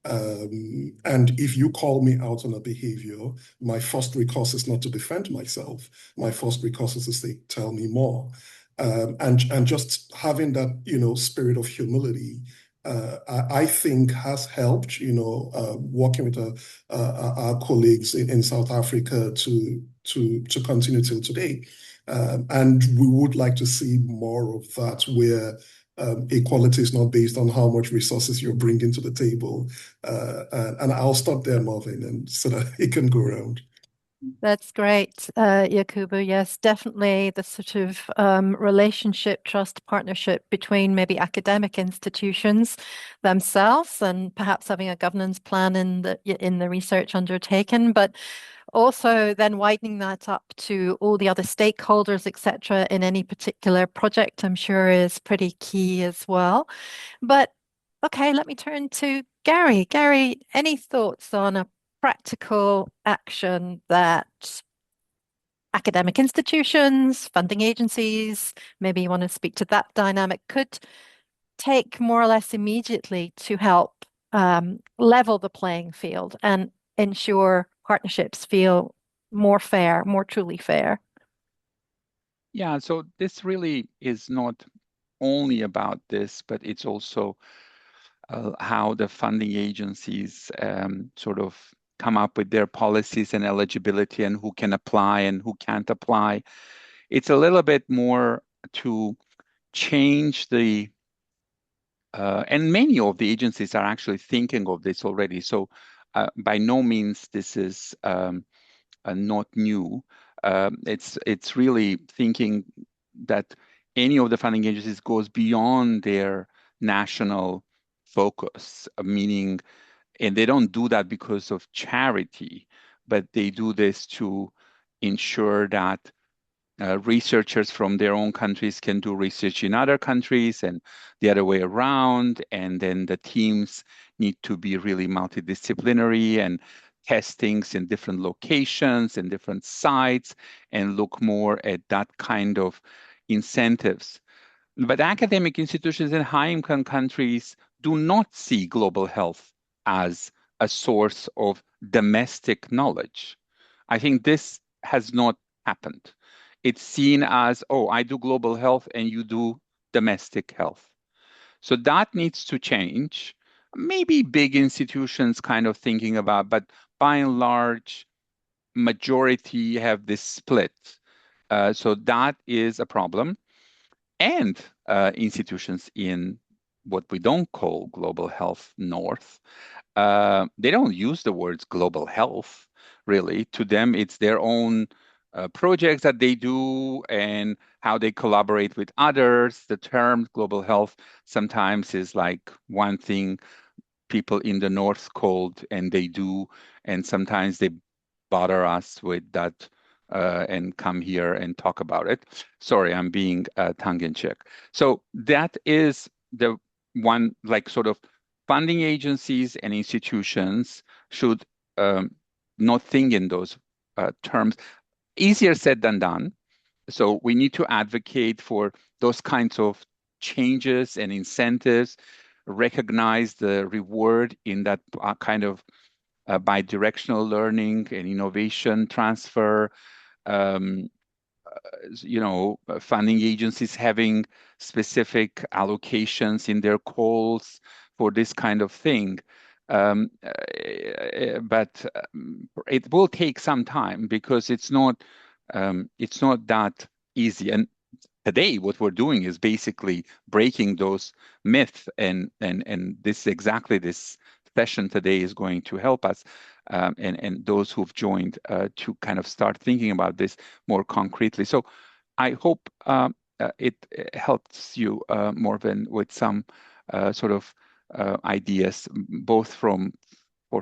And if you call me out on a behavior, my first recourse is not to defend myself. My first recourse is to say, tell me more. And just having that, spirit of humility, I think has helped, working with our colleagues in South Africa to continue till today. And we would like to see more of that, where equality is not based on how much resources you're bringing to the table. And I'll stop there, Marvin, and so that it can go around. That's great, Yakubu. Yes, definitely the sort of relationship, trust, partnership between maybe academic institutions themselves and perhaps having a governance plan in the research undertaken, but also then widening that up to all the other stakeholders, etc., in any particular project, I'm sure is pretty key as well. But okay, let me turn to Gary. Gary, any thoughts on a practical action that academic institutions, funding agencies, maybe you want to speak to that dynamic, could take more or less immediately to help level the playing field and ensure partnerships feel more fair, more truly fair? Yeah, so this really is not only about this, but it's also how the funding agencies sort of come up with their policies and eligibility and who can apply and who can't apply. It's a little bit more to change the, and many of the agencies are actually thinking of this already. So by no means this is not new. It's really thinking that any of the funding agencies goes beyond their national focus, meaning, and they don't do that because of charity, but they do this to ensure that researchers from their own countries can do research in other countries and the other way around. And then the teams need to be really multidisciplinary and test things in different locations and different sites and look more at that kind of incentives. But academic institutions in high-income countries do not see global health as a source of domestic knowledge. I think this has not happened. It's seen as, oh, I do global health and you do domestic health. So that needs to change. Maybe big institutions kind of thinking about, but by and large, majority have this split. So that is a problem. And institutions in what we don't call global health north, they don't use the words global health, really. To them, it's their own projects that they do and how they collaborate with others. The term global health sometimes is like one thing people in the north called and they do, and sometimes they bother us with that and come here and talk about it. Sorry, I'm being tongue-in-cheek. So that is the one, like, sort of funding agencies and institutions should not think in those terms. Easier said than done. So we need to advocate for those kinds of changes and incentives, recognize the reward in that kind of bi-directional learning and innovation transfer, funding agencies having specific allocations in their calls for this kind of thing. But it will take some time because it's not that easy. And today, what we're doing is basically breaking those myths, and this session today is going to help us and those who've joined to kind of start thinking about this more concretely. So I hope it helps you, Morven, with some sort of ideas, both for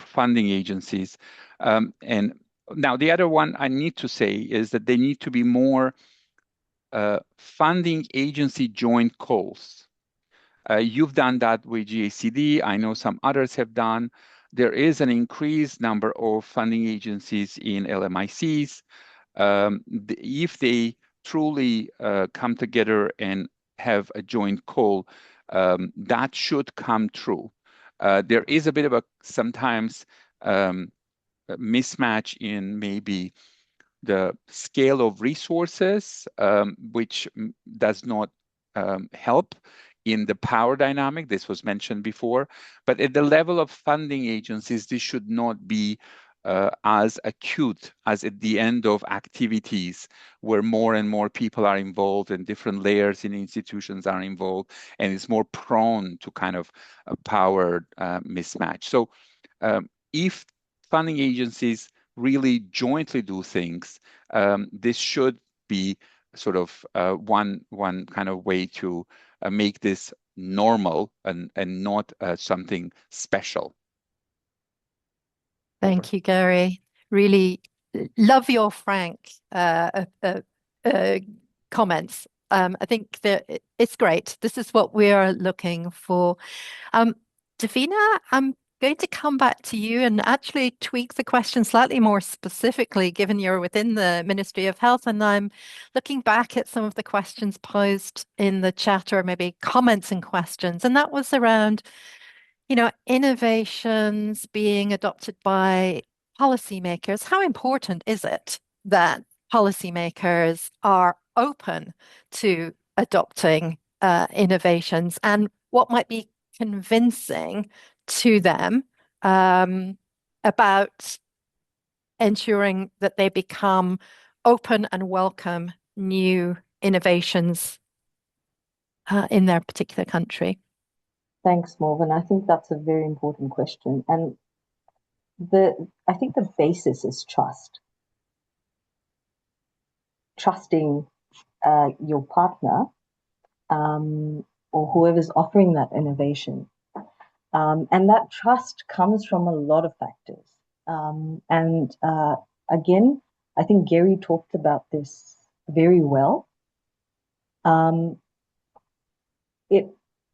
funding agencies. And now the other one I need to say is that they need to be more funding agency joint calls. You've done that with GACD. I know some others have done. There is an increased number of funding agencies in LMICs. If they truly come together and have a joint call, that should come true. There is a bit of a sometimes mismatch in maybe the scale of resources, which does not help in the power dynamic. This was mentioned before. But at the level of funding agencies, this should not be as acute as at the end of activities where more and more people are involved and different layers in institutions are involved, and it's more prone to kind of a power mismatch. So if funding agencies really jointly do things, this should be sort of one kind of way to make this normal and not something special. Thank you, Gary. Really love your frank comments. I think that it's great. This is what we are looking for. Davina, I'm going to come back to you and actually tweak the question slightly more specifically, given you're within the Ministry of Health. And I'm looking back at some of the questions posed in the chat, or maybe comments and questions. And that was around, innovations being adopted by policymakers. How important is it that policymakers are open to adopting innovations, and what might be convincing to them about ensuring that they become open and welcome new innovations in their particular country? Thanks, Morgan. I think that's a very important question. And I think the basis is trust. Trusting your partner or whoever's offering that innovation. And that trust comes from a lot of factors. Again, I think Gary talked about this very well.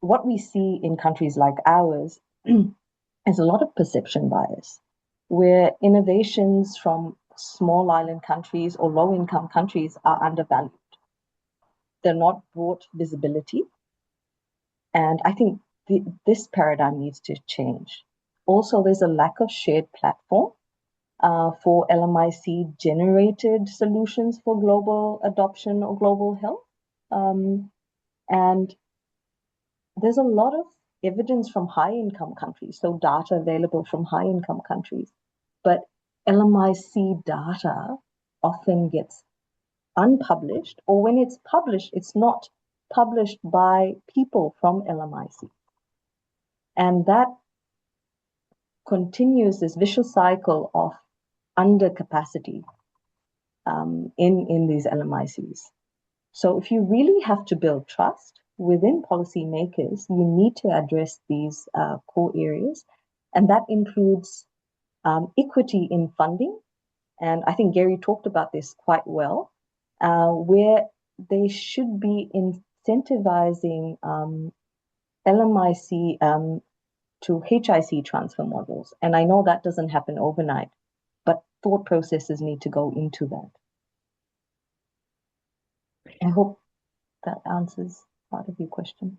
What we see in countries like ours is a lot of perception bias, where innovations from small island countries or low-income countries are undervalued. They're not brought visibility. And I think this paradigm needs to change. Also, there's a lack of shared platform for LMIC-generated solutions for global adoption or global health. And there's a lot of evidence from high-income countries, so data available from high-income countries. But LMIC data often gets unpublished, or when it's published, it's not published by people from LMIC. And that continues this vicious cycle of undercapacity in these LMICs. So if you really have to build trust within policymakers, you need to address these core areas. And that includes equity in funding. And I think Gary talked about this quite well, where they should be incentivizing LMIC to HIC transfer models. And I know that doesn't happen overnight, but thought processes need to go into that. I hope that answers part of your question.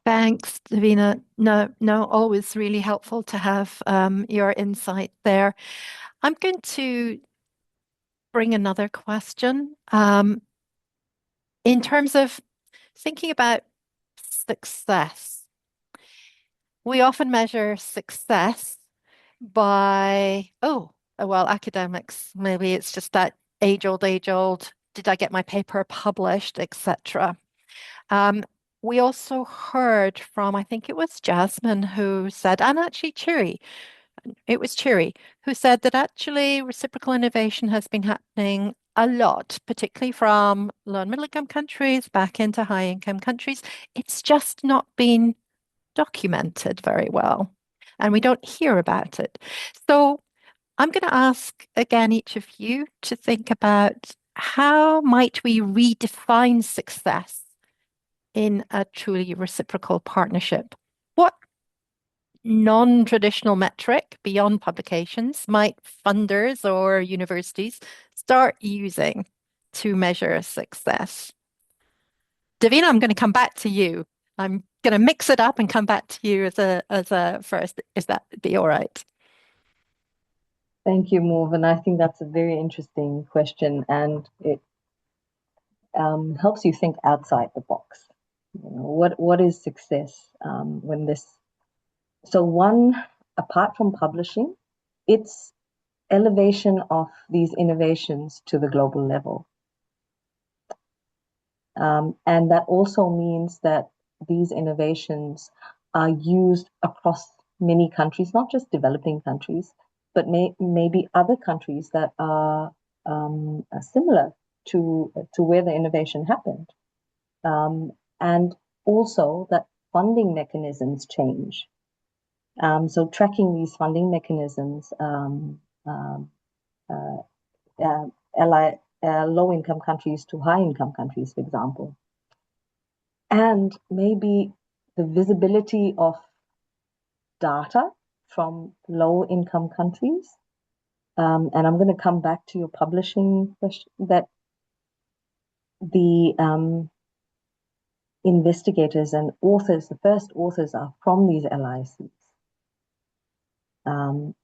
Thanks, Davina. No, always really helpful to have your insight there. I'm going to bring another question. In terms of thinking about success, we often measure success by, well, academics, maybe it's just that age old, did I get my paper published, etc. We also heard from, I think it was Jasmine who said, and actually it was Chiri, who said that actually reciprocal innovation has been happening a lot, particularly from low and middle income countries back into high income countries. It's just not been documented very well, and we don't hear about it. So I'm going to ask again each of you to think about how might we redefine success in a truly reciprocal partnership? What non-traditional metric beyond publications might funders or universities start using to measure success? Davina, I'm going to come back to you. I'm going to mix it up and come back to you as a first. Is that be all right? Thank you, Morgan. I think that's a very interesting question, and it helps you think outside the box. You know, what is success when this? So one, apart from publishing, it's elevation of these innovations to the global level. And that also means that these innovations are used across many countries, not just developing countries, but maybe other countries that are similar to where the innovation happened. And also that funding mechanisms change. So tracking these funding mechanisms, low-income countries to high-income countries, for example. And maybe the visibility of data from low-income countries. And I'm going to come back to your publishing question, that the investigators and authors, the first authors are from these LICs,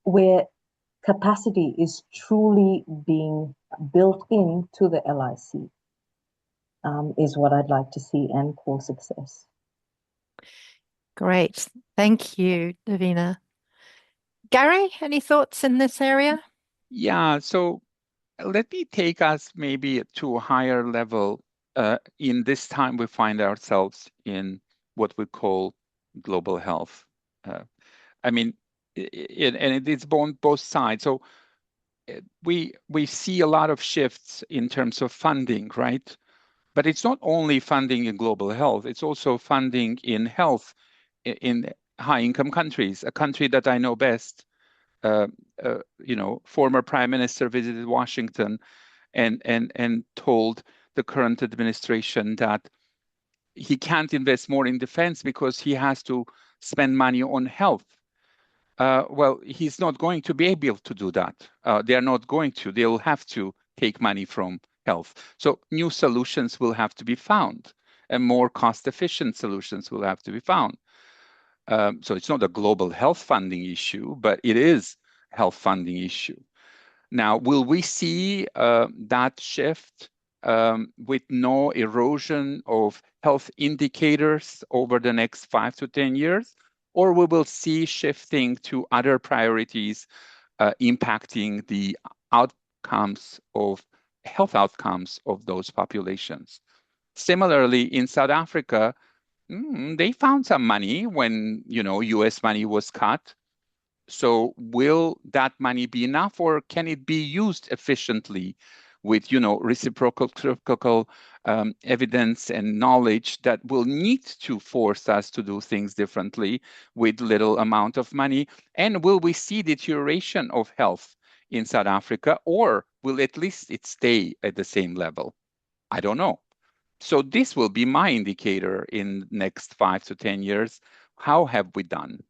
where capacity is truly being built into the LIC, is what I'd like to see and call success. Great. Thank you, Davina. Gary, any thoughts in this area? Yeah, so let me take us maybe to a higher level. In this time, we find ourselves in what we call global health. I mean, and it's on both sides. So we see a lot of shifts in terms of funding, right? But it's not only funding in global health, it's also funding in health in high-income countries. A country that I know best, former prime minister visited Washington and told the current administration that he can't invest more in defense because he has to spend money on health. Well, he's not going to be able to do that. They are not going to. They'll have to take money from health. So new solutions will have to be found, and more cost-efficient solutions will have to be found. So it's not a global health funding issue, but it is a health funding issue. Now, will we see that shift with no erosion of health indicators over the next 5 to 10 years? Or we will see shifting to other priorities impacting the outcomes of health outcomes of those populations. Similarly, in South Africa, they found some money when US money was cut. So will that money be enough, or can it be used efficiently with reciprocal evidence and knowledge that will need to force us to do things differently with little amount of money? And will we see deterioration of health in South Africa, or will at least it stay at the same level? I don't know. So this will be my indicator in next 5 to 10 years. How have we done?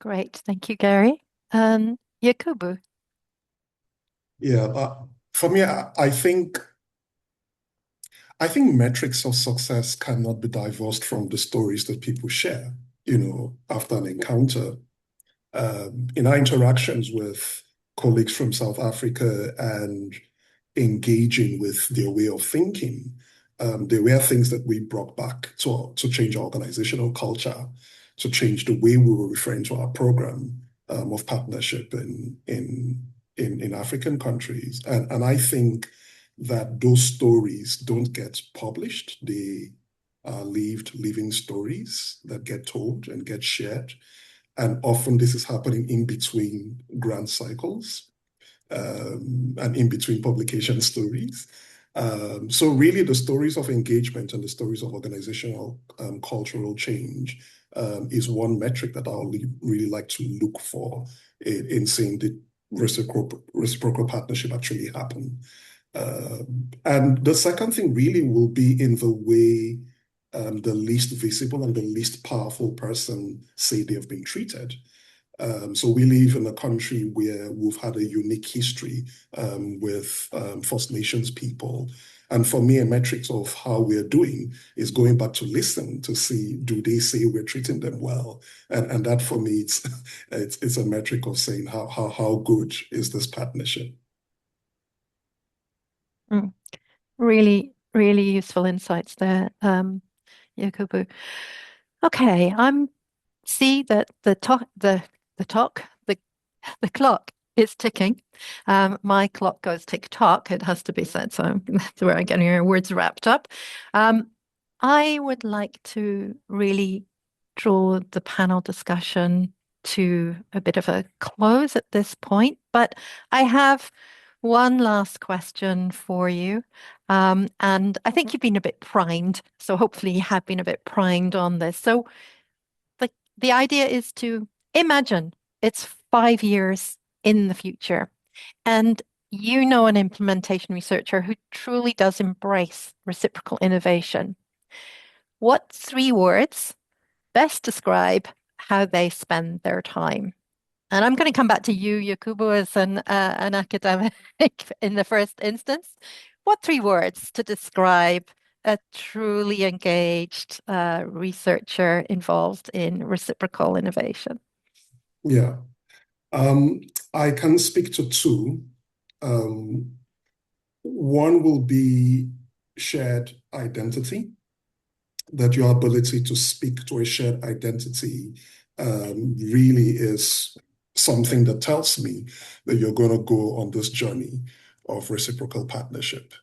Great, thank you, Gary. Yakubu. Yeah, for me, I think metrics of success cannot be divorced from the stories that people share, after an encounter. In our interactions with colleagues from South Africa and engaging with their way of thinking, there were things that we brought back to change our organizational culture, to change the way we were referring to our program of partnership in African countries. And I think that those stories don't get published. They are living stories that get told and get shared. And often this is happening in between grant cycles and in between publication stories. So really the stories of engagement and the stories of organizational cultural change is one metric that I'll really like to look for in seeing the reciprocal partnership actually happen. And the second thing really will be in the way the least visible and the least powerful person say they have been treated. So we live in a country where we've had a unique history with First Nations people. And for me, a metric of how we're doing is going back to listen to see, do they say we're treating them well? And that for me, it's a metric of saying how good is this partnership? Really, really useful insights there, Yakubu. Okay, see that the clock is ticking. My clock goes tick-tock, it has to be said, so that's where I'm getting your words wrapped up. I would like to really draw the panel discussion to a bit of a close at this point, but I have one last question for you. And I think you've been a bit primed, so hopefully you have been a bit primed on this. So the idea is to imagine it's 5 years in the future, and an implementation researcher who truly does embrace reciprocal innovation. What 3 words best describe how they spend their time? And I'm going to come back to you, Yakubu, as an academic in the first instance. What 3 words to describe a truly engaged researcher involved in reciprocal innovation? Yeah, I can speak to 2. One will be shared identity, that your ability to speak to a shared identity really is something that tells me that you're going to go on this journey of reciprocal partnership.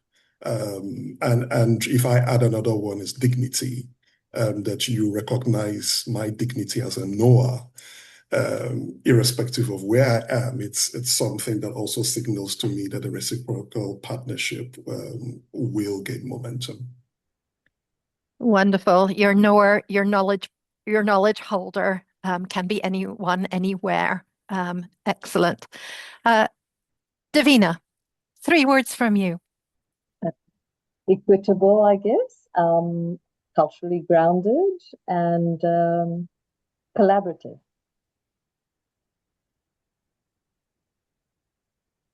And if I add another one is dignity, that you recognize my dignity as a knower, irrespective of where I am, it's something that also signals to me that the reciprocal partnership will gain momentum. Wonderful. Your knower, your knowledge holder can be anyone, anywhere. Excellent. Davina, 3 words from you. Equitable, I guess, culturally grounded, and collaborative.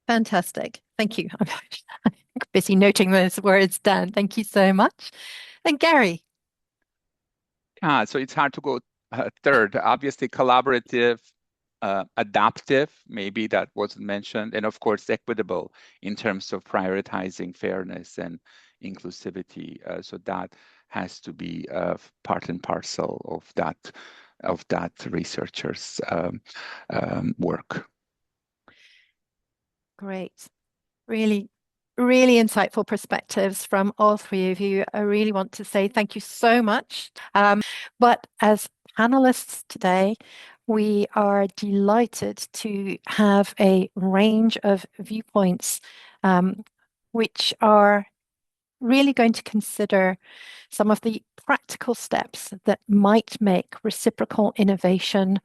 Fantastic. Thank you. I'm busy noting those words down. Thank you so much. And Gary. So it's hard to go third. Obviously, collaborative, adaptive, maybe that wasn't mentioned, and of course, equitable in terms of prioritizing fairness and inclusivity. So that has to be part and parcel of that researcher's work. Great. Really, really insightful perspectives from all 3 of you. I really want to say thank you so much. But as panelists today, we are delighted to have a range of viewpoints which are really going to consider some of the practical steps that might make reciprocal innovation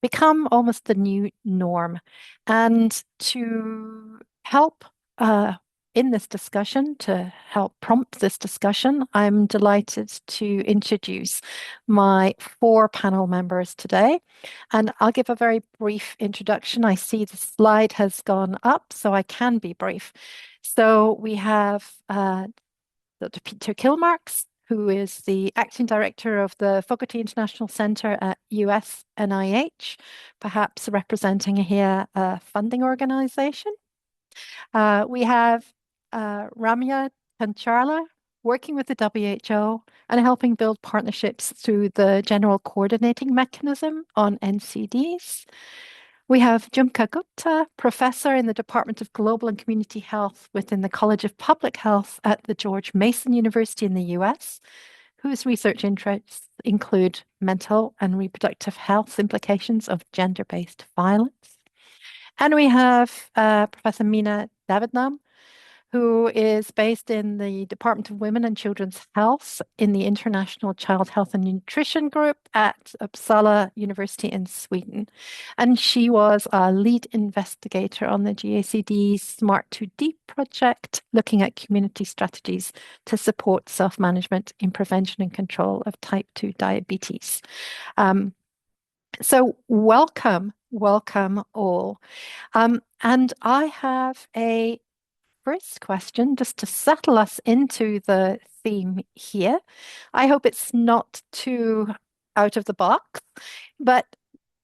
become almost the new norm. And to help in this discussion, to help prompt this discussion, I'm delighted to introduce my 4 panel members today. And I'll give a very brief introduction. I see the slide has gone up, so I can be brief. So we have Dr. Peter Kilmarks, who is the acting director of the Fogarty International Center at US NIH, perhaps representing here a funding organization. We have Ramya Kancharla, working with the WHO and helping build partnerships through the General Coordinating Mechanism on NCDs. We have Jhumka Gupta, professor in the Department of Global and Community Health within the College of Public Health at the George Mason University in the US, whose research interests include mental and reproductive health implications of gender-based violence. And we have Professor Meena Davidnam, who is based in the Department of Women and Children's Health in the International Child Health and Nutrition Group at Uppsala University in Sweden. And she was a lead investigator on the GACD Smart 2D project, looking at community strategies to support self-management in prevention and control of type 2 diabetes. So welcome all. And I have a first question just to settle us into the theme here. I hope it's not too out of the box, but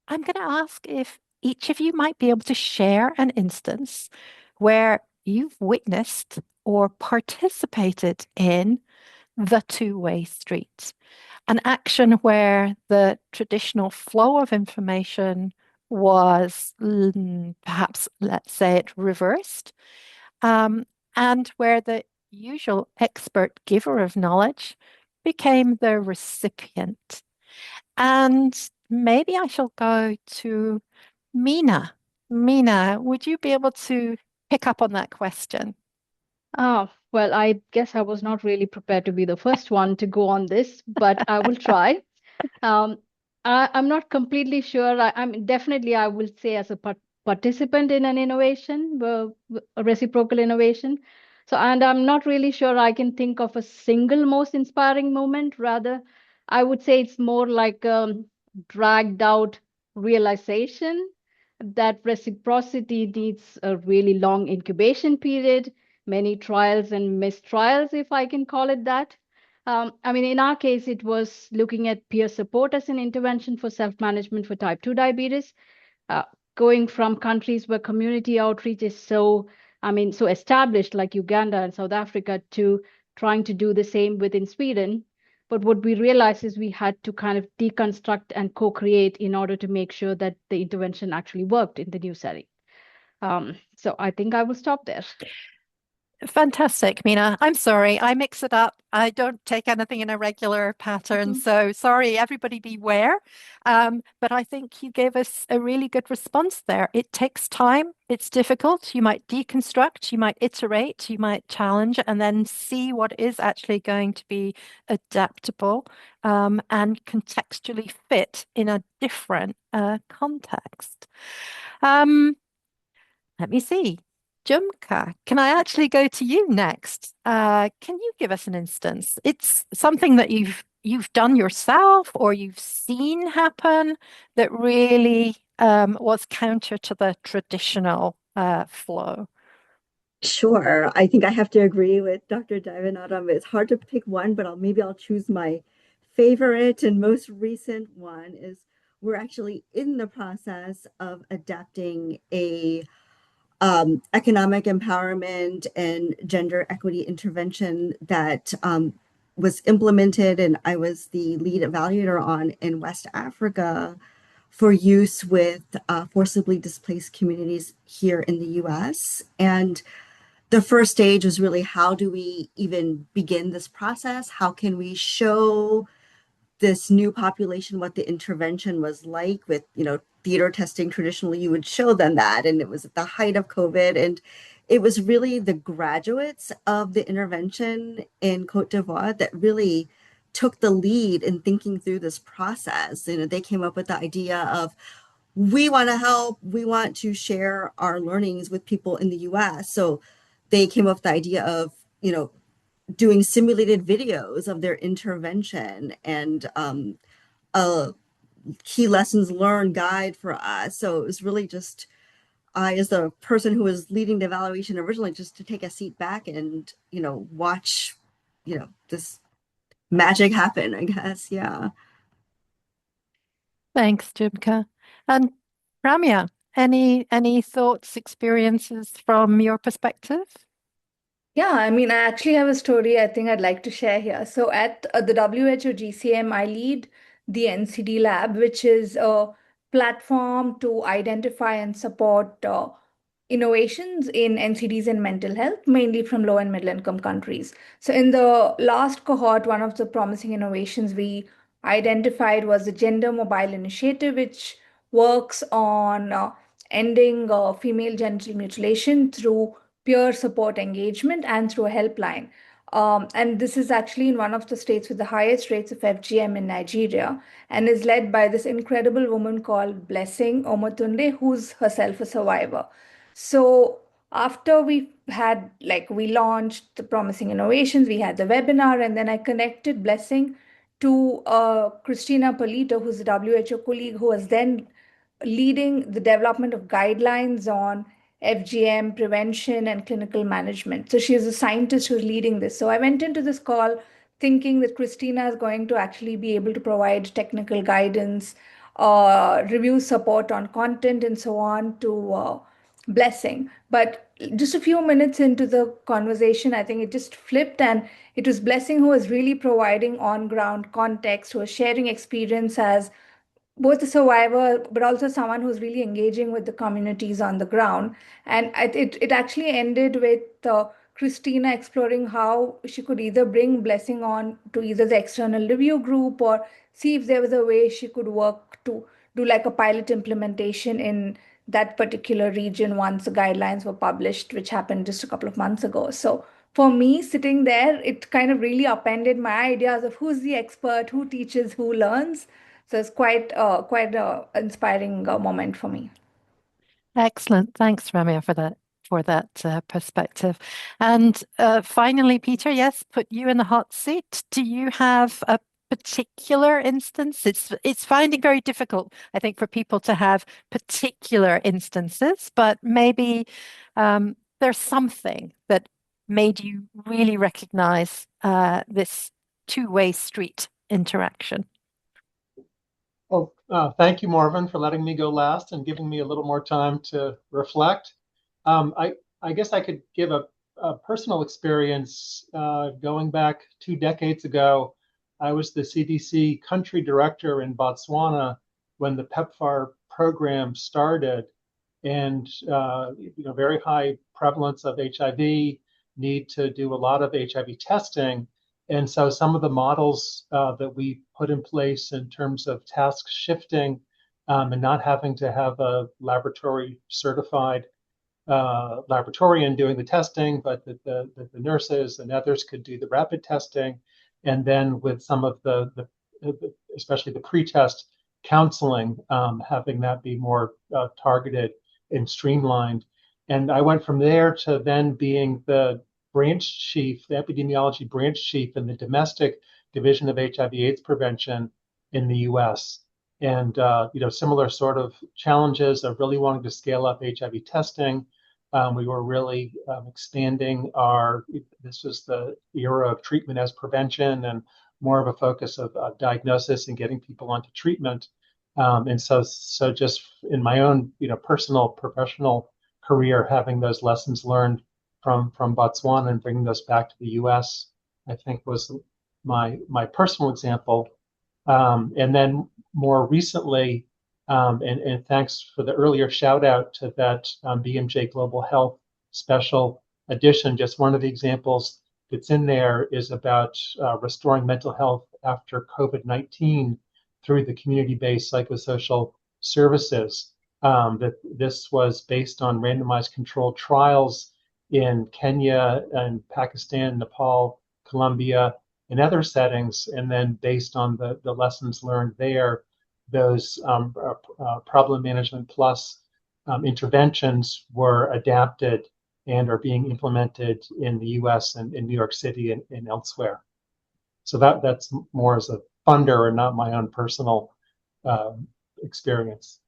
I'm going to ask if each of you might be able to share an instance where you've witnessed or participated in the two-way street, an action where the traditional flow of information was perhaps, let's say it, reversed, and where the usual expert giver of knowledge became the recipient. And maybe I shall go to Meena. Meena, would you be able to pick up on that question? Well, I guess I was not really prepared to be the first one to go on this, but I will try. I'm not completely sure. I'm definitely, I will say, as a participant in an innovation, a reciprocal innovation. So, and I'm not really sure I can think of a single most inspiring moment. Rather, I would say it's more like dragged out realization that reciprocity needs a really long incubation period, many trials and mistrials, if I can call it that. I mean, in our case, it was looking at peer support as an intervention for self-management for type 2 diabetes, going from countries where community outreach is so established, like Uganda and South Africa, to trying to do the same within Sweden. But what we realized is we had to kind of deconstruct and co-create in order to make sure that the intervention actually worked in the new setting. So I think I will stop there. Fantastic, Mina. I'm sorry, I mix it up. I don't take anything in a regular pattern. So sorry, everybody beware. But I think you gave us a really good response there. It takes time. It's difficult. You might deconstruct, you might iterate, you might challenge, and then see what is actually going to be adaptable and contextually fit in a different context. Let me see. Jumka, can I actually go to you next? Can you give us an instance? It's something that you've done yourself or you've seen happen that really was counter to the traditional flow. Sure. I think I have to agree with Dr. Divanadam. It's hard to pick one, but maybe I'll choose my favorite and most recent one is we're actually in the process of adapting a economic empowerment and gender equity intervention that was implemented and I was the lead evaluator on in West Africa for use with forcibly displaced communities here in the US. And the first stage was really how do we even begin this process? How can we show this new population what the intervention was like with, theater testing? Traditionally you would show them that, and it was at the height of COVID, and it was really the graduates of the intervention in Cote d'Ivoire that really took the lead in thinking through this process. They came up with the idea of, we want to help, we want to share our learnings with people in the US. So they came up with the idea of, doing simulated videos of their intervention and a key lessons learned guide for us. So it was really just I, as the person who was leading the evaluation originally, just to take a seat back and, watch, this magic happen, I guess. Yeah. Thanks, Jimka. And Ramya, any thoughts, experiences from your perspective? Yeah, I mean, I actually have a story I think I'd like to share here. So at the WHO GCM, I lead the NCD lab, which is a platform to identify and support innovations in NCDs and mental health, mainly from low and middle income countries. So in the last cohort, one of the promising innovations we identified was the Gender Mobile Initiative, which works on ending female genital mutilation through peer support engagement and through a helpline. And this is actually in one of the states with the highest rates of FGM in Nigeria, and is led by this incredible woman called Blessing Omotunde, who's herself a survivor. So after we launched the promising innovations, we had the webinar, and then I connected Blessing to Christina Polito, who's a WHO colleague who was then leading the development of guidelines on FGM prevention and clinical management. So she is a scientist who's leading this. So I went into this call thinking that Christina is going to actually be able to provide technical guidance, review support on content, and so on to Blessing. But just a few minutes into the conversation, I think it just flipped, and it was Blessing who was really providing on-ground context, who was sharing experience as both a survivor, but also someone who's really engaging with the communities on the ground. And it actually ended with Christina exploring how she could either bring Blessing on to either the external review group or see if there was a way she could work to do like a pilot implementation in that particular region once the guidelines were published, which happened just a couple of months ago. So for me, sitting there, it kind of really upended my ideas of who's the expert, who teaches, who learns. So it's quite a inspiring moment for me. Excellent. Thanks, Ramya, for that perspective. And finally, Peter, yes, put you in the hot seat. Do you have a particular instance? It's finding very difficult, I think, for people to have particular instances, but maybe there's something that made you really recognize this two-way street interaction. Well, thank you, Marvin, for letting me go last and giving me a little more time to reflect. I guess I could give a personal experience going back 2 decades ago. I was the CDC country director in Botswana when the PEPFAR program started, and very high prevalence of HIV, need to do a lot of HIV testing. And so some of the models that we put in place in terms of task shifting and not having to have a laboratory certified laboratorian doing the testing, but that the nurses and others could do the rapid testing. And then with some of the especially the pre-test counseling, having that be more targeted and streamlined. And I went from there to then being the branch chief, the epidemiology branch chief in the domestic division of HIV/AIDS prevention in the US. And similar sort of challenges of really wanting to scale up HIV testing. We were really expanding this was the era of treatment as prevention and more of a focus of diagnosis and getting people onto treatment. And so just in my own, personal, professional career, having those lessons learned from Botswana and bringing those back to the US, I think was my personal example. And then more recently, and thanks for the earlier shout out to that BMJ Global Health special edition. Just one of the examples that's in there is about restoring mental health after COVID-19 through the community-based psychosocial services. That this was based on randomized controlled trials in Kenya and Pakistan, Nepal, Colombia, and other settings, and then based on the lessons learned there, those problem management plus interventions were adapted and are being implemented in the US and in New York City and elsewhere. So that's more as a funder and not my own personal experience.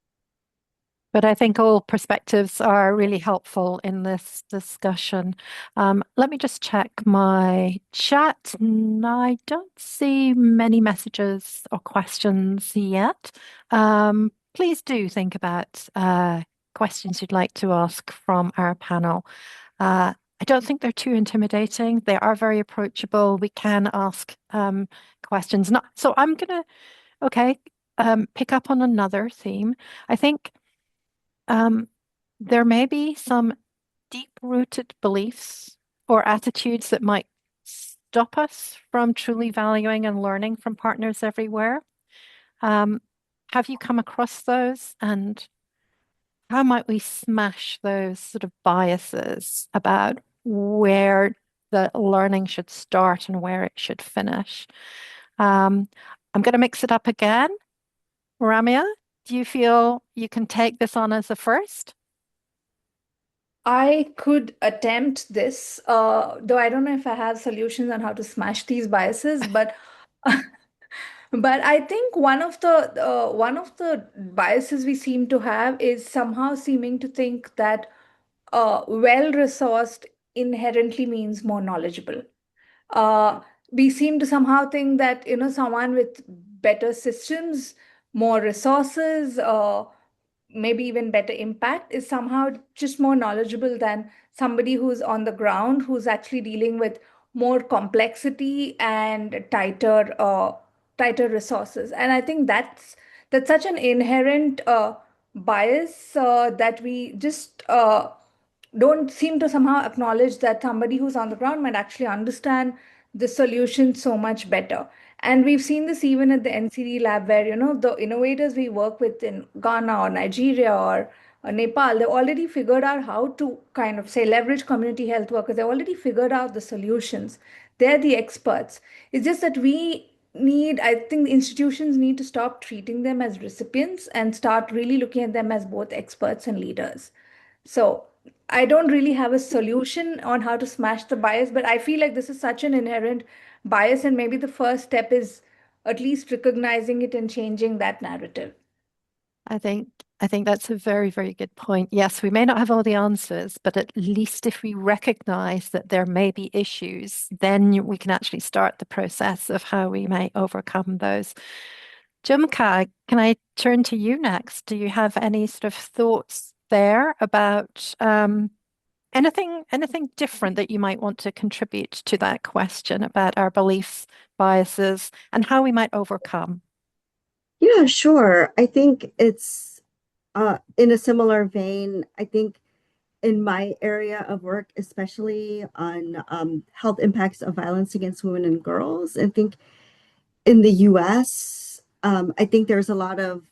But I think all perspectives are really helpful in this discussion. Let me just check my chat. I don't see many messages or questions yet. Please do think about questions you'd like to ask from our panel. I don't think they're too intimidating. They are very approachable. We can ask questions. So I'm going to, pick up on another theme. I think there may be some deep-rooted beliefs or attitudes that might stop us from truly valuing and learning from partners everywhere. Have you come across those, and how might we smash those sort of biases about where the learning should start and where it should finish? I'm going to mix it up again. Ramya, do you feel you can take this on as a first? I could attempt this, though I don't know if I have solutions on how to smash these biases, but but I think one of the biases we seem to have is somehow seeming to think that well-resourced inherently means more knowledgeable. We seem to somehow think that someone with better systems, more resources, maybe even better impact is somehow just more knowledgeable than somebody who's on the ground, who's actually dealing with more complexity and tighter resources. And I think that's such an inherent bias that we just don't seem to somehow acknowledge that somebody who's on the ground might actually understand the solution so much better. And we've seen this even at the NCD lab where, the innovators we work with in Ghana or Nigeria or Nepal, they've already figured out how to kind of say leverage community health workers. They've already figured out the solutions. They're the experts. It's just that I think the institutions need to stop treating them as recipients and start really looking at them as both experts and leaders. So I don't really have a solution on how to smash the bias, but I feel like this is such an inherent bias, and maybe the first step is at least recognizing it and changing that narrative. I think that's a very, very good point. Yes, we may not have all the answers, but at least if we recognize that there may be issues, then we can actually start the process of how we may overcome those. Jumka, can I turn to you next? Do you have any sort of thoughts there about Anything different that you might want to contribute to that question about our beliefs, biases, and how we might overcome? Yeah, sure. I think it's in a similar vein. I think in my area of work, especially on health impacts of violence against women and girls, I think in the US, I think there's a lot of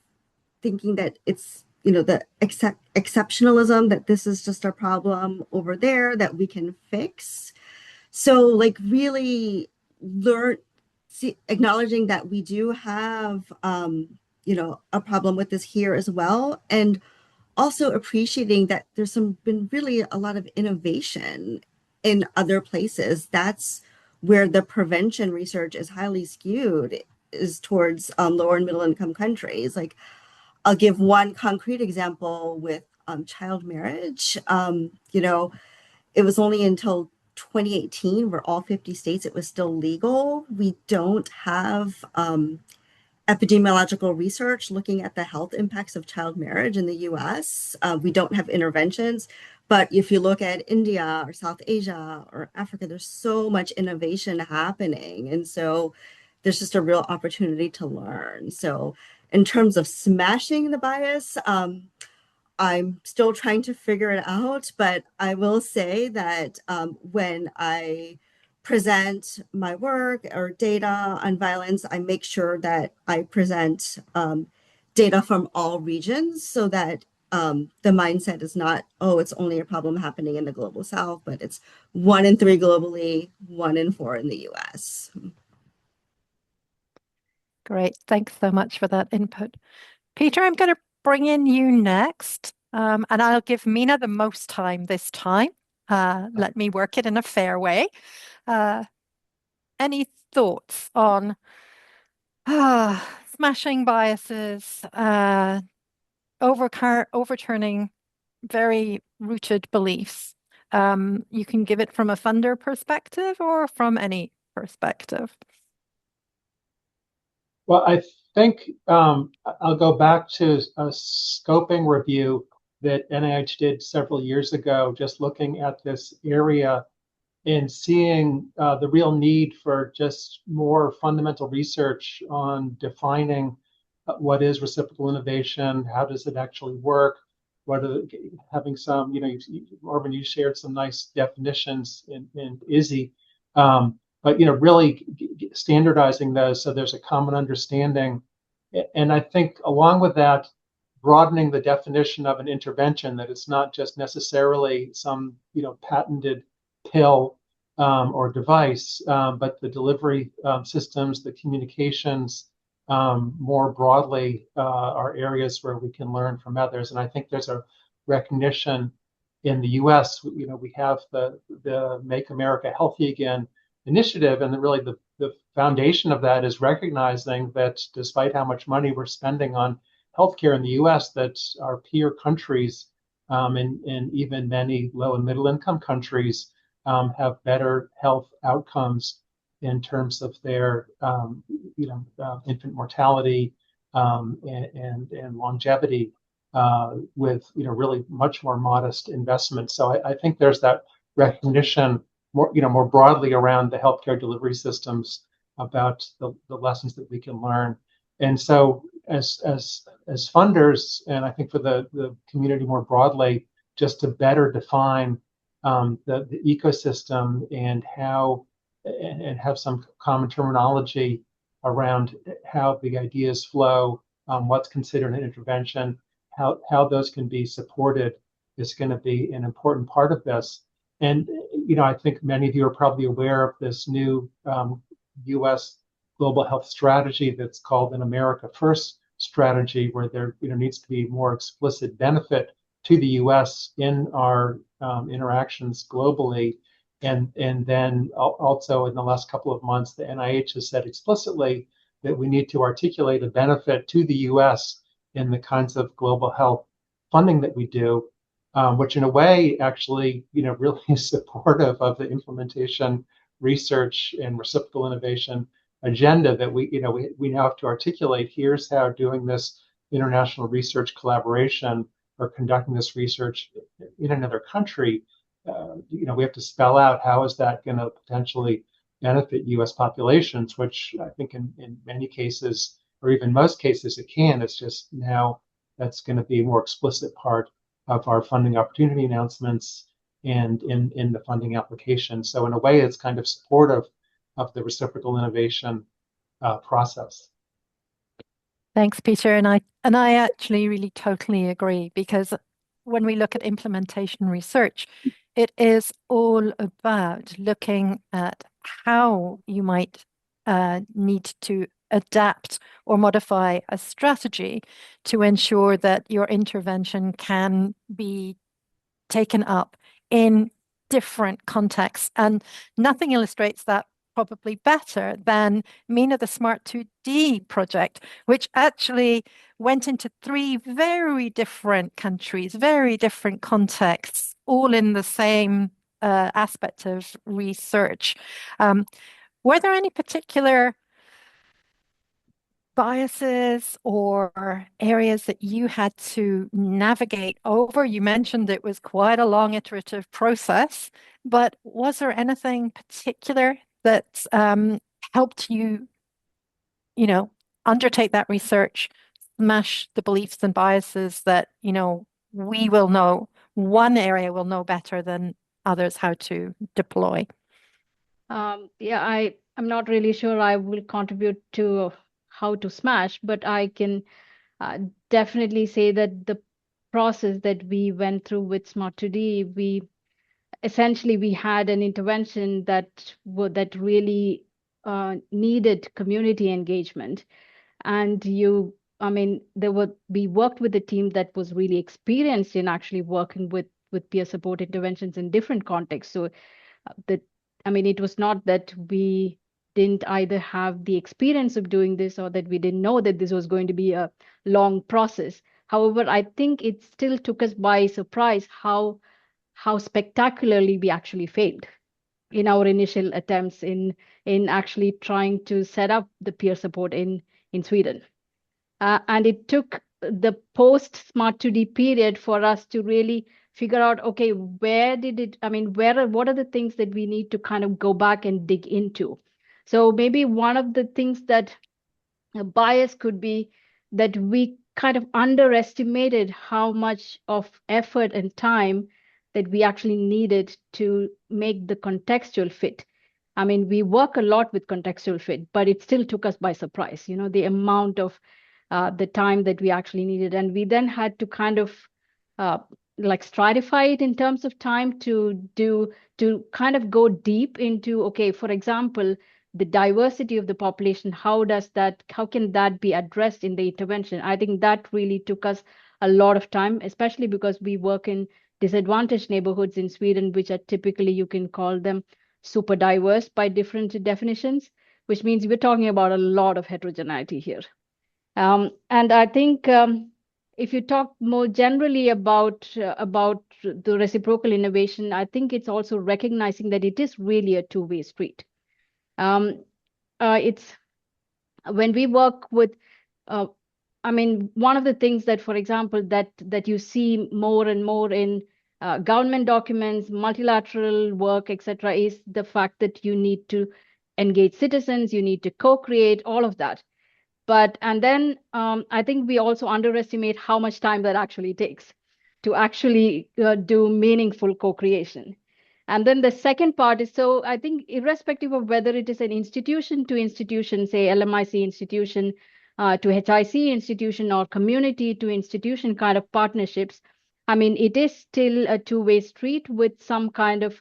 thinking that it's, the exceptionalism, that this is just a problem over there that we can fix. So, like, really acknowledging that we do have, a problem with this here as well. And also appreciating that there's been really a lot of innovation in other places. That's where the prevention research is highly skewed, is towards lower and middle income countries. Like, I'll give one concrete example with child marriage. It was only until 2018 where all 50 states it was still legal. We don't have epidemiological research looking at the health impacts of child marriage in the US. We don't have interventions. But if you look at India or South Asia or Africa, there's so much innovation happening. And so there's just a real opportunity to learn. So in terms of smashing the bias, I'm still trying to figure it out, but I will say that when I present my work or data on violence, I make sure that I present data from all regions so that the mindset is not, oh, it's only a problem happening in the global south, but it's 1 in 3 globally, 1 in 4 in the US. Great. Thanks so much for that input. Peter, I'm going to bring in you next, and I'll give Mina the most time this time. Let me work it in a fair way. Any thoughts on smashing biases, overturning very rooted beliefs? You can give it from a funder perspective or from any perspective. Well, I think I'll go back to a scoping review that NIH did several years ago, just looking at this area and seeing the real need for just more fundamental research on defining what is reciprocal innovation, how does it actually work, having some, Marvin, you shared some nice definitions in Izzy, but really standardizing those so there's a common understanding. And I think along with that, broadening the definition of an intervention, that it's not just necessarily some patented pill or device, but the delivery systems, the communications more broadly are areas where we can learn from others. And I think there's a recognition in the US, we have the Make America Healthy Again initiative, and really the foundation of that is recognizing that despite how much money we're spending on healthcare in the US, that our peer countries and even many low and middle income countries have better health outcomes in terms of their infant mortality and longevity with really much more modest investment. So I think there's that recognition more broadly around the healthcare delivery systems about the lessons that we can learn. And so as funders, and I think for the community more broadly, just to better define the ecosystem and have some common terminology around how the ideas flow, what's considered an intervention, how those can be supported is going to be an important part of this. And I think many of you are probably aware of this new U.S. global health strategy that's called an America First strategy, where there needs to be more explicit benefit to the U.S. in our interactions globally. And then also in the last couple of months, the NIH has said explicitly that we need to articulate a benefit to the U.S. in the kinds of global health funding that we do, which in a way actually really is supportive of the implementation, research, and reciprocal innovation agenda that we now have to articulate. Here's how doing this international research collaboration or conducting this research in another country we have to spell out how is that going to potentially benefit U.S. populations, which I think in many cases, or even most cases, it can. It's just now that's going to be a more explicit part of our funding opportunity announcements and in the funding application. So in a way, it's kind of supportive of the reciprocal innovation process. Thanks, Peter. And I actually really totally agree, because when we look at implementation research, it is all about looking at how you might need to adapt or modify a strategy to ensure that your intervention can be taken up in different contexts. And nothing illustrates that probably better than MENA the Smart 2D project, which actually went into 3 very different countries, very different contexts, all in the same aspect of research. Were there any particular biases or areas that you had to navigate over? You mentioned it was quite a long iterative process, but was there anything particular that helped you, undertake that research, smash the beliefs and biases that, we will know, one area will know better than others how to deploy? Yeah, I'm not really sure I will contribute to how to smash, but I can definitely say that the process that we went through with Smart 2D, we had an intervention that really needed community engagement. And we worked with a team that was really experienced in actually working with peer support interventions in different contexts. So it was not that we didn't either have the experience of doing this or that we didn't know that this was going to be a long process. However, I think it still took us by surprise how spectacularly we actually failed in our initial attempts in actually trying to set up the peer support in Sweden. And it took the post Smart 2D period for us to really figure out, okay, what are the things that we need to kind of go back and dig into? So maybe one of the things that a bias could be that we kind of underestimated how much of effort and time that we actually needed to make the contextual fit. We work a lot with contextual fit, but it still took us by surprise, the amount of the time that we actually needed. And we then had to kind of stratify it in terms of time to kind of go deep into, okay, for example, the diversity of the population, how can that be addressed in the intervention? I think that really took us a lot of time, especially because we work in disadvantaged neighborhoods in Sweden, which are typically, you can call them super diverse by different definitions, which means we're talking about a lot of heterogeneity here. And I think if you talk more generally about the reciprocal innovation, I think it's also recognizing that it is really a two-way street. It's when we work with, one of the things that, for example, that you see more and more in government documents, multilateral work, etc., is the fact that you need to engage citizens, you need to co-create all of that. And then I think we also underestimate how much time that actually takes to actually do meaningful co-creation. And then the second part is, so I think irrespective of whether it is an institution to institution, say LMIC institution to HIC institution or community to institution kind of partnerships, it is still a two-way street with some kind of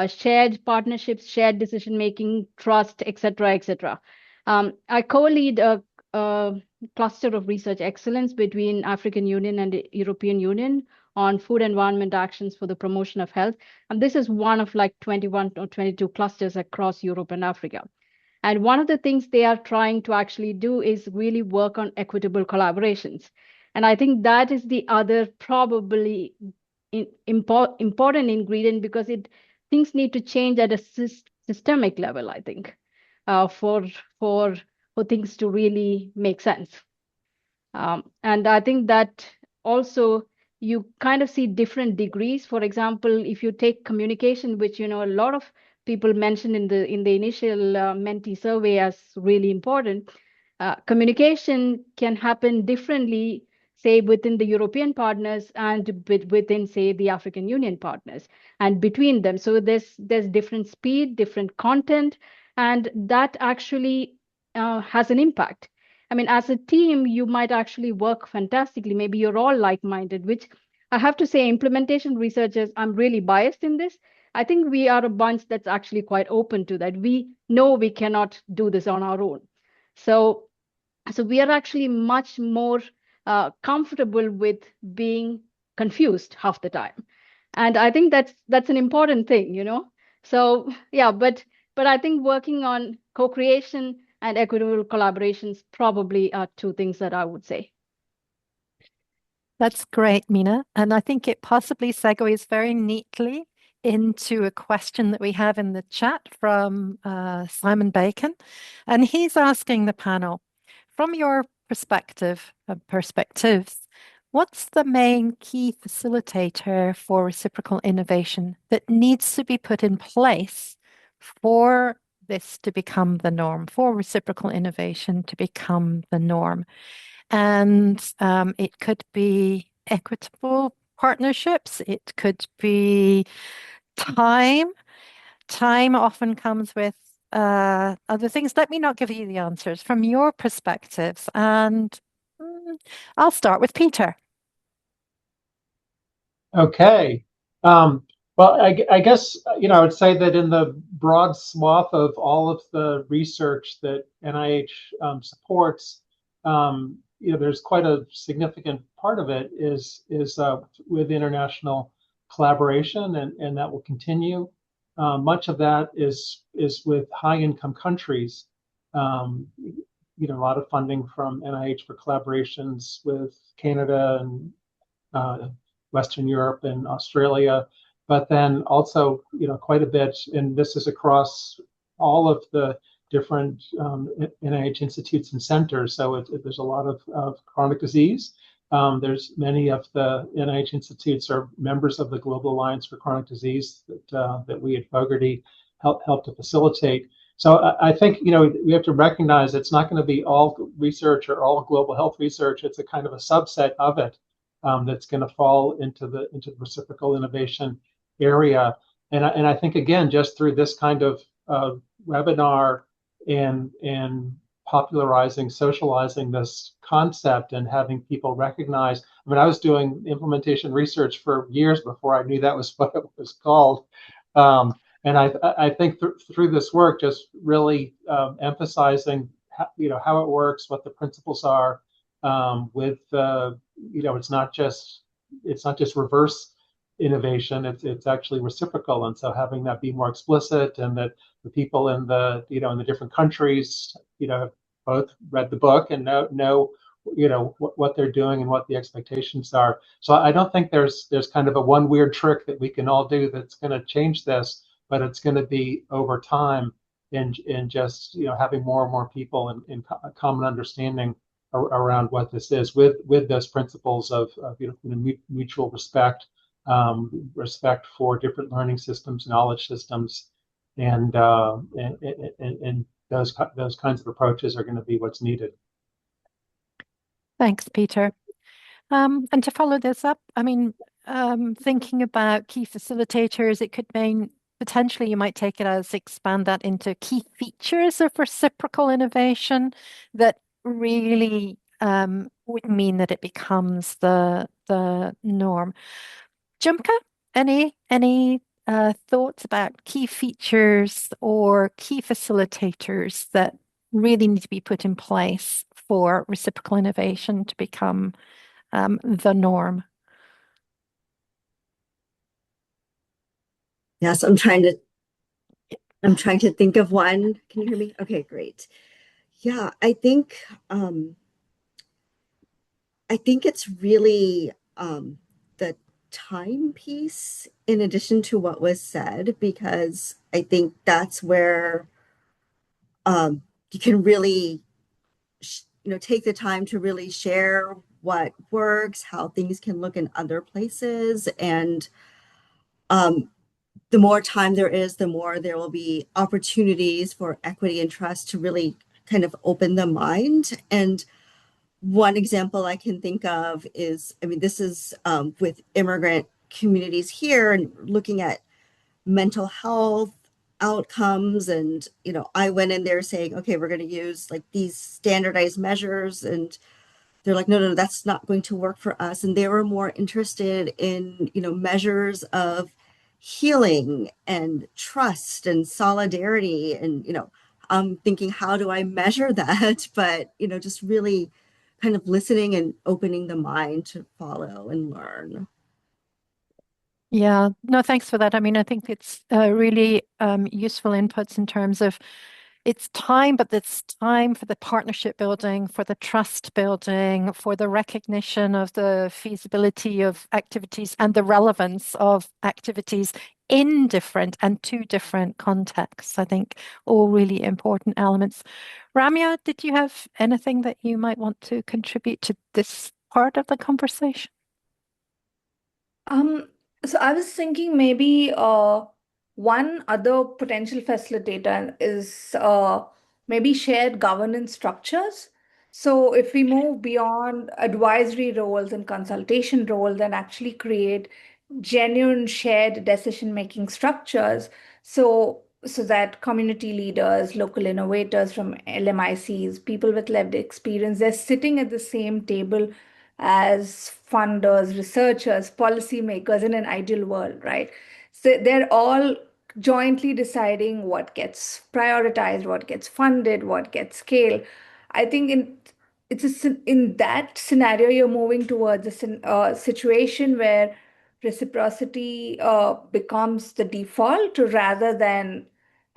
shared partnerships, shared decision-making, trust, etc., etc. I co-lead a cluster of research excellence between African Union and the European Union on food environment actions for the promotion of health. And this is one of 21 or 22 clusters across Europe and Africa. And one of the things they are trying to actually do is really work on equitable collaborations. And I think that is the other probably important ingredient, because things need to change at a systemic level, I think, for things to really make sense. And I think that also you kind of see different degrees. For example, if you take communication, which a lot of people mentioned in the initial mentee survey as really important, communication can happen differently, say within the European partners and within, say, the African Union partners and between them. So there's different speed, different content, and that actually has an impact. I mean, as a team, you might actually work fantastically. Maybe you're all like-minded, which I have to say, implementation researchers, I'm really biased in this. I think we are a bunch that's actually quite open to that. We know we cannot do this on our own. So we are actually much more comfortable with being confused half the time. And I think that's an important thing. So yeah, but I think working on co-creation and equitable collaborations probably are two things that I would say. That's great, Mina. And I think it possibly segues very neatly into a question that we have in the chat from Simon Bacon. And he's asking the panel, from your perspectives, what's the main key facilitator for reciprocal innovation that needs to be put in place for this to become the norm, for reciprocal innovation to become the norm? And it could be equitable partnerships. It could be time. Time often comes with other things. Let me not give you the answers from your perspectives. And I'll start with Peter. Okay. Well, I guess, I would say that in the broad swath of all of the research that NIH supports, there's quite a significant part of it is with international collaboration, and that will continue. Much of that is with high-income countries. A lot of funding from NIH for collaborations with Canada and Western Europe and Australia, but then also, quite a bit, and this is across all of the different NIH institutes and centers. So there's a lot of chronic disease. There's many of the NIH institutes are members of the Global Alliance for Chronic Disease that we at Fogarty help to facilitate. So I think, we have to recognize it's not going to be all research or all global health research. It's a kind of a subset of it. That's going to fall into the reciprocal innovation area, and I think, again, just through this kind of webinar and popularizing, socializing this concept and having people recognize. I mean, I was doing implementation research for years before I knew that was what it was called, and I think through this work, just really emphasizing how it works, what the principles are. With it's not just reverse innovation, it's actually reciprocal, and so having that be more explicit, and that the people in the in the different countries have both read the book and know what they're doing and what the expectations are. So I don't think there's kind of a one weird trick that we can all do that's going to change this, but it's going to be over time in just having more and more people in common understanding around what this is, with those principles of mutual respect, respect for different learning systems, knowledge systems, and those kinds of approaches are going to be what's needed. Thanks, Peter. And to follow this up, I mean, thinking about key facilitators, it could mean potentially you might take it as expand that into key features of reciprocal innovation that really would mean that it becomes the norm. Jumka, any thoughts about key features or key facilitators that really need to be put in place for reciprocal innovation to become the norm? Yes, I'm trying to think of one. Can you hear me? Okay, great. Yeah, I think it's really the time piece in addition to what was said, because I think that's where you can really take the time to really share what works, how things can look in other places. And the more time there is, the more there will be opportunities for equity and trust to really kind of open the mind. And one example I can think of is, I mean, this is with immigrant communities here and looking at mental health outcomes. And, you know, I went in there saying, okay, we're going to use like these standardized measures. And they're like, no, that's not going to work for us. And they were more interested in, you know, measures of healing and trust and solidarity. And, you know, I'm thinking, how do I measure that? But, you know, just really kind of listening and opening the mind to follow and learn. Yeah, no, thanks for that. I mean, I think it's really useful inputs in terms of it's time, but it's time for the partnership building, for the trust building, for the recognition of the feasibility of activities and the relevance of activities in different and to different contexts. I think all really important elements. Ramya, did you have anything that you might want to contribute to this part of the conversation? So I was thinking maybe one other potential facilitator is maybe shared governance structures. So if we move beyond advisory roles and consultation roles and actually create genuine shared decision-making structures, so that community leaders, local innovators from LMICs, people with lived experience, they're sitting at the same table as funders, researchers, policymakers in an ideal world, right? So they're all jointly deciding what gets prioritized, what gets funded, what gets scaled. I think in that scenario, you're moving towards a situation where reciprocity becomes the default rather than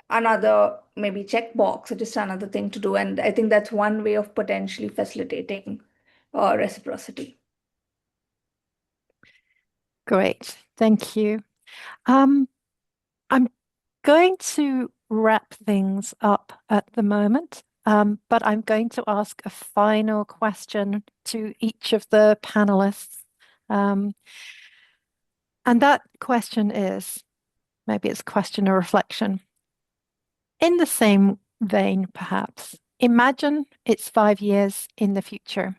another maybe checkbox or just another thing to do. And I think that's one way of potentially facilitating reciprocity. Great, thank you. I'm going to wrap things up at the moment, but I'm going to ask a final question to each of the panelists. And that question is, maybe it's a question or reflection. In the same vein, perhaps, imagine it's 5 years in the future,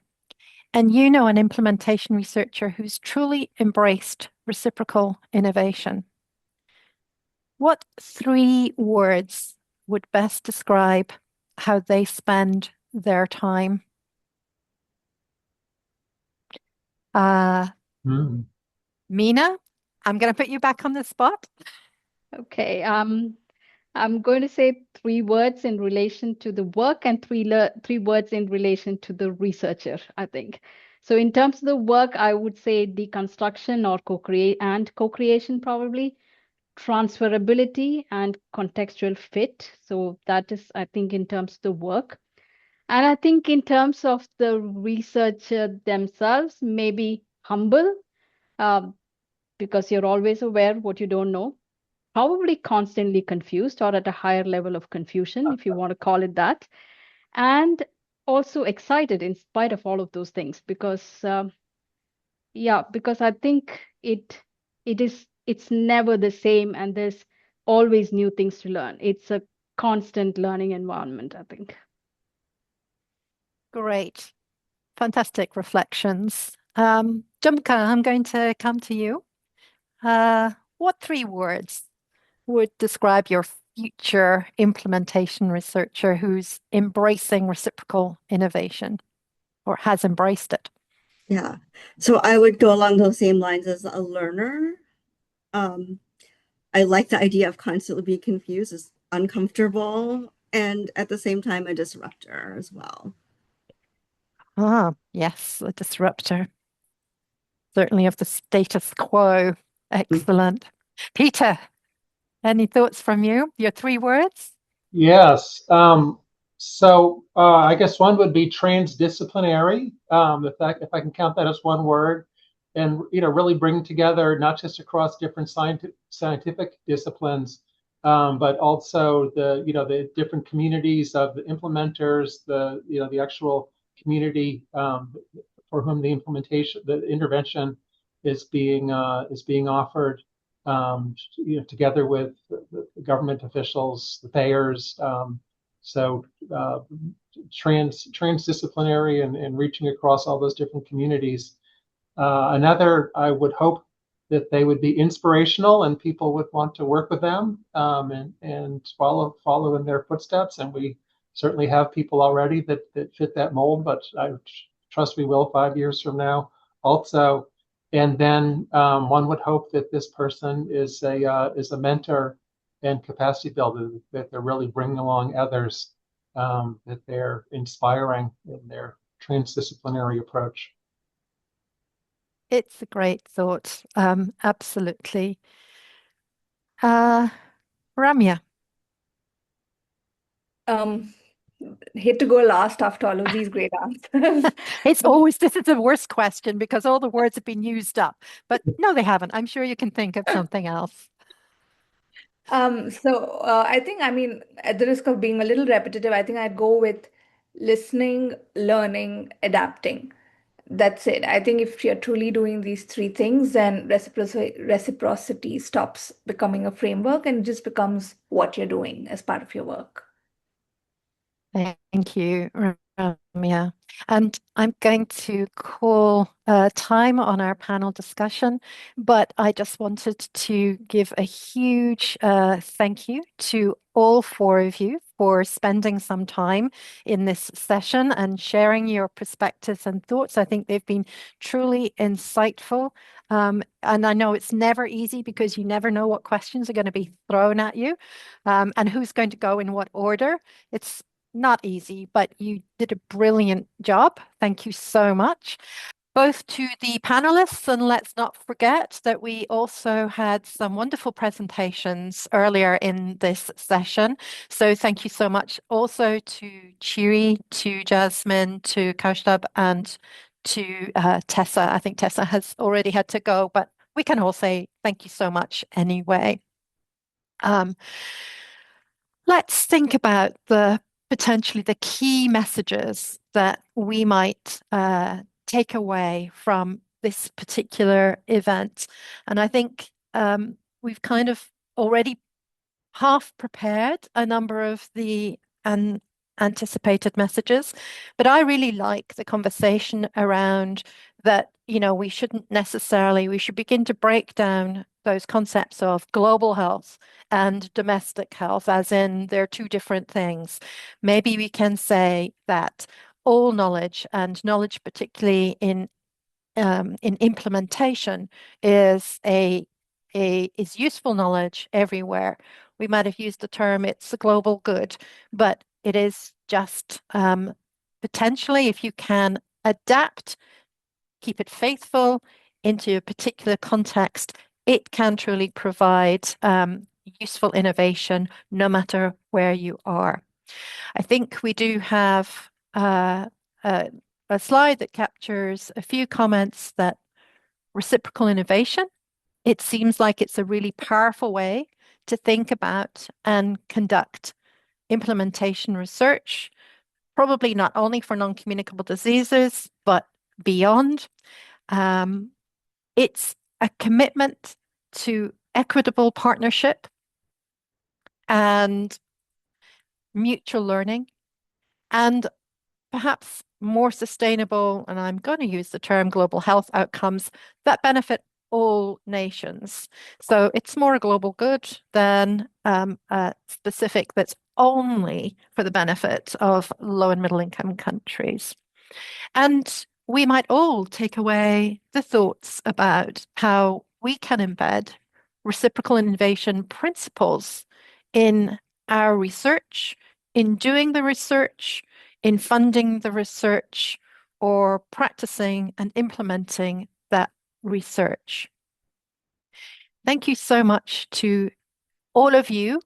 and you know an implementation researcher who's truly embraced reciprocal innovation. What 3 words would best describe how they spend their time? Mina, I'm going to put you back on the spot. Okay. I'm going to say 3 words in relation to the work and 3 words in relation to the researcher, I think. So in terms of the work, I would say deconstruction or co-creation probably, transferability and contextual fit. So that is, I think, in terms of the work. And I think in terms of the researcher themselves, maybe humble, because you're always aware what you don't know. Probably constantly confused or at a higher level of confusion, if you want to call it that. And also excited in spite of all of those things, because because I think it's never the same and there's always new things to learn. It's a constant learning environment, I think. Great. Fantastic reflections. Jumka, I'm going to come to you. What 3 words would describe your future implementation researcher who's embracing reciprocal innovation or has embraced it? Yeah, so I would go along those same lines as a learner. I like the idea of constantly being confused, is uncomfortable, and at the same time, a disruptor as well. Ah, yes, a disruptor. Certainly of the status quo. Excellent. Peter, any thoughts from you? Your 3 words? Yes. I guess one would be transdisciplinary. If I can count that as one word, and really bring together not just across different scientific disciplines, but also the different communities of the implementers, the actual community for whom the intervention is being offered, together with the government officials, the payers. So transdisciplinary and reaching across all those different communities. Another, I would hope that they would be inspirational and people would want to work with them and follow in their footsteps. And we certainly have people already that fit that mold, but I trust we will 5 years from now also. And then one would hope that this person is a mentor and capacity builder, that they're really bringing along others, that they're inspiring in their transdisciplinary approach. It's a great thought. Absolutely. Ramya. Hate to go last after all of these great answers. This is the worst question because all the words have been used up. But no, they haven't. I'm sure you can think of something else. I think, at the risk of being a little repetitive, I think I'd go with listening, learning, adapting. That's it. I think if you're truly doing these three things, then reciprocity stops becoming a framework and just becomes what you're doing as part of your work. Thank you, Ramya. And I'm going to call time on our panel discussion, but I just wanted to give a huge thank you to all four of you for spending some time in this session and sharing your perspectives and thoughts. I think they've been truly insightful. And I know it's never easy because you never know what questions are going to be thrown at you and who's going to go in what order. It's not easy, but you did a brilliant job. Thank you so much. Both to the panelists, and let's not forget that we also had some wonderful presentations earlier in this session. So thank you so much also to Chiri, to Jasmine, to Kaustubh, and to Tessa. I think Tessa has already had to go, but we can all say thank you so much anyway. Let's think about potentially the key messages that we might take away from this particular event. And I think we've kind of already half prepared a number of the anticipated messages, but I really like the conversation around that, we should begin to break down those concepts of global health and domestic health, as in they're two different things. Maybe we can say that all knowledge, and knowledge particularly in implementation, is useful knowledge everywhere. We might have used the term it's a global good, but it is just potentially, if you can adapt, keep it faithful into a particular context, it can truly provide useful innovation no matter where you are. I think we do have a slide that captures a few comments that reciprocal innovation, it seems like it's a really powerful way to think about and conduct implementation research, probably not only for non-communicable diseases, but beyond. It's a commitment to equitable partnership and mutual learning, and perhaps more sustainable, and I'm going to use the term global health outcomes that benefit all nations. So it's more a global good than a specific that's only for the benefit of low and middle income countries. And we might all take away the thoughts about how we can embed reciprocal innovation principles in our research, in doing the research, in funding the research, or practicing and implementing that research. Thank you so much to all of you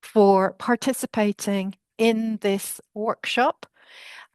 for participating in this workshop.